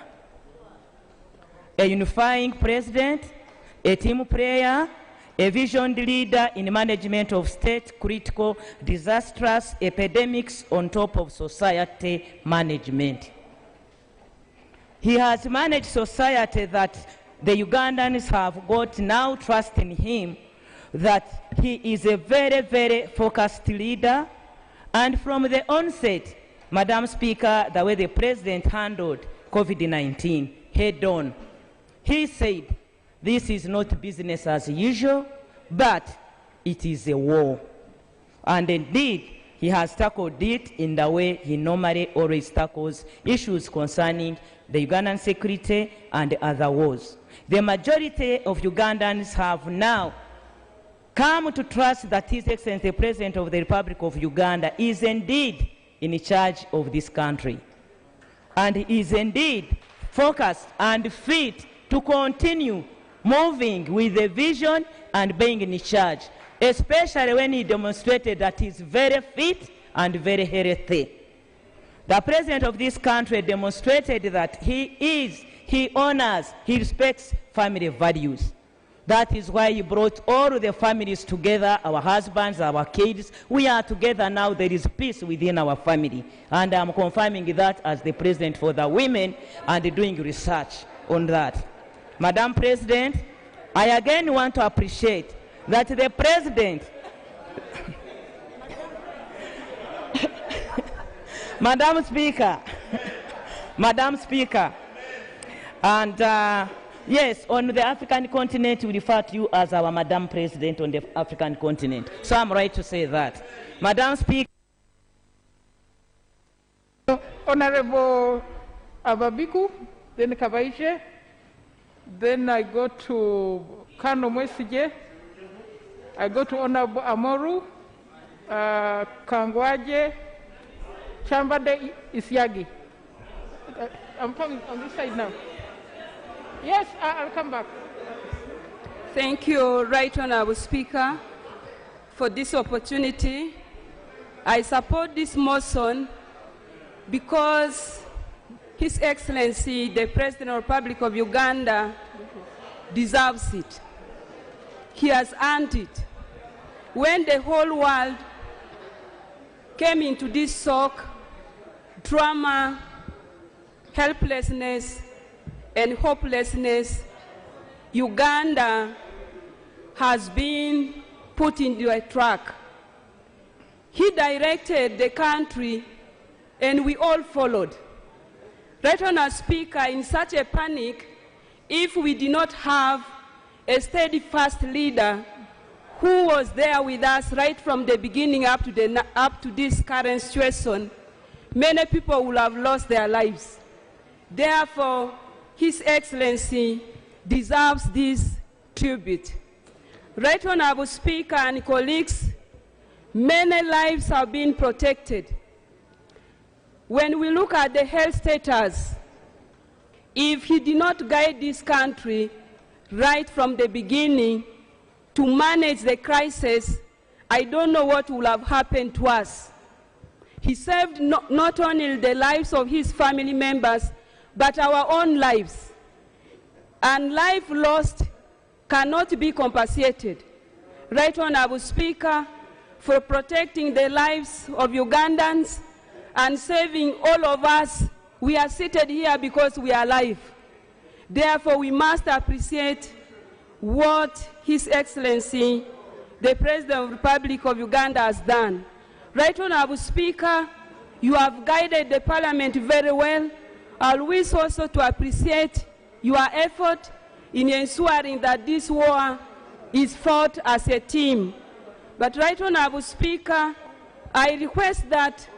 A unifying president, a team player, a visioned leader in management of state-critical disastrous epidemics on top of society management. He has managed society that the Ugandans have got now trust in him, that he is a very, very focused leader. And from the onset, Madam Speaker, the way the President handled COVID-19 head on, he said, this is not business as usual, but it is a war. And indeed, he has tackled it in the way he normally always tackles issues concerning the Ugandan security and other wars. The majority of Ugandans have now come to trust that His Excellency the President of the Republic of Uganda is indeed in charge of this country, and is indeed focused and fit to continue moving with the vision and being in charge, especially when he demonstrated that he is very fit and very healthy. The President of this country demonstrated that he honors, he respects family values. That is why he brought all the families together, our husbands, our kids. We are together now. There is peace within our family. And I'm confirming that as the President for the women and doing research on that. Madam President, I again want to appreciate that the President, Madam Speaker, and yes, on the African continent, we refer to you as our Madam President on the African continent. So I'm right to say that. Madam Speaker. Honorable Ababiku, then Kabaije, then I go to Kano Mwesije, I go to Honorable Amoru, Kangwaje, Chambade Isyagi. I'm coming on this side now. Yes, I'll come back. Thank you, Right Honorable Speaker, for this opportunity. I support this motion because His Excellency, the President of the Republic of Uganda, deserves it. He has earned it. When the whole world came into this shock, trauma, helplessness, and hopelessness, Uganda has been put into a track. He directed the country, and we all followed. Right Honourable Speaker, in such a panic, if we did not have a steadfast leader who was there with us right from the beginning up to this current situation, many people would have lost their lives. Therefore, His Excellency deserves this tribute. Right Honourable Speaker and colleagues, many lives have been protected. When we look at the health status, if he did not guide this country right from the beginning to manage the crisis, I don't know what would have happened to us. He saved not only the lives of his family members, but our own lives. And life lost cannot be compensated. Right Honourable Speaker, for protecting the lives of Ugandans and saving all of us, we are seated here because we are alive. Therefore, we must appreciate what His Excellency, the President of the Republic of Uganda, has done. Right Honourable Speaker, you have guided the Parliament very well. I wish also to appreciate your effort in ensuring that this war is fought as a team. But Right Honorable Speaker, I request that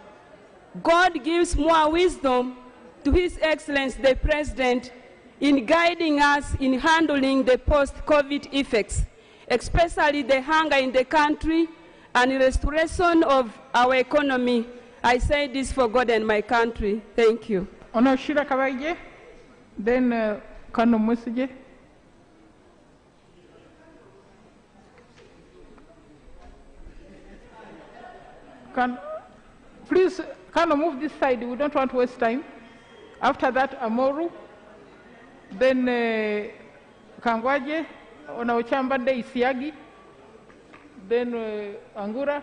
God gives more wisdom to His Excellency the President in guiding us in handling the post-COVID effects, especially the hunger in the country and restoration of our economy. I say this for God and my country. Thank you. Ono Shira Kabaije, then Kano Musije. Please, Kano, move this side. We don't want to waste time. After that, Amoru. Then Kangwaje, Onaochambade Isiagi. Then Angura.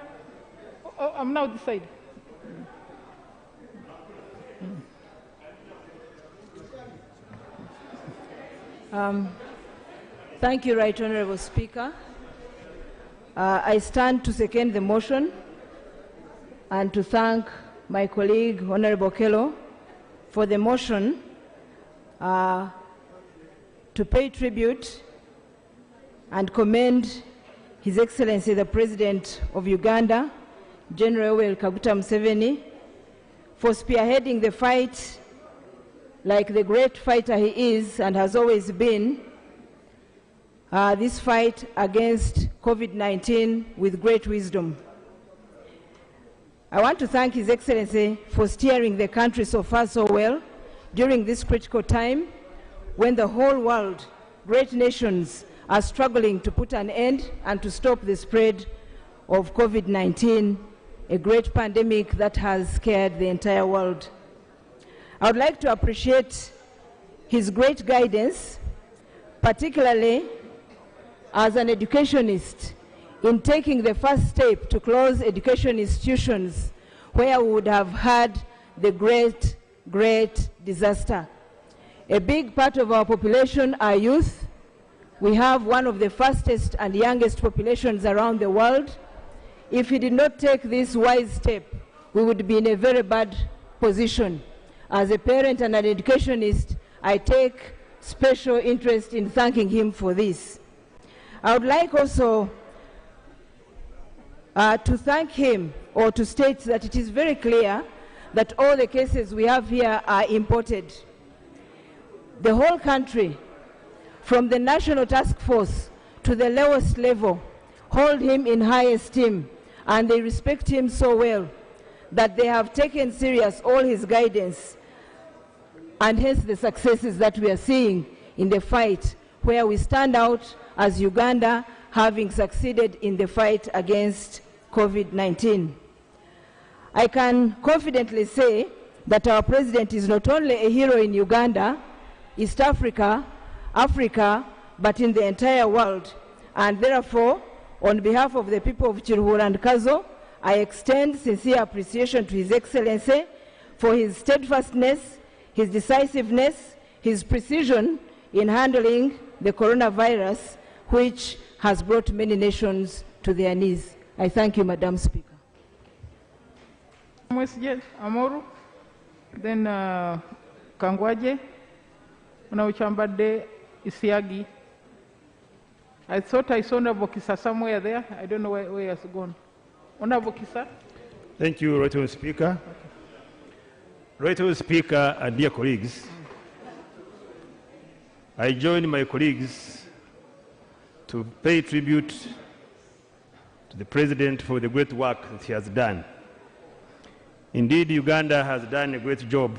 Oh, I'm now this side. Thank you, Right Honorable Speaker. I stand to second the motion and to thank my colleague, Honorable Kello, for the motion to pay tribute and commend His Excellency the President of Uganda, General Yoweri Kaguta Museveni, for spearheading the fight like the great fighter he is and has always been, this fight against COVID-19 with great wisdom. I want to thank His Excellency for steering the country so far so well during this critical time when the whole world, great nations, are struggling to put an end and to stop the spread of COVID-19, a great pandemic that has scared the entire world. I would like to appreciate his great guidance, particularly as an educationist, in taking the first step to close education institutions where we would have had the great disaster. A big part of our population are youth. We have one of the fastest and youngest populations around the world. If he did not take this wise step, we would be in a very bad position. As a parent and an educationist, I take special interest in thanking him for this. I would like also to thank him, or to state that it is very clear that all the cases we have here are imported. The whole country, from the National Task Force to the lowest level, hold him in high esteem, and they respect him so well that they have taken serious all his guidance, and hence the successes that we are seeing in the fight, where we stand out as Uganda having succeeded in the fight against COVID-19. I can confidently say that our president is not only a hero in Uganda, East Africa, Africa, but in the entire world. And therefore, on behalf of the people of Chiruhura and Kazo, I extend sincere appreciation to His Excellency for his steadfastness, his decisiveness, his precision in handling the coronavirus, which has brought many nations to their knees. I thank you, Madam Speaker. Amoru, then Kangwaje, Unauchambade Isiagi. I thought I saw Nabokisa somewhere there. I don't know where he has gone. Onabokisa. Thank you, Right Honourable Speaker. Right Honourable Speaker and dear colleagues, I join my colleagues to pay tribute to the President for the great work that he has done. Indeed, Uganda has done a great job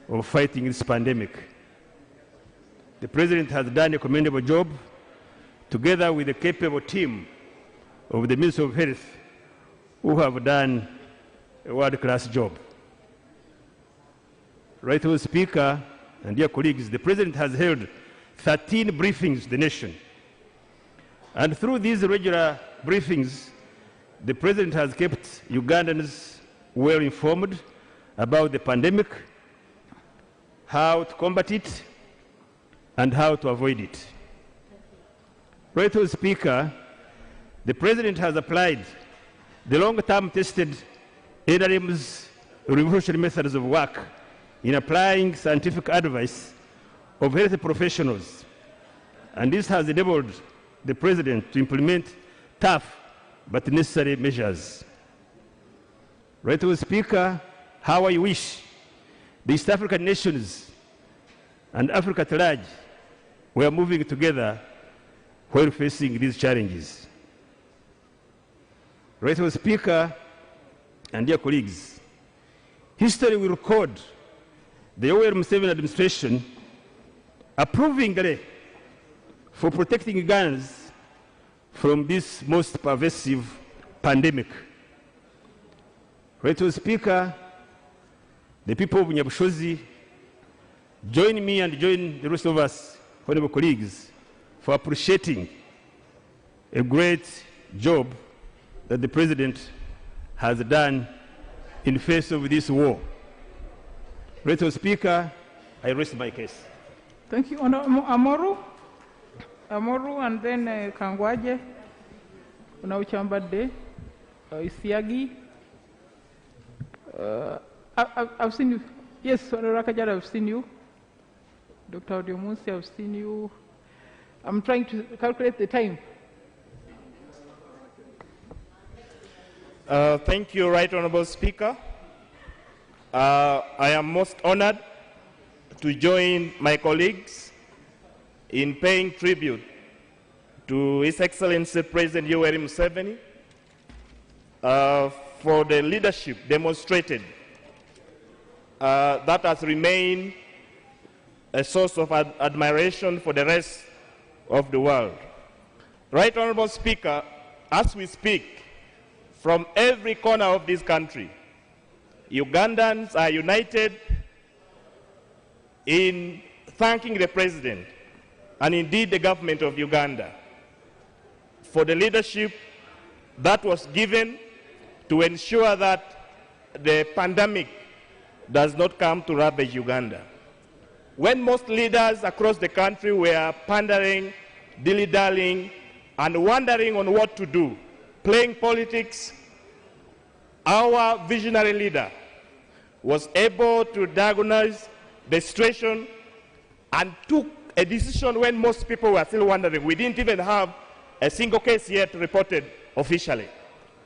of fighting this pandemic. The President has done a commendable job together with a capable team of the Ministry of Health who have done a world-class job. Right Honourable Speaker and dear colleagues, the President has held 13 briefings to the nation. And through these regular briefings, the President has kept Ugandans well informed about the pandemic, how to combat it, and how to avoid it. Right Honourable Speaker, the President has applied the long-term tested NRM's revolutionary methods of work in applying scientific advice of health professionals. And this has enabled the President to implement tough but necessary measures. Right Honourable Speaker, how I wish the East African nations and Africa at large were moving together while facing these challenges. Right Honourable Speaker and dear colleagues, history will record the Yoweri Museveni administration approvingly for protecting Ugandans from this most pervasive pandemic. Right Honourable Speaker, the people of Nyabushozi, join me and join the rest of us, honourable colleagues, for appreciating a great job that the President has done in face of this war. Right Honourable Speaker, I rest my case. Thank you, Honourable Amoru. Amoru and then Kangwaje, Unauchambade, Isiagi. I've seen you. Yes, Honourable Kajara, I've seen you. Dr. Odiomusi, I've seen you. I'm trying to calculate the time. Thank you, Right Honourable Speaker. I am most honored to join my colleagues in paying tribute to His Excellency President Yoweri Museveni for the leadership demonstrated that has remained a source of admiration for the rest of the world. Right Honourable Speaker, as we speak, from every corner of this country, Ugandans are united in thanking the President and indeed the government of Uganda for the leadership that was given to ensure that the pandemic does not come to ravage Uganda. When most leaders across the country were pandering, dilly-dallying, and wondering on what to do, playing politics, our visionary leader was able to diagnose the situation and took a decision when most people were still wondering. We didn't even have a single case yet reported officially.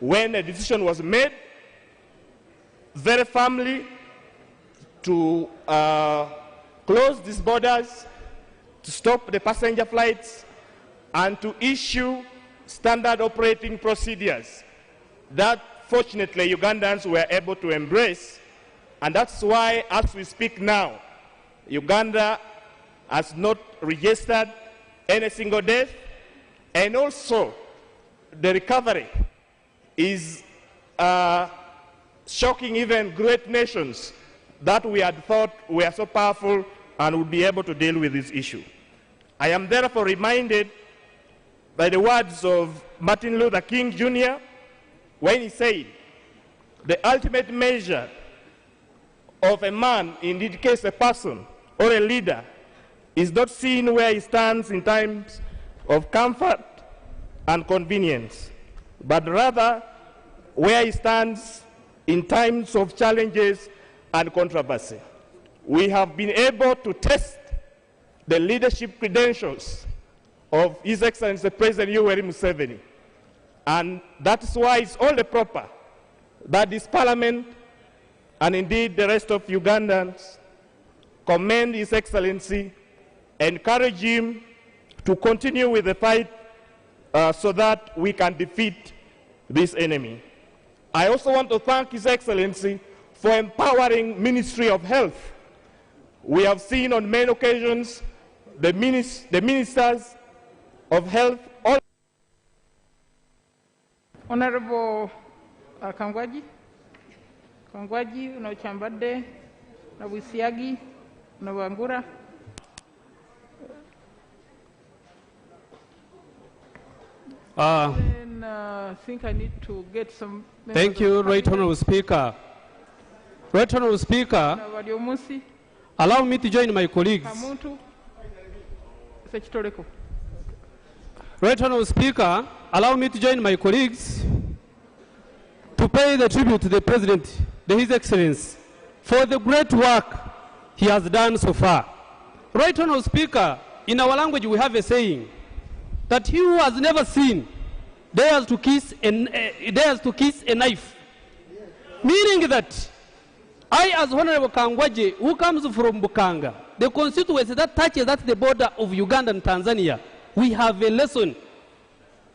When a decision was made, very firmly, to close these borders, to stop the passenger flights, and to issue standard operating procedures that fortunately Ugandans were able to embrace. And that's why, as we speak now, Uganda has not registered any single death, and also the recovery is shocking even great nations that we had thought were so powerful and would be able to deal with this issue. I am therefore reminded by the words of Martin Luther King Jr. when he said, "The ultimate measure of a man, in this case a person or a leader, is not seen where he stands in times of comfort and convenience, but rather where he stands in times of challenges and controversy." We have been able to test the leadership credentials of His Excellency President Yoweri Museveni, and that is why it's only proper that this Parliament and indeed the rest of Ugandans commend His Excellency, encourage him to continue with the fight so that we can defeat this enemy. I also want to thank His Excellency for empowering Ministry of Health. We have seen on many occasions the ministers of health. Honorable Kangwaji, Unachambade, Nawisiagi, Nawangura. I think I need to get some. Thank you, Right Honourable Speaker. Right Honourable Speaker, allow me to join my colleagues. Right Honourable Speaker, allow me to join my colleagues to pay the tribute to the President, His Excellency, for the great work he has done so far. Right Honourable Speaker, in our language we have a saying that he who has never seen dares to kiss a knife. Meaning that I, as Honorable Kangwaje, who comes from Bukanga, the constituency that touches at the border of Uganda and Tanzania, we have a lesson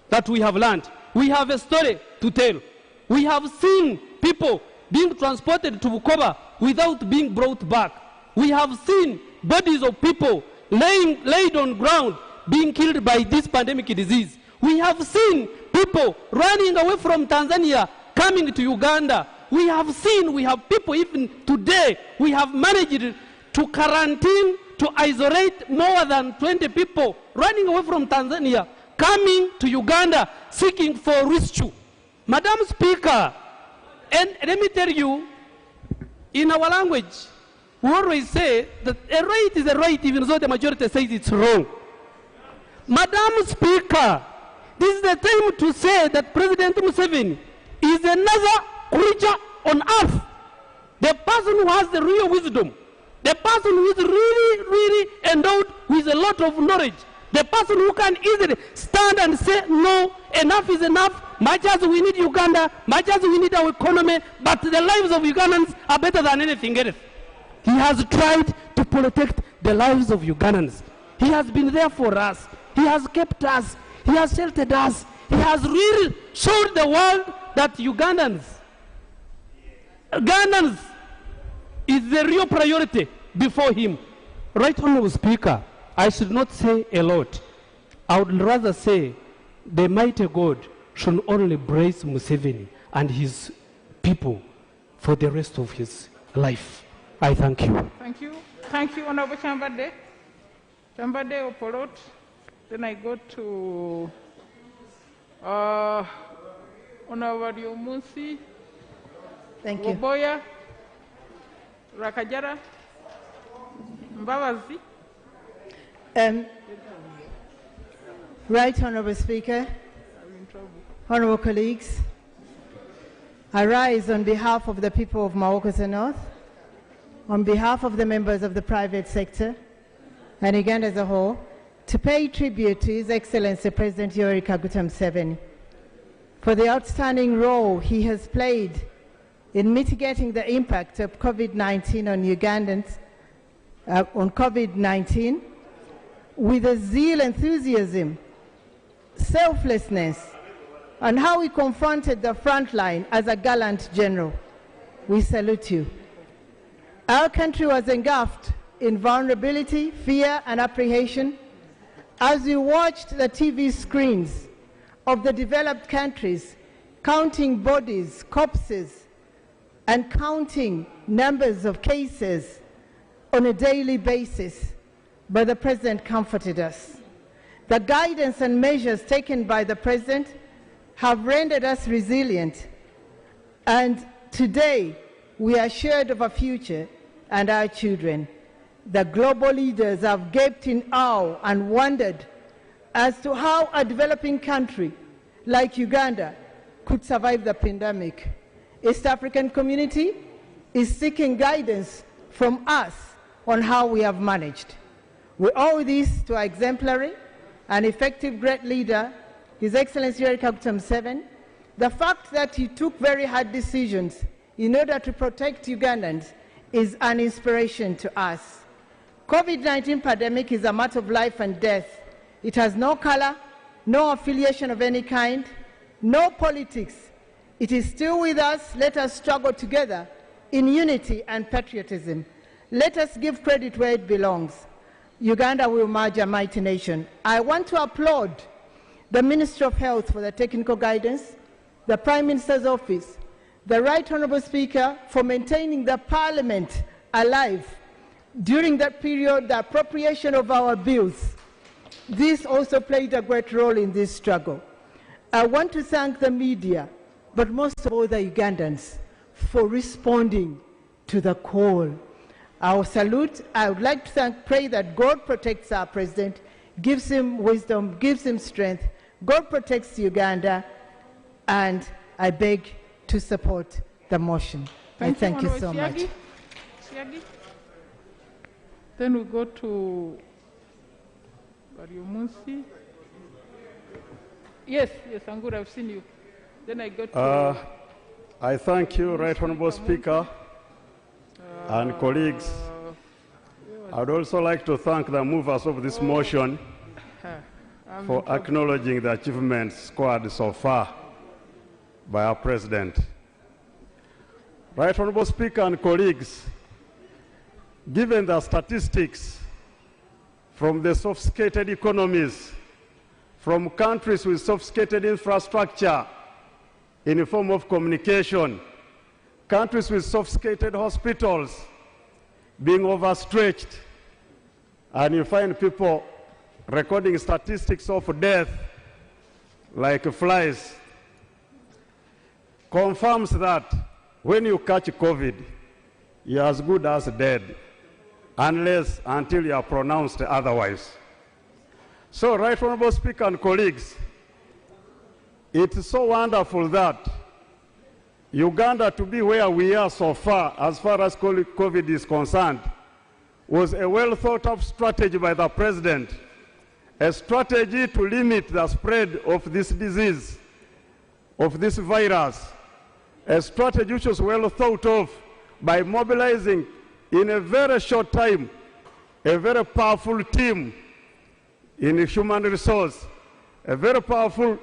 that we have learned. We have a story to tell. We have seen people being transported to Bukoba without being brought back. We have seen bodies of people laid on ground being killed by this pandemic disease. We have seen people running away from Tanzania coming to Uganda. We have people even today, we have managed to quarantine, to isolate more than 20 people running away from Tanzania, coming to Uganda, seeking for rescue. Madam Speaker, and let me tell you, in our language, we always say that a right is a right even though the majority says it's wrong. Madam Speaker, this is the time to say that President Museveni is another creature on earth. The person who has the real wisdom, the person who is really endowed with a lot of knowledge, the person who can easily stand and say, no, enough is enough, much as we need Uganda, much as we need our economy, but the lives of Ugandans are better than anything else. He has tried to protect the lives of Ugandans. He has been there for us. He has kept us. He has sheltered us. He has really showed the world that Ugandans is the real priority before him. Right Honorable Speaker, I should not say a lot. I would rather say the mighty God should only brace Museveni and his people for the rest of his life. I thank you. Thank you. Thank you, Honorable Chambade. Chambade Opolot. Then I go to Honorable Munsi. Thank you. Oboya. Rakajara. Mbawazi. Right Honorable Speaker, honorable colleagues, I rise on behalf of the people of Mawokota North, on behalf of the members of the private sector and Uganda as a whole, to pay tribute to His Excellency President Yoweri Kaguta Museveni for the outstanding role he has played in mitigating the impact of COVID-19 on Ugandans, with a zeal, enthusiasm, selflessness, and how he confronted the front line as a gallant general. We salute you. Our country was engulfed in vulnerability, fear, and apprehension as we watched the TV screens of the developed countries counting bodies, corpses, and counting numbers of cases on a daily basis. But the President comforted us. The guidance and measures taken by the President have rendered us resilient, and today we are assured of a future and our children. The global leaders have gaped in awe and wondered as to how a developing country like Uganda could survive the pandemic. East African community is seeking guidance from us on how we have managed. We owe this to our exemplary and effective great leader, His Excellency Yoweri Kaguta Museveni. The fact that he took very hard decisions in order to protect Ugandans is an inspiration to us. COVID-19 pandemic is a matter of life and death. It has no color, no affiliation of any kind, no politics. It is still with us. Let us struggle together in unity and patriotism. Let us give credit where it belongs. Uganda will emerge a mighty nation. I want to applaud the Ministry of Health for the technical guidance, the Prime Minister's office, the Right Honourable Speaker for maintaining the Parliament alive during that period, the appropriation of our bills. This also played a great role in this struggle. I want to thank the media, but most of all the Ugandans, for responding to the call. Our salute. I would like to pray that God protects our president, gives him wisdom, gives him strength. God protects Uganda, and I beg to support the motion. Thank you so much. Then we go to Bariomunsi. Yes, Angura, I've seen you. Then I got to... I thank you, Right Honorable Speaker and colleagues. I would also like to thank the movers of this motion for acknowledging the achievements scored so far by our President. Right Honorable Speaker and colleagues, given the statistics from the sophisticated economies, from countries with sophisticated infrastructure in the form of communication, countries with sophisticated hospitals being overstretched, and you find people recording statistics of death like flies, confirms that when you catch COVID, you're as good as dead, until you are pronounced otherwise. So, Right Honorable Speaker and colleagues, it's so wonderful that Uganda to be where we are so far as COVID is concerned, was a well thought of strategy by the President, a strategy to limit the spread of this disease, of this virus, a strategy which was well thought of by mobilizing in a very short time a very powerful team in human resource, a very powerful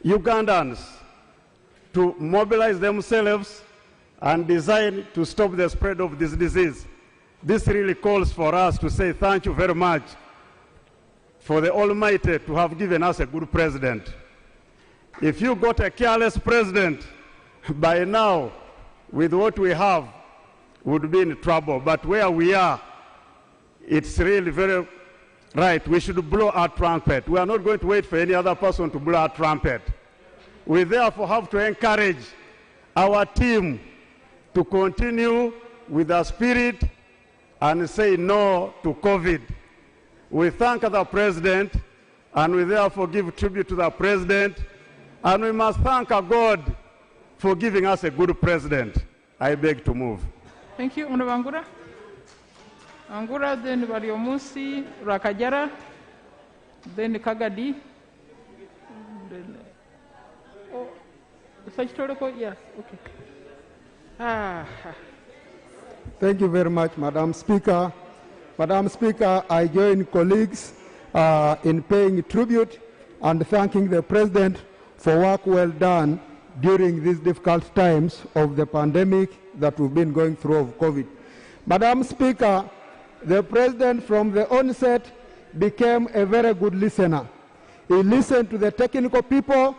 Ugandans to mobilize themselves and design to stop the spread of this disease. This really calls for us to say thank you very much for the Almighty to have given us a good president. If you got a careless president, by now, with what we have, would be in trouble. But where we are, it's really very right. We should blow our trumpet. We are not going to wait for any other person to blow our trumpet. We therefore have to encourage our team to continue with the spirit and say no to COVID. We thank the President, and we therefore give tribute to the President, and we must thank our God for giving us a good President. I beg to move. Thank you, Honorable Angura. Angura, then Variomusi, Rakajara, then Kagadi. Then, yes, okay. Thank you very much, Madam Speaker. Madam Speaker, I join colleagues in paying tribute and thanking the President for work well done during these difficult times of the pandemic that we've been going through of COVID. Madam Speaker, the President from the onset became a very good listener. He listened to the technical people,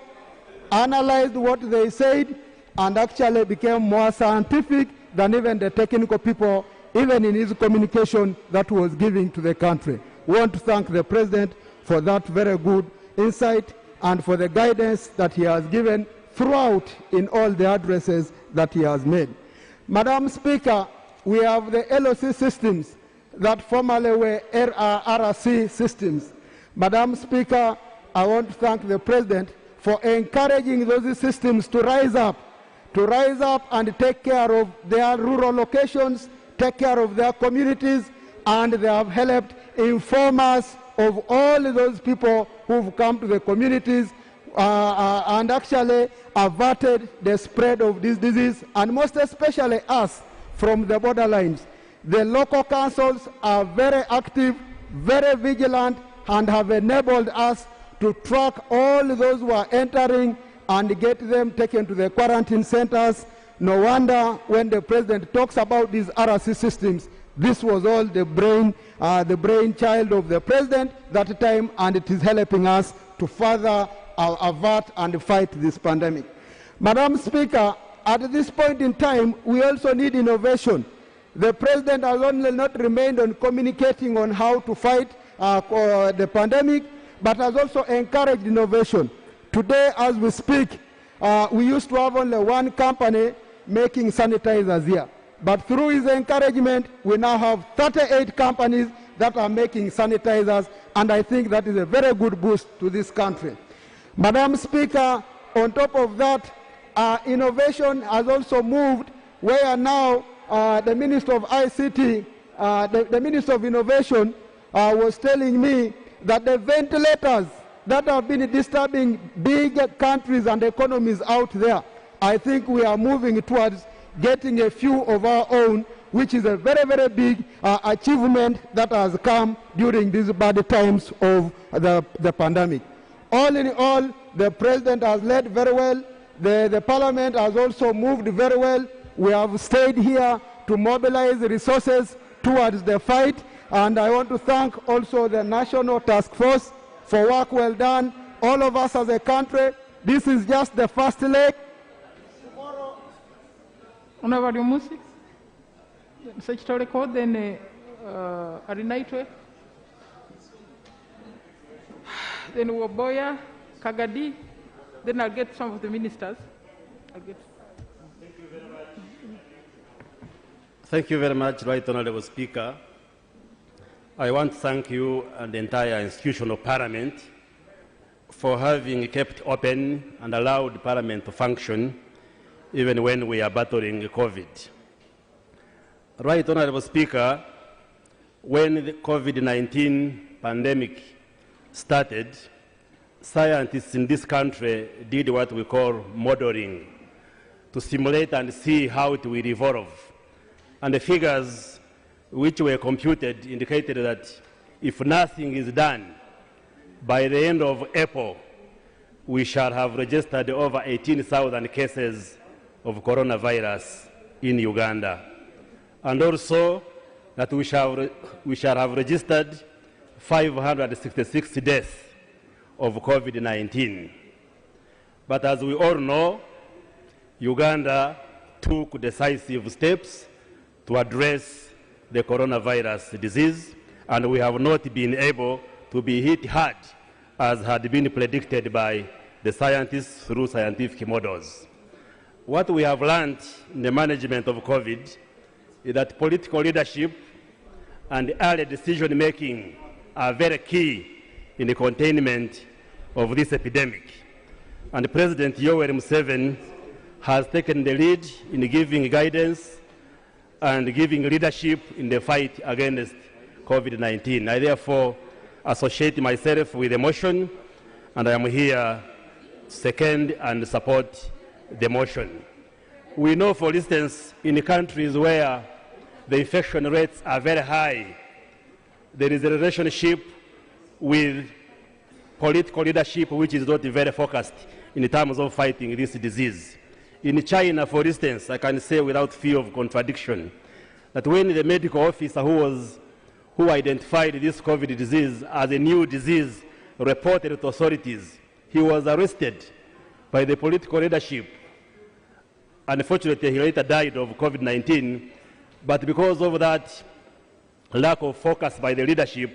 analyzed what they said, and actually became more scientific than even the technical people, even in his communication that he was giving to the country. We want to thank the President for that very good insight and for the guidance that he has given throughout in all the addresses that he has made. Madam Speaker, we have the LOC systems that formerly were RRC systems. Madam Speaker, I want to thank the President for encouraging those systems to rise up and take care of their rural locations, take care of their communities, and they have helped inform us of all those people who've come to the communities and actually averted the spread of this disease, and most especially us from the borderlines. The local councils are very active, very vigilant, and have enabled us to track all those who are entering and get them taken to the quarantine centers. No wonder when the President talks about these RRC systems, this was all the brainchild of the President that time, and it is helping us to further avert and fight this pandemic. Madam Speaker, at this point in time, we also need innovation. The President has only not remained on communicating on how to fight the pandemic, but has also encouraged innovation. Today, as we speak, we used to have only one company making sanitizers here. But through his encouragement, we now have 38 companies that are making sanitizers, and I think that is a very good boost to this country. Madam Speaker, on top of that, innovation has also moved where now the Minister of ICT, the Minister of Innovation was telling me that the ventilators that have been disturbing big countries and economies out there. I think we are moving towards getting a few of our own, which is a very, very big achievement that has come during these bad times of the pandemic. All in all, the President has led very well. The Parliament has also moved very well. We have stayed here to mobilize resources towards the fight. And I want to thank also the National Task Force for work well done. All of us as a country, this is just the first leg. Honorable Musi, Secretary Code, then Arinaitwe, then Waboya, Kagadi, then I'll get some of the ministers. Thank you very much, Right Honourable Speaker. I want to thank you and the entire institution of Parliament for having kept open and allowed Parliament to function even when we are battling COVID. Right Honourable Speaker, when the COVID-19 pandemic started, scientists in this country did what we call modeling to simulate and see how it will evolve. And the figures which were computed indicated that if nothing is done, by the end of April, we shall have registered over 18,000 cases of coronavirus in Uganda. And also that we shall have registered 566 deaths of COVID-19. But as we all know, Uganda took decisive steps to address the coronavirus disease, and we have not been able to be hit hard as had been predicted by the scientists through scientific models. What we have learned in the management of COVID is that political leadership and early decision-making are very key in the containment of this epidemic. And President Yoweri Museveni has taken the lead in giving guidance and giving leadership in the fight against COVID-19. I therefore associate myself with the motion, and I am here to second and support the motion. We know, for instance, in countries where the infection rates are very high, there is a relationship with political leadership which is not very focused in terms of fighting this disease. In China, for instance, I can say without fear of contradiction that when the medical officer who identified this COVID disease as a new disease reported to authorities, he was arrested by the political leadership. Unfortunately, he later died of COVID-19, but because of that lack of focus by the leadership,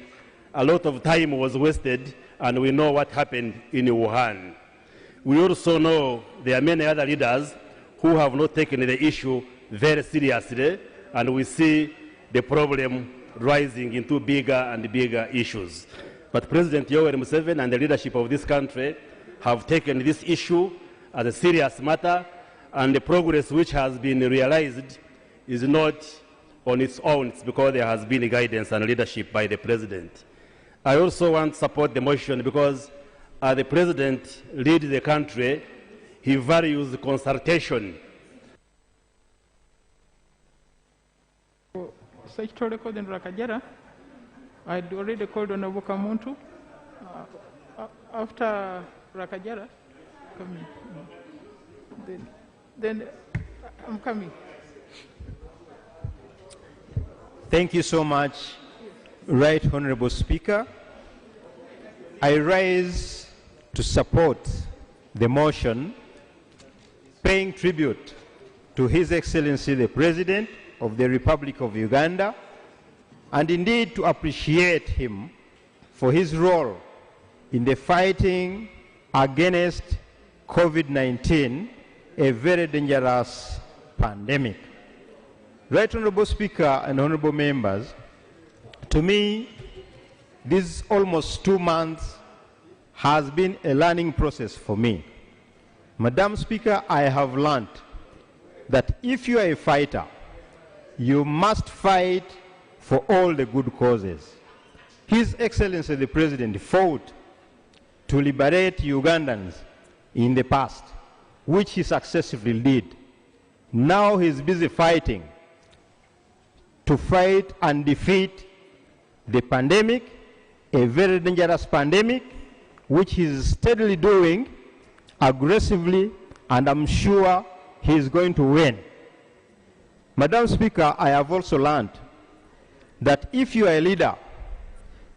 a lot of time was wasted, and we know what happened in Wuhan. We also know there are many other leaders who have not taken the issue very seriously, and we see the problem rising into bigger and bigger issues. But President Yoweri Museveni and the leadership of this country have taken this issue as a serious matter, and the progress which has been realized is not on its own. It's because there has been guidance and leadership by the President. I also want to support the motion because as the President leads the country, he values consultation. Secretary Code in Rakajara, I had already called on Kamuntu. After Rakajara, then I'm coming. Thank you so much, Right Honourable Speaker. I rise to support the motion paying tribute to His Excellency the President of the Republic of Uganda, and indeed to appreciate him for his role in the fighting against COVID-19, a very dangerous pandemic. Right Honourable Speaker and Honourable Members, to me, this almost 2 months has been a learning process for me. Madam Speaker, I have learned that if you are a fighter, you must fight for all the good causes. His Excellency the President fought to liberate Ugandans in the past, which he successfully did. Now he's busy fighting to fight and defeat the pandemic, a very dangerous pandemic, which he's steadily doing aggressively, and I'm sure he's going to win. Madam Speaker, I have also learned that if you are a leader,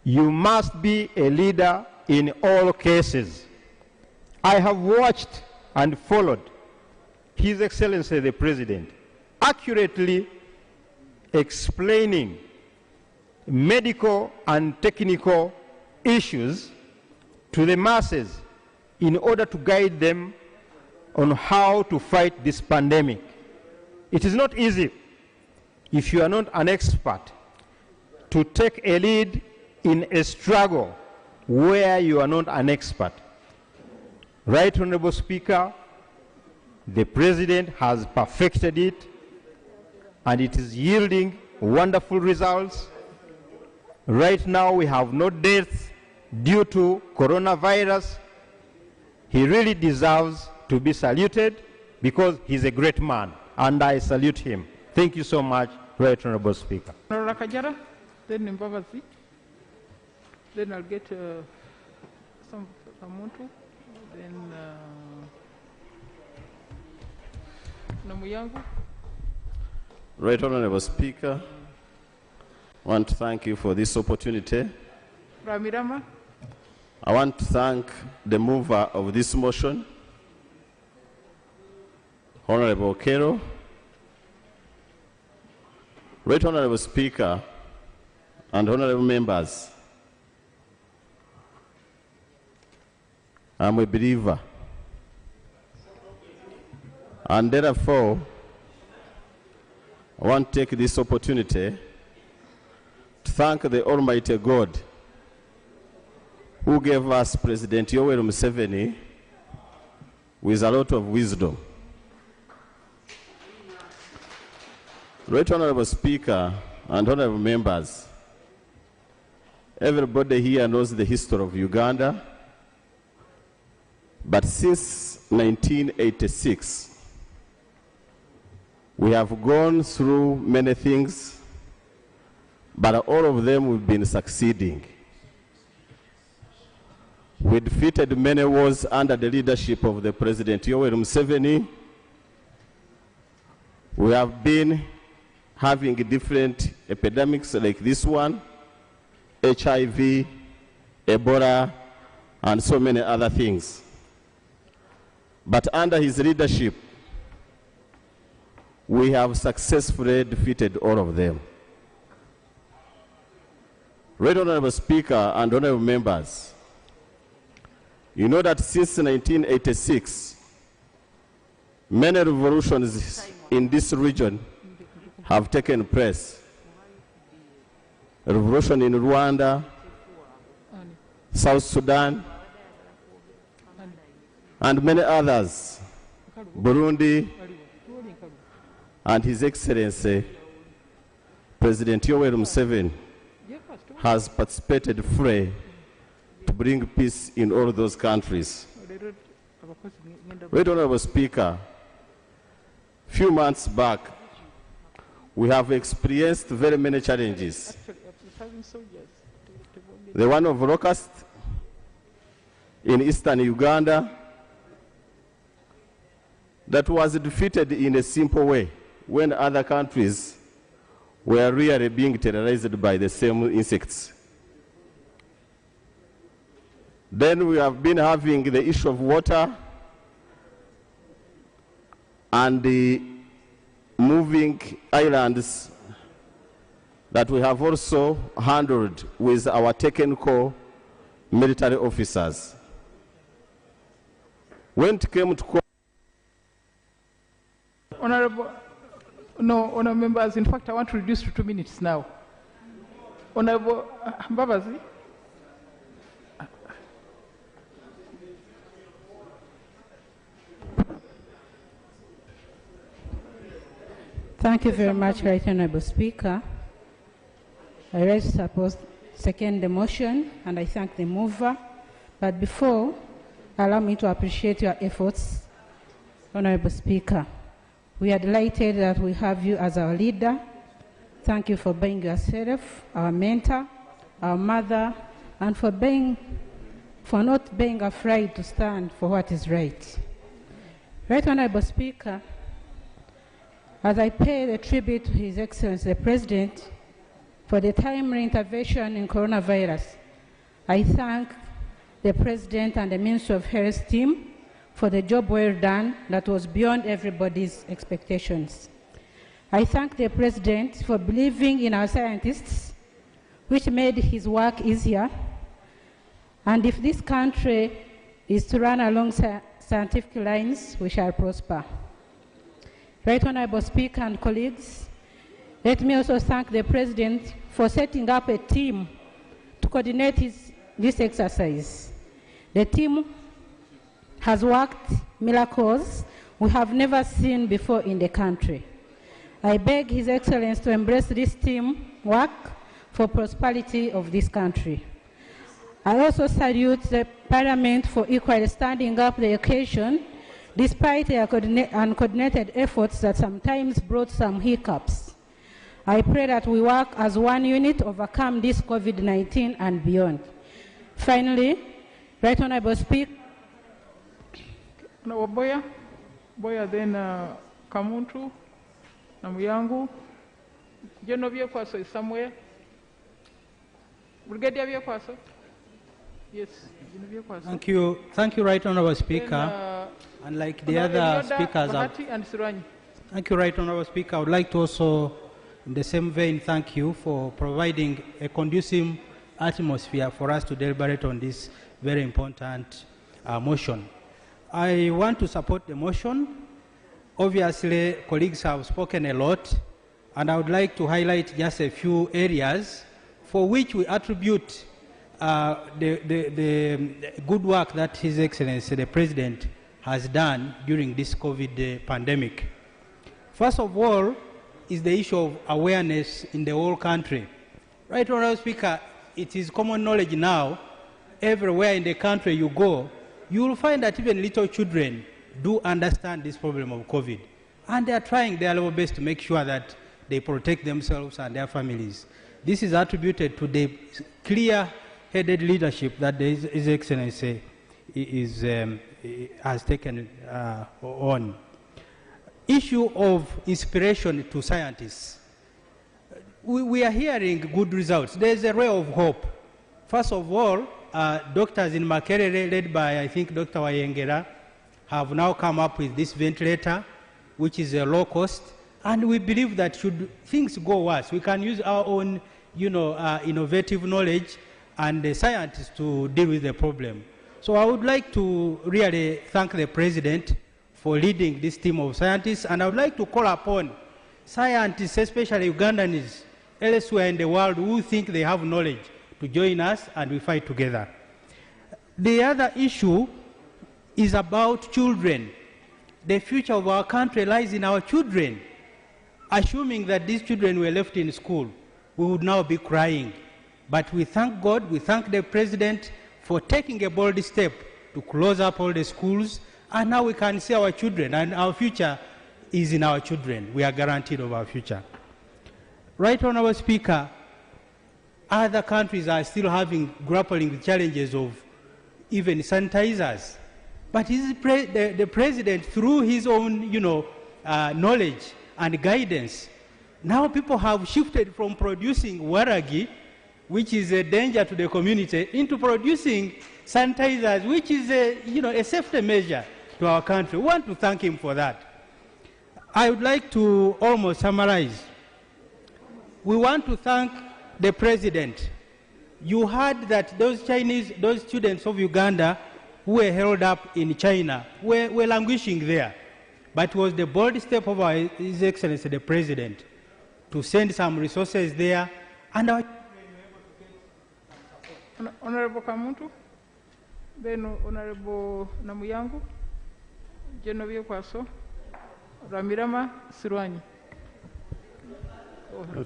you must be a leader in all cases. I have watched and followed His Excellency the President accurately explaining medical and technical issues to the masses in order to guide them on how to fight this pandemic. It is not easy, if you are not an expert, to take a lead in a struggle where you are not an expert. Right Honorable Speaker, the President has perfected it, and it is yielding wonderful results. Right now we have no deaths due to coronavirus. He really deserves to be saluted because he's a great man, and I salute him. Thank you so much, Right Honorable Speaker. Honorable Kajara, then Mbavazi, then I'll get some Amuntu, then Namuyangu. Right Honorable Speaker, I want to thank you for this opportunity. Ramirama. I want to thank the mover of this motion, Honorable Okero. Right Honorable Speaker and honorable members, I'm a believer, and therefore I want to take this opportunity to thank the Almighty God who gave us President Yoweri Museveni with a lot of wisdom. Right Honorable Speaker and honorable members, everybody here knows the history of Uganda, but since 1986, we have gone through many things, but all of them we've been succeeding. We defeated many wars under the leadership of the President Yoweri Museveni. We have been having different epidemics like this one, HIV, Ebola, and so many other things. But under his leadership, we have successfully defeated all of them. Right Honorable Speaker and honorable members, you know that since 1986, many revolutions in this region have taken place. A revolution in Rwanda, South Sudan, and many others, Burundi, and His Excellency, President Yoweri Museveni, has participated fully to bring peace in all those countries. Right Honorable Speaker, a few months back, we have experienced very many challenges. The one of locust in eastern Uganda that was defeated in a simple way when other countries were really being terrorized by the same insects. Then we have been having the issue of water and the moving islands that we have also handled with our technical military officers. When it came to honorable members, in fact, I want to reduce to 2 minutes now. Honorable Mbabazi. Thank you very much, Right Honorable Speaker. I raise support, second the motion, and I thank the mover, But before, allow me to appreciate your efforts, Honorable Speaker. We are delighted that we have you as our leader. Thank you for being yourself, our mentor, our mother, and for not being afraid to stand for what is right. Right Honorable Speaker, as I pay the tribute to His Excellency the President for the timely intervention in coronavirus, I thank the President and the Ministry of Health team for the job well done that was beyond everybody's expectations. I thank the President for believing in our scientists, which made his work easier. And if this country is to run along scientific lines, we shall prosper. Right Honorable Speaker and colleagues, let me also thank the President for setting up a team to coordinate this exercise. The team has worked miracles we have never seen before in the country. I beg His Excellency to embrace this team work for prosperity of this country. I also salute the Parliament for equally standing up the occasion despite their uncoordinated efforts that sometimes brought some hiccups. I pray that we work as one unit to overcome this COVID-19 and beyond. Finally, Right Honorable Speaker. No, Boya, then Kamuntu, Namuyangu, Genovia Kwaso is somewhere. Brigadier Viakwaso. Yes, Genovia Kwaso. Thank you, Right Honorable Speaker. And like the other speakers, thank you, Right Honorable Speaker. I would like to also, in the same vein, thank you for providing a conducive atmosphere for us to deliberate on this very important motion. I want to support the motion. Obviously, colleagues have spoken a lot, and I would like to highlight just a few areas for which we attribute the good work that His Excellency the President has done during this COVID pandemic. First of all is the issue of awareness in the whole country. Right Honorable Speaker, it is common knowledge now, everywhere in the country you go, you will find that even little children do understand this problem of COVID. And they are trying their level best to make sure that they protect themselves and their families. This is attributed to the clear-headed leadership that His Excellency has taken on. Issue of inspiration to scientists. We are hearing good results. There is a ray of hope. First of all, doctors in Makerere, led by, I think, Dr. Wayengera, have now come up with this ventilator, which is a low cost. And we believe that should things go worse, we can use our own, innovative knowledge and the scientists to deal with the problem. So I would like to really thank the President for leading this team of scientists, and I would like to call upon scientists, especially Ugandans elsewhere in the world who think they have knowledge, to join us and we fight together. The other issue is about children. The future of our country lies in our children. Assuming that these children were left in school, we would now be crying. But we thank God, we thank the President for taking a bold step to close up all the schools, and now we can see our children, and our future is in our children. We are guaranteed of our future. Right Honorable Speaker, other countries are still grappling with challenges of even sanitizers. But the President, through his own knowledge and guidance, now people have shifted from producing waragi, which is a danger to the community, into producing sanitizers, which is a safety measure to our country. We want to thank him for that. I would like to almost summarize. We want to thank the President. You heard that those students of Uganda who were held up in China were languishing there. But it was the bold step of His Excellency the President to send some resources there. And Honorable Kamuntu, then Honorable Namuyangu, Genovia Kwaso, Ramirama Sirwanyi.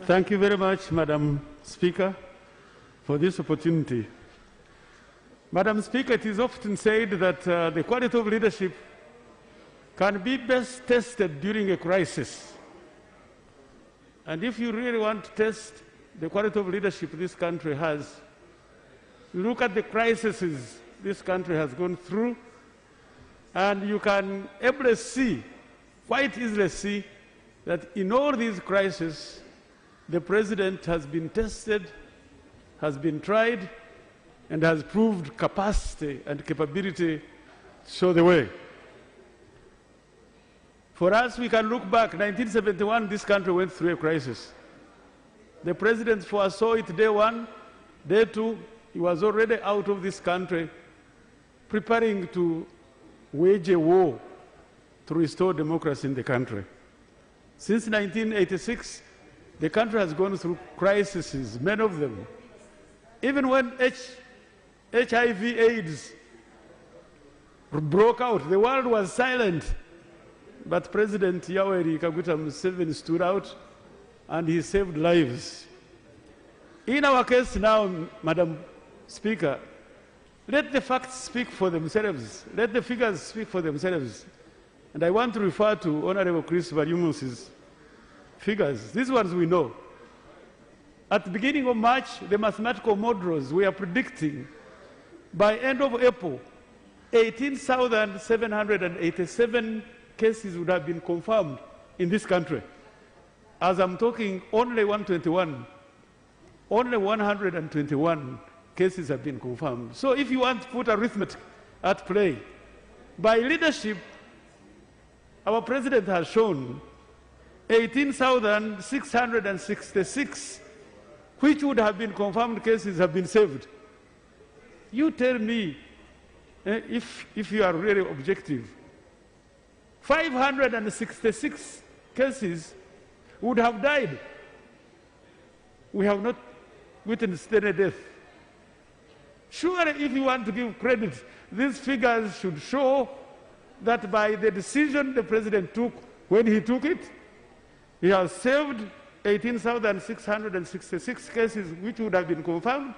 Thank you very much, Madam Speaker, for this opportunity. Madam Speaker, it is often said that the quality of leadership can be best tested during a crisis. And if you really want to test the quality of leadership this country has, look at the crises this country has gone through, and you can ably see, quite easily see, that in all these crises, the President has been tested, has been tried, and has proved capacity and capability to show the way. For us, we can look back. 1971, this country went through a crisis. The President foresaw it day one, day two. He was already out of this country, preparing to wage a war to restore democracy in the country. Since 1986, the country has gone through crises, many of them. Even when HIV/AIDS broke out, the world was silent. But President Yoweri Kaguta Museveni stood out and he saved lives. In our case now, Madam Speaker, let the facts speak for themselves. Let the figures speak for themselves. And I want to refer to Honorable Chris Variumus's figures. These ones we know. At the beginning of March, the mathematical models were predicting by end of April, 18,787 cases would have been confirmed in this country. As I'm talking, only 121 cases have been confirmed. So if you want to put arithmetic at play, by leadership, our President has shown 18,666, which would have been confirmed cases, have been saved. You tell me, if you are really objective, 566 cases would have died. We have not witnessed any death. Surely, if you want to give credit, these figures should show that by the decision the President took when he took it, he has saved 18,666 cases which would have been confirmed,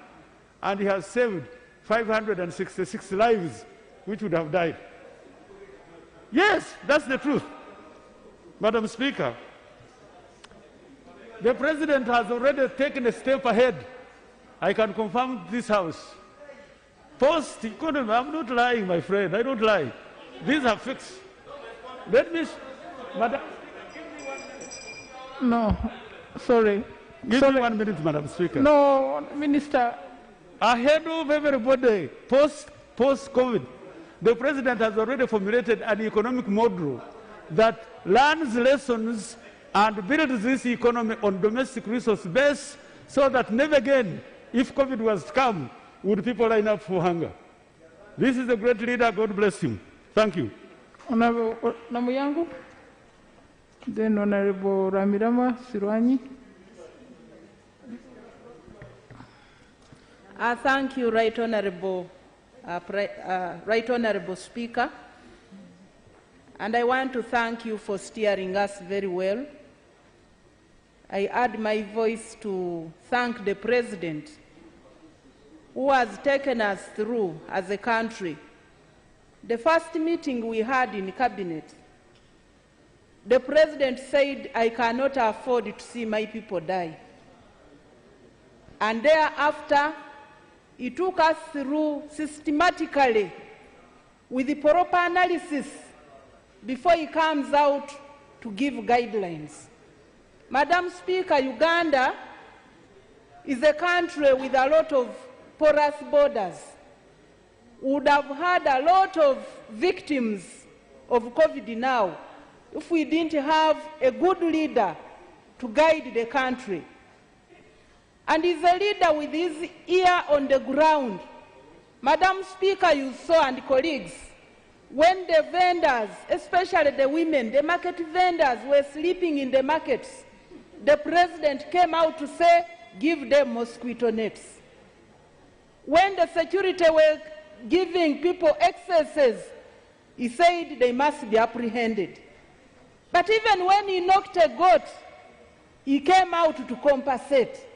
and he has saved 566 lives which would have died. Yes, that's the truth. Madam Speaker, the President has already taken a step ahead. I can confirm this House. Post-economy, I'm not lying, my friend, I don't lie. These are facts. Let me, Madam. No, sorry. Give me 1 minute, Madam Speaker. No, Minister. Ahead of everybody, post-COVID, the President has already formulated an economic model that learns lessons and builds this economy on domestic resource base so that never again, if COVID was to come, would people line up for hunger. This is a great leader. God bless him. Thank you. Honorable Namuyangu, then Honorable Ramirama Sirwanyi. Thank you, Right Honorable Speaker. And I want to thank you for steering us very well. I add my voice to thank the President who has taken us through as a country. The first meeting we had in Cabinet, the President said, I cannot afford to see my people die. And thereafter, he took us through systematically with the proper analysis before he comes out to give guidelines. Madam Speaker, Uganda is a country with a lot of porous borders. We would have had a lot of victims of COVID now if we didn't have a good leader to guide the country. And he's a leader with his ear on the ground. Madam Speaker, you saw, and colleagues, when the vendors, especially the women, the market vendors were sleeping in the markets, the President came out to say, give them mosquito nets. When the security were giving people excesses, he said they must be apprehended. But even when he knocked a goat, he came out to compensate.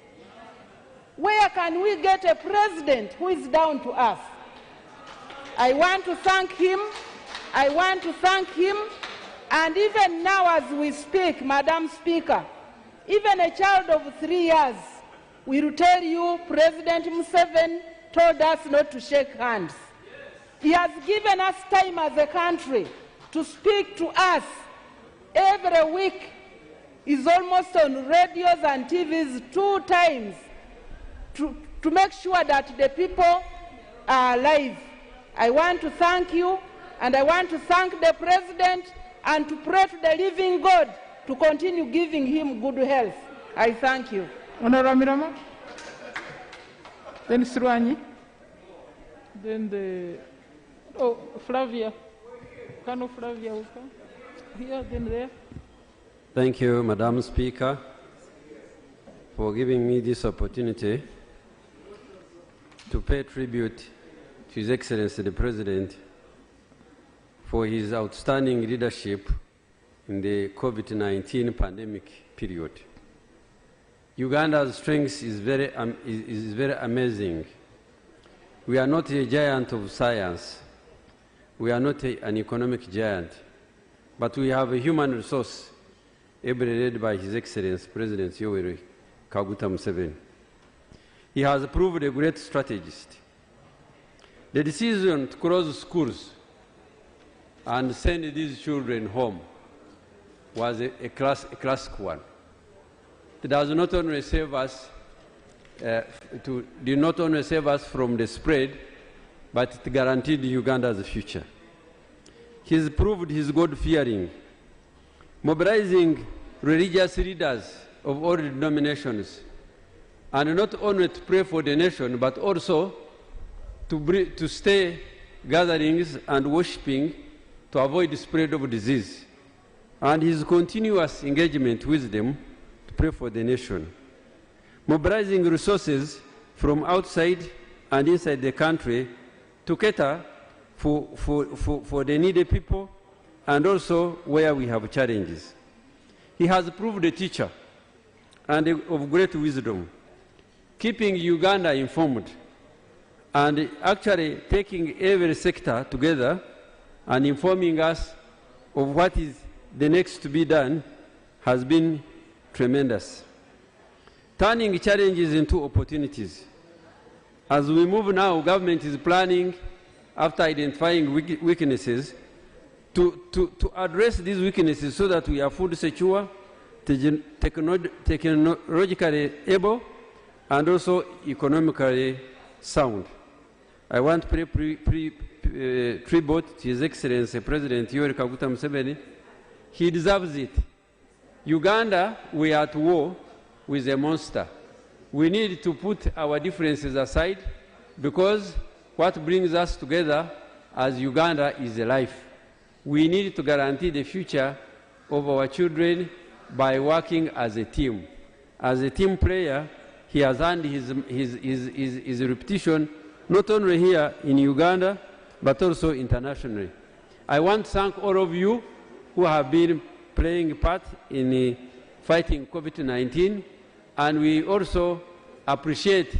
Where can we get a president who is down to us? I want to thank him. I want to thank him. And even now as we speak, Madam Speaker, even a child of 3 years will tell you President Museveni told us not to shake hands. He has given us time as a country to speak to us every week. He's almost on radios and TVs 2 times to make sure that the people are alive. I want to thank you, and I want to thank the President and to pray to the living God to continue giving him good health. I thank you. Honorable Mirama, then Sruanyi, then Flavia. Colonel Flavia will come. Here, then there. Thank you, Madam Speaker, for giving me this opportunity to pay tribute to His Excellency the President for his outstanding leadership in the COVID-19 pandemic period. Uganda's strength is very amazing. We are not a giant of science. We are not an economic giant, but we have a human resource ably led by His Excellency President Yoweri Kaguta Museveni. He has proved a great strategist. The decision to close schools and send these children home was a classic one. It does not only save us, did not only save us from the spread, but it guaranteed Uganda's future. He has proved his God-fearing, mobilizing religious leaders of all denominations, and not only to pray for the nation, but also to stay gatherings and worshiping to avoid the spread of disease, and his continuous engagement with them to pray for the nation. Mobilizing resources from outside and inside the country to cater for the needy people and also where we have challenges. He has proved a teacher and of great wisdom, keeping Uganda informed and actually taking every sector together and informing us of what is the next to be done has been tremendous. Turning challenges into opportunities. As we move now, government is planning, after identifying weaknesses, to address these weaknesses so that we are food secure, technologically able, and also economically sound. I want to pay tribute to His Excellency President Yoweri Kaguta Museveni. He deserves it. Uganda, we are at war with a monster. We need to put our differences aside because what brings us together as Uganda is life. We need to guarantee the future of our children by working as a team. As a team player, he has earned his reputation not only here in Uganda, but also internationally. I want to thank all of you who have been playing a part in fighting COVID-19, and we also appreciate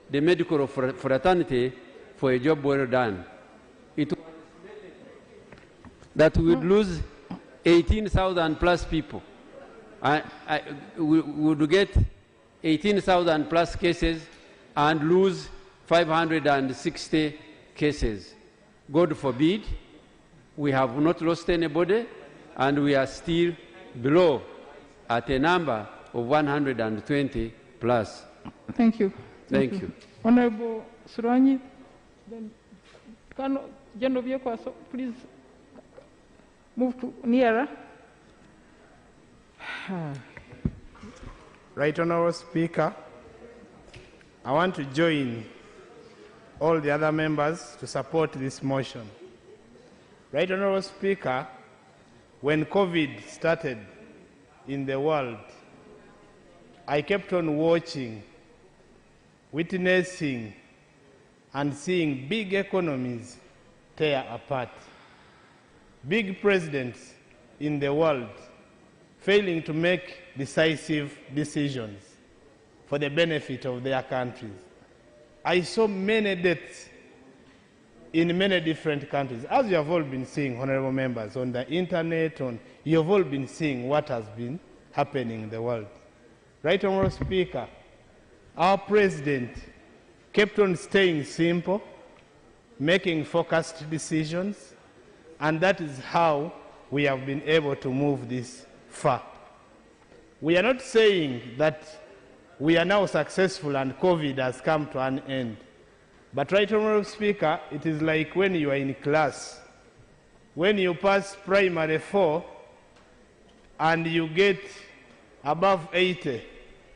the medical fraternity for a job well done. It was that we would lose 18,000 plus people. We would get 18,000 plus cases and lose 560 cases. God forbid, we have not lost anybody, and we are still below at a number of 120 plus. Thank you. Thank you. Honorable Suranyi, then General Vyekwa, please move to nearer. Right Honorable Speaker, I want to join all the other members to support this motion. Right Honorable Speaker, when COVID started in the world, I kept on watching, witnessing, and seeing big economies tear apart. Big presidents in the world failing to make decisive decisions for the benefit of their countries. I saw many deaths in many different countries. As you have all been seeing, honorable members, on the internet, you have all been seeing what has been happening in the world. Right, Honorable Speaker, our president kept on staying simple, making focused decisions, and that is how we have been able to move this far. We are not saying that we are now successful and COVID has come to an end. But, Right Honorable Speaker, it is like when you are in class. When you pass primary 4 and you get above 80,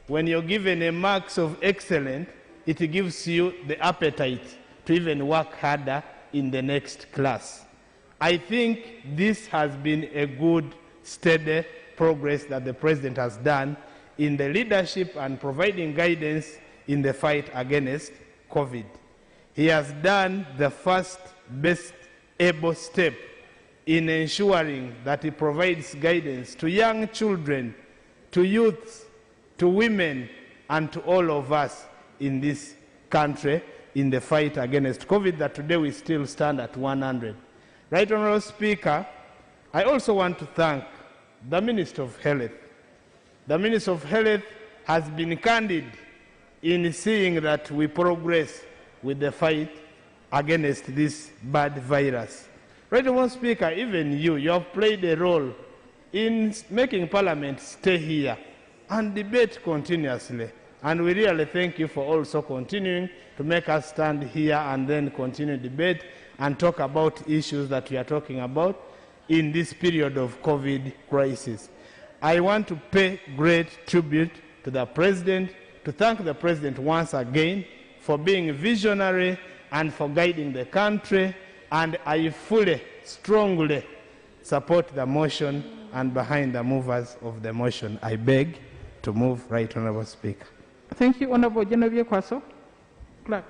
when you're given a marks of excellent, it gives you the appetite to even work harder in the next class. I think this has been a good, steady progress that the President has done in the leadership and providing guidance in the fight against COVID. He has done the first best able step in ensuring that he provides guidance to young children, to youths, to women, and to all of us in this country in the fight against COVID, that today we still stand at 100. Right Honorable Speaker, I also want to thank the Minister of Health. The Minister of Health has been candid in seeing that we progress with the fight against this bad virus. Right Honorable Speaker, even you have played a role in making Parliament stay here and debate continuously. And we really thank you for also continuing to make us stand here and then continue debate and talk about issues that we are talking about in this period of COVID crisis. I want to pay great tribute to the President, to thank the President once again for being visionary and for guiding the country, and I fully, strongly support the motion, and behind the movers of the motion, I beg to move. Right Honorable Speaker. Thank you, Honorable Genevieve Kwaso. Clerk.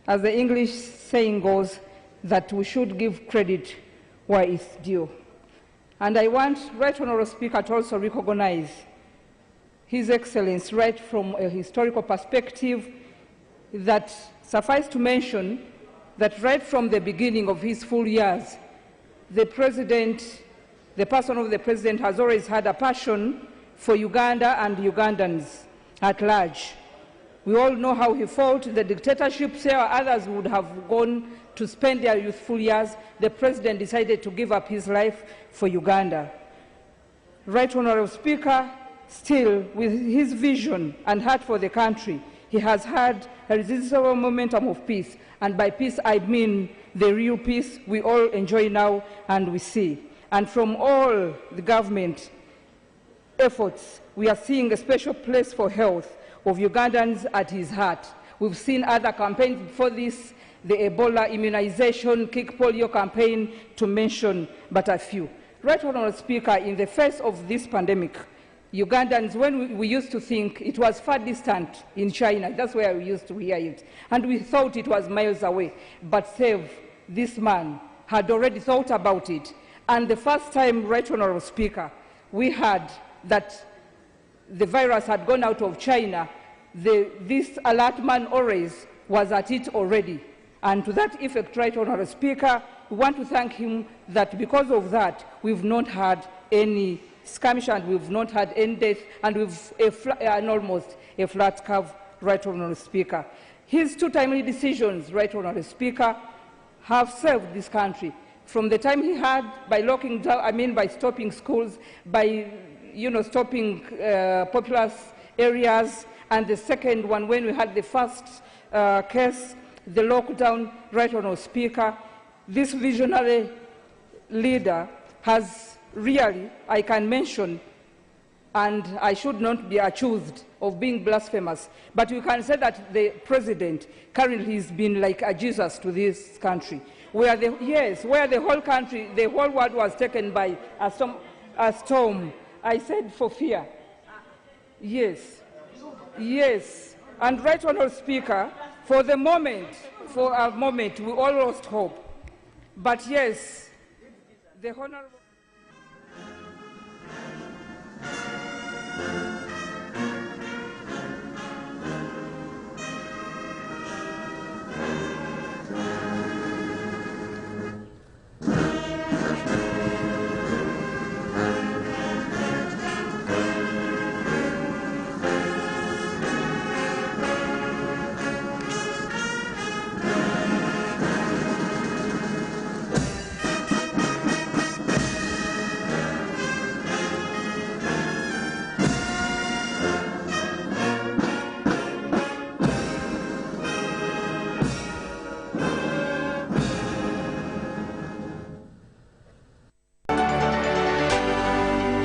As the English saying goes, that we should give credit where it's due. And I want Right Honourable Speaker to also recognize His Excellency right from a historical perspective, that suffice to mention that right from the beginning of his full years, the President, the person of the President has always had a passion for Uganda and Ugandans at large. We all know how he fought the dictatorships where others would have gone to spend their youthful years. The President decided to give up his life for Uganda. Right Honourable Speaker, still with his vision and heart for the country, he has had a irresistible momentum of peace. And by peace, I mean the real peace we all enjoy now and we see. And from all the government efforts, we are seeing a special place for health of Ugandans at his heart. We've seen other campaigns before this, the Ebola immunization, kick polio campaign, to mention but a few. Right Honourable Speaker, in the face of this pandemic, Ugandans, when we used to think it was far distant in China, that's where we used to hear it, and we thought it was miles away, but save, this man had already thought about it. And the first time, Right Honourable Speaker, we heard that the virus had gone out of China, this alert man always was at it already. And to that effect, Right Honourable Speaker, we want to thank him that because of that, we've not had any skirmish and we've not had any death, and we've almost a flat curve, Right Honourable Speaker. His two timely decisions, Right Honourable Speaker, have served this country. From the time he had, by locking down, by stopping schools, by stopping populous areas, and the second one, when we had the first case, the lockdown, Right Honourable Speaker, this visionary leader has really, I can mention, and I should not be accused of being blasphemous, but you can say that the President currently has been like a Jesus to this country, where the whole country, the whole world was taken by a storm. I said for fear. Yes. Yes. And Right Honourable Speaker, for a moment, we all lost hope. But yes, the Honorable